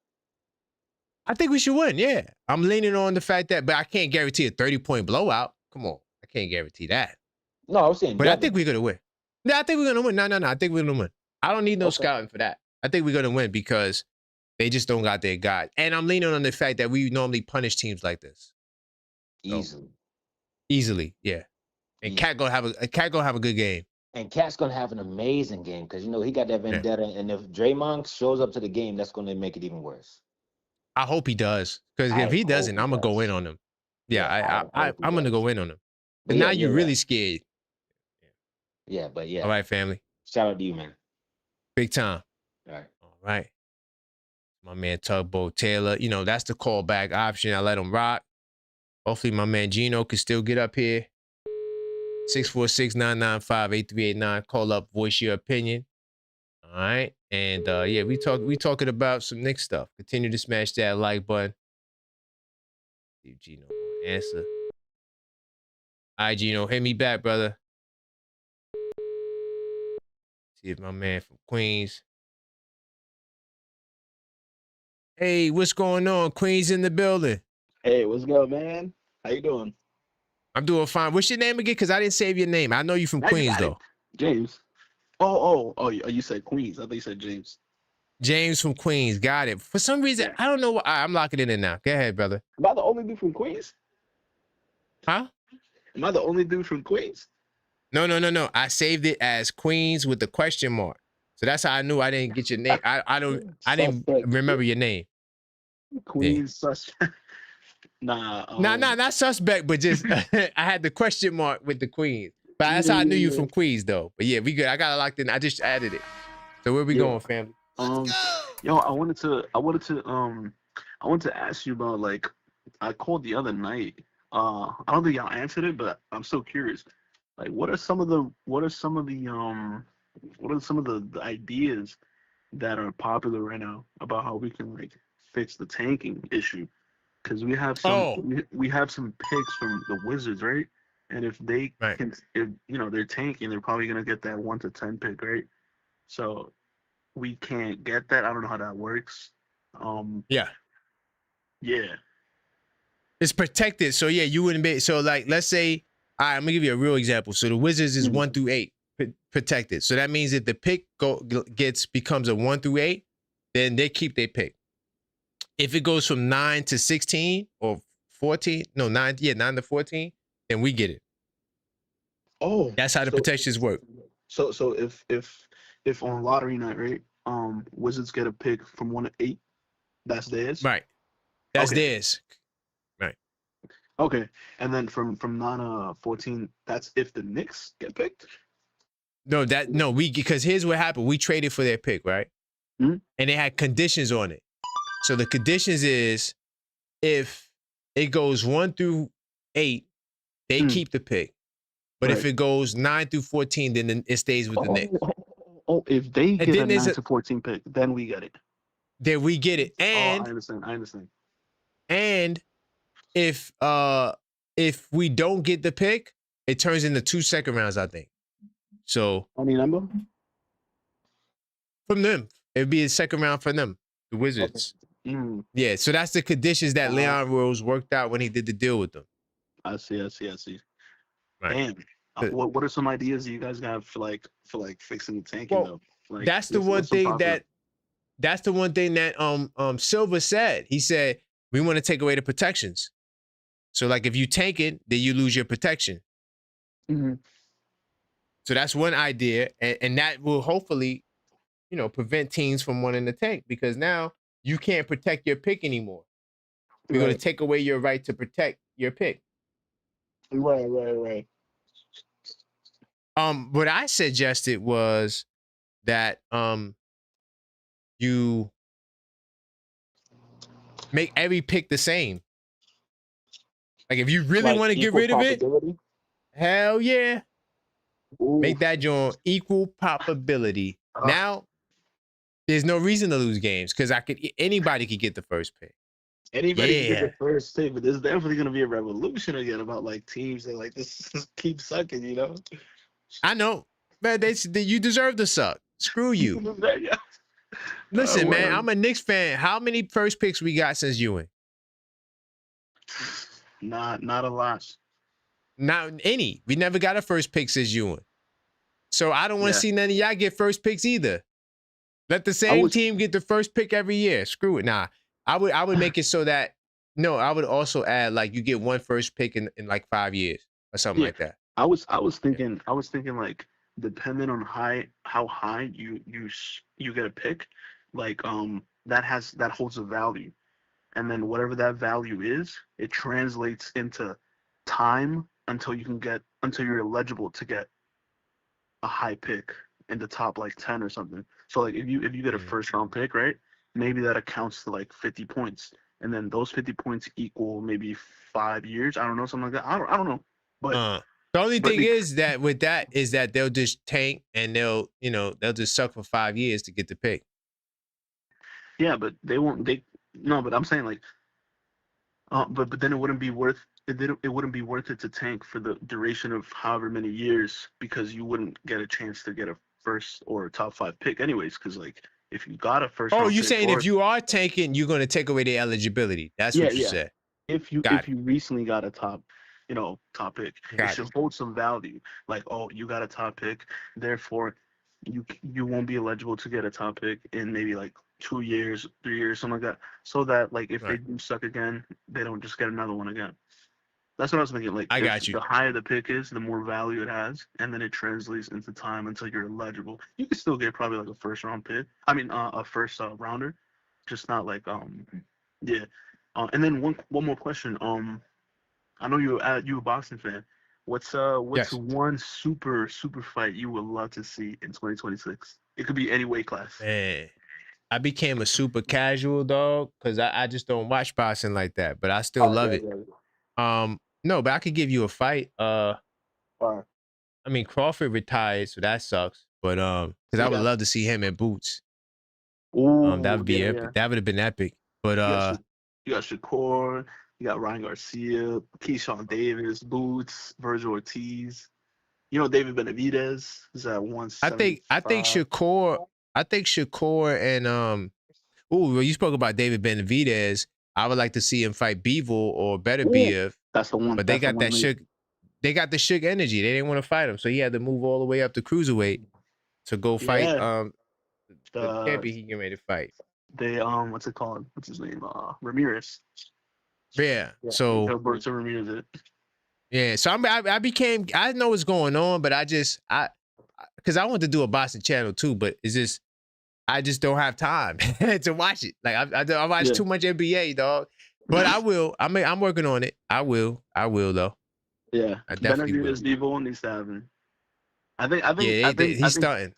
I think we should win. Yeah, I'm leaning on the fact that, but I can't guarantee a 30-point blowout. Come on, I can't guarantee that. No, I was saying, but I think we're gonna win. No, I think we're gonna win. No, I think we're gonna win. I don't need no scouting for that. I think we're gonna win because they just don't got their guy. And I'm leaning on the fact that we normally punish teams like this. Easily, yeah. And Cat gonna have a good game. And Cat's gonna have an amazing game because he got that vendetta. Yeah. And if Draymond shows up to the game, that's gonna make it even worse. I hope he does, because if he doesn't, I'm gonna go in on him. Yeah, I'm gonna go in on him. But now you're really scared. Yeah, but yeah. All right, family. Shout out to you, man. Big time. All right. My man Tugboat Taylor. That's the callback option. I let him rock. Hopefully my man Gino can still get up here. 646-995-8389. Call up, voice your opinion. All right. And we talking about some Knicks stuff. Continue to smash that like button. See if Gino will answer. All right, Gino, hit me back, brother. See if my man from Queens. Hey, what's going on? Queens in the building. Hey, what's good, man? How you doing? I'm doing fine. What's your name again? Because I didn't save your name. I know you from Queens, though. James. Oh, you said Queens. I thought you said James. James from Queens. Got it. For some reason, I don't know why. I'm locking it in now. Go ahead, brother. Am I the only dude from Queens? Huh? Am I the only dude from Queens? No. I saved it as Queens with the question mark. So that's how I knew I didn't get your name. I didn't remember your name. Queens suspect. Nah, not suspect, but just I had the question mark with the Queens. But that's how I knew you from Queens, though. But yeah, we good. I got it locked in. I just added it. So where we going, family? Yo, I wanted to ask you about, like, I called the other night. I don't think y'all answered it, but I'm so curious. Like, what are some of the ideas that are popular right now about how we can, like, fix the tanking issue? Because we have some picks from the Wizards, right? And if they can, if they're tanking, they're probably gonna get that 1 to 10 pick, right? So we can't get that. I don't know how that works. Yeah. Yeah. It's protected. So yeah, you wouldn't be. So like, let's say, all right, I'm gonna give you a real example. So the Wizards is 1 through 8 protected. So that means if the pick becomes a 1 through 8, then they keep their pick. If it goes from 9 to 16 or 14, no 9 to 14, then we get it. Oh, that's how the protections work. So if on lottery night, right, Wizards get a pick from 1 to 8, that's theirs. Right. That's theirs. Right. Okay. And then from 9 to 14, that's if the Knicks get picked? No, because here's what happened. We traded for their pick, right? Mm-hmm. And they had conditions on it. So the conditions is if it goes 1 through 8, they keep the pick. But if it goes 9 through 14, then it stays with the Knicks. If they get a 9 to 14 pick, then we get it. Then we get it. And I understand. And if we don't get the pick, it turns into 2 second rounds, I think. So any number? From them. It'd be a second round for them, the Wizards. Okay. Yeah, so that's the conditions that Leon Rose worked out when he did the deal with them. I see. Right. Damn. What are some ideas you guys got for fixing the tanking though? Like, that's the one thing that Silver said. He said we want to take away the protections. So like if you tank it, then you lose your protection. Mm-hmm. So that's one idea, and that will hopefully, prevent teams from wanting to tank, because now you can't protect your pick anymore. We're going to take away your right to protect your pick. Right. What I suggested was that you make every pick the same. Like if you really want to get rid of it, hell yeah. Ooh. Make that joint equal probability. Now, there's no reason to lose games because anybody could get the first pick. Anybody can get the first pick, but there's definitely gonna be a revolution again about like teams that like this keep sucking, I know, man. You deserve to suck. Screw you. Listen, man. I'm a Knicks fan. How many first picks we got since Ewing? Not a lot. Not any. We never got a first pick since Ewing. So I don't want to see none of y'all get first picks either. Let the same team get the first pick every year. Screw it. Nah, I would make it so that I would also add like you get one first pick in like 5 years or something like that. I was thinking like depending on how high you get a pick, like that holds a value, and then whatever that value is, it translates into time until you're eligible to get a high pick in the top like 10 or something. So like if you get a first round pick, right? Maybe that accounts to like 50 points, and then those 50 points equal maybe 5 years. I don't know, something like that. I don't know. But the only thing is that with that is that they'll just tank and they'll just suck for 5 years to get the pick. Yeah, but they won't. But I'm saying like, but then it wouldn't be worth it to tank for the duration of however many years, because you wouldn't get a chance to get a first or a top 5 pick anyways. Because like if you got a first, you're saying if you are tanking, you're going to take away the eligibility. That's what you said. If you recently got a top pick, it should hold some value. Like, you got a top pick, therefore you won't be eligible to get a top pick in maybe like 2 years, 3 years, something like that. So that like if they do suck again, they don't just get another one again. That's what I was thinking. Like, I got you. The higher the pick is, the more value it has, and then it translates into time until you're eligible. You can still get probably like a first round pick. I mean, a first rounder, just not like yeah. And then one more question. I know you a boxing fan. What's one super fight you would love to see in 2026? It could be any weight class. Man, I became a super casual dog because I just don't watch boxing like that, but I still love it. No, but I could give you a fight. I mean, Crawford retired, so that sucks. But because I would love to see him in boots. Ooh, that would be epic. That would have been epic. But you got Shakur, You got Ryan Garcia, Keyshawn Davis, Boots, Virgil Ortiz. You know, David Benavidez is at 175. I think Shakur and well, you spoke about David Benavidez. I would like to see him fight Bivol or Better BF. That's the one. But they got that shook. They got the shook energy. They didn't want to fight him, so he had to move all the way up to cruiserweight to go fight the champion he getting ready to fight. They what's it called? What's his name? Ramirez. Yeah. So Gilberto Ramirez. Yeah. So I know what's going on, but because I want to do a boxing channel too, but it's just I just don't have time to watch it. Like I watch too much NBA, dog. But I will. I'm working on it. I will though. Yeah. I definitely will. Bivol needs to have him. I think he's starting.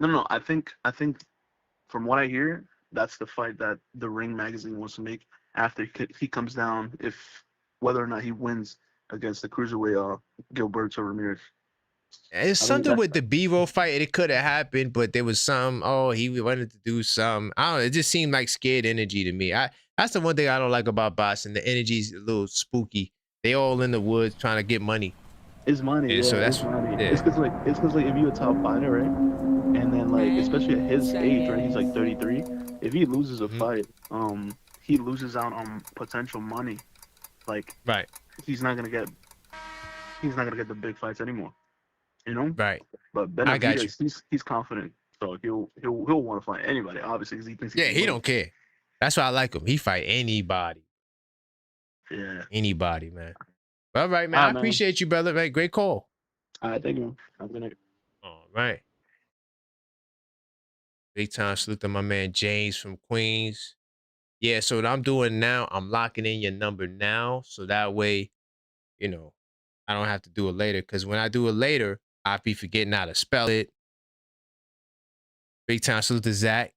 No. I think from what I hear, that's the fight that the Ring magazine wants to make after he comes down, whether or not he wins against the cruiserweight Gilberto Ramirez. It's something with the Bivol fight. It could have happened, but there was some. Oh, he wanted to do some. I don't know. It just seemed like scared energy to me. That's the one thing I don't like about boxing. The energy's a little spooky. They all in the woods trying to get money. It's money. So that's money. Yeah. It's because like if you're a top fighter, right, and then like especially at his age, right, he's like 33. If he loses a fight, he loses out on potential money. Like he's not gonna get the big fights anymore. You know? Right. But Benavidez, he's confident, so he'll want to fight anybody, obviously, because he thinks he don't care. That's why I like him. He fight anybody. Yeah. Anybody, man. All right, man. I appreciate you, brother. Man, great call. All right, thank you. I'm gonna. All right. Big time salute to my man James from Queens. Yeah, so what I'm doing now, I'm locking in your number now, so that way, I don't have to do it later. Because when I do it later, I'll be forgetting how to spell it. Big time salute to Zach.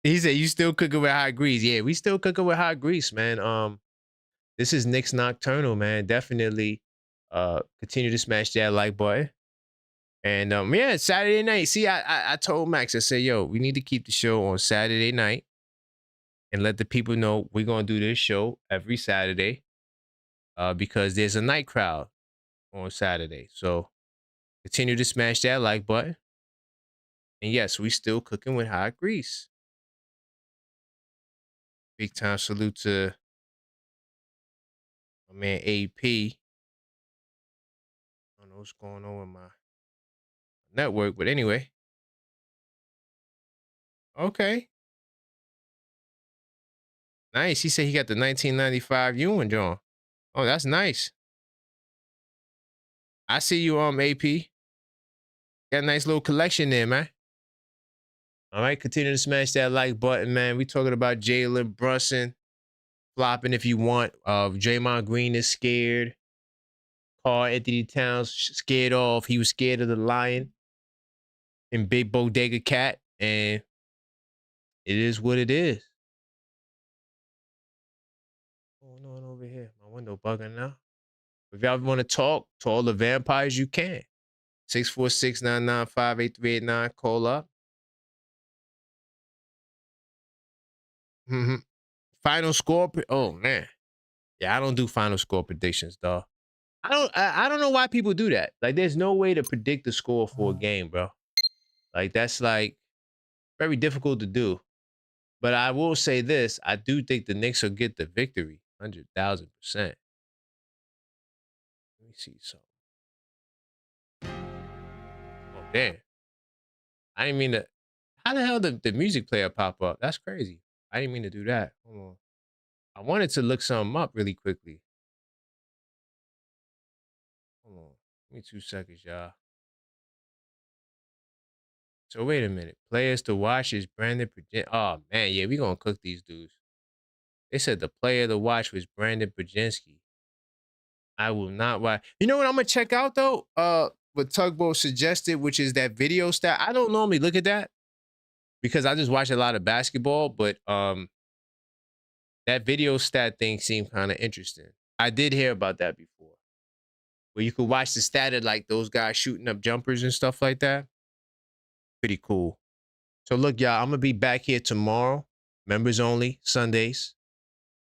He said, "You still cooking with hot grease?" Yeah, we still cooking with hot grease, man. This is Knicks Nocturnal, man. Definitely continue to smash that like button. And yeah, Saturday night. See, I told Max, I said, yo, we need to keep the show on Saturday night and let the people know we're gonna do this show every Saturday. Because there's a night crowd on Saturday. So continue to smash that like button. And yes, we still cooking with hot grease. Big time salute to my man AP. I don't know what's going on with my network, but anyway. Okay. Nice. He said he got the 1995 Ewan John. Oh, that's nice. I see you, AP. Got a nice little collection there, man. All right, continue to smash that like button, man. We talking about Jalen Brunson flopping if you want. Draymond Green is scared. Carl Anthony Towns scared off. He was scared of the lion and Big Bodega Cat, and it is what it is. What's going on over here? My window bugging now. If y'all want to talk to all the vampires, you can. 646-995-8389. Call up. Final score. Oh man, yeah, I don't do final score predictions, dog. I don't know why people do that. Like, there's no way to predict the score for a game, bro. Like, that's like very difficult to do. But I will say this: I do think the Knicks will get the victory, 100,000%. Let me see something. Oh damn! I didn't mean to. How the hell did the music player pop up? That's crazy. I didn't mean to do that. Hold on. I wanted to look something up really quickly. Hold on. Give me 2 seconds, y'all. So wait a minute. Players to watch is Brandon Progensky. Oh man, yeah, we gonna cook these dudes. They said the player to watch was Brandon Progensky. I will not watch. You know what I'm gonna check out though? What Tugboat suggested, which is that video stat. I don't normally look at that because I just watch a lot of basketball, but that video stat thing seemed kind of interesting. I did hear about that before, where you could watch the stat of like those guys shooting up jumpers and stuff like that. Pretty cool. So look, y'all, I'm gonna be back here tomorrow. Members only, Sundays.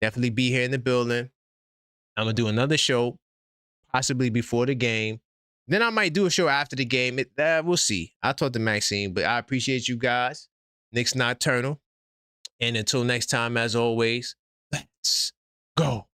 Definitely be here in the building. I'm going to do another show, possibly before the game. Then I might do a show after the game. We'll see. I'll talk to Maxine, but I appreciate you guys. Knicks Nocturnal. And until next time, as always, let's go.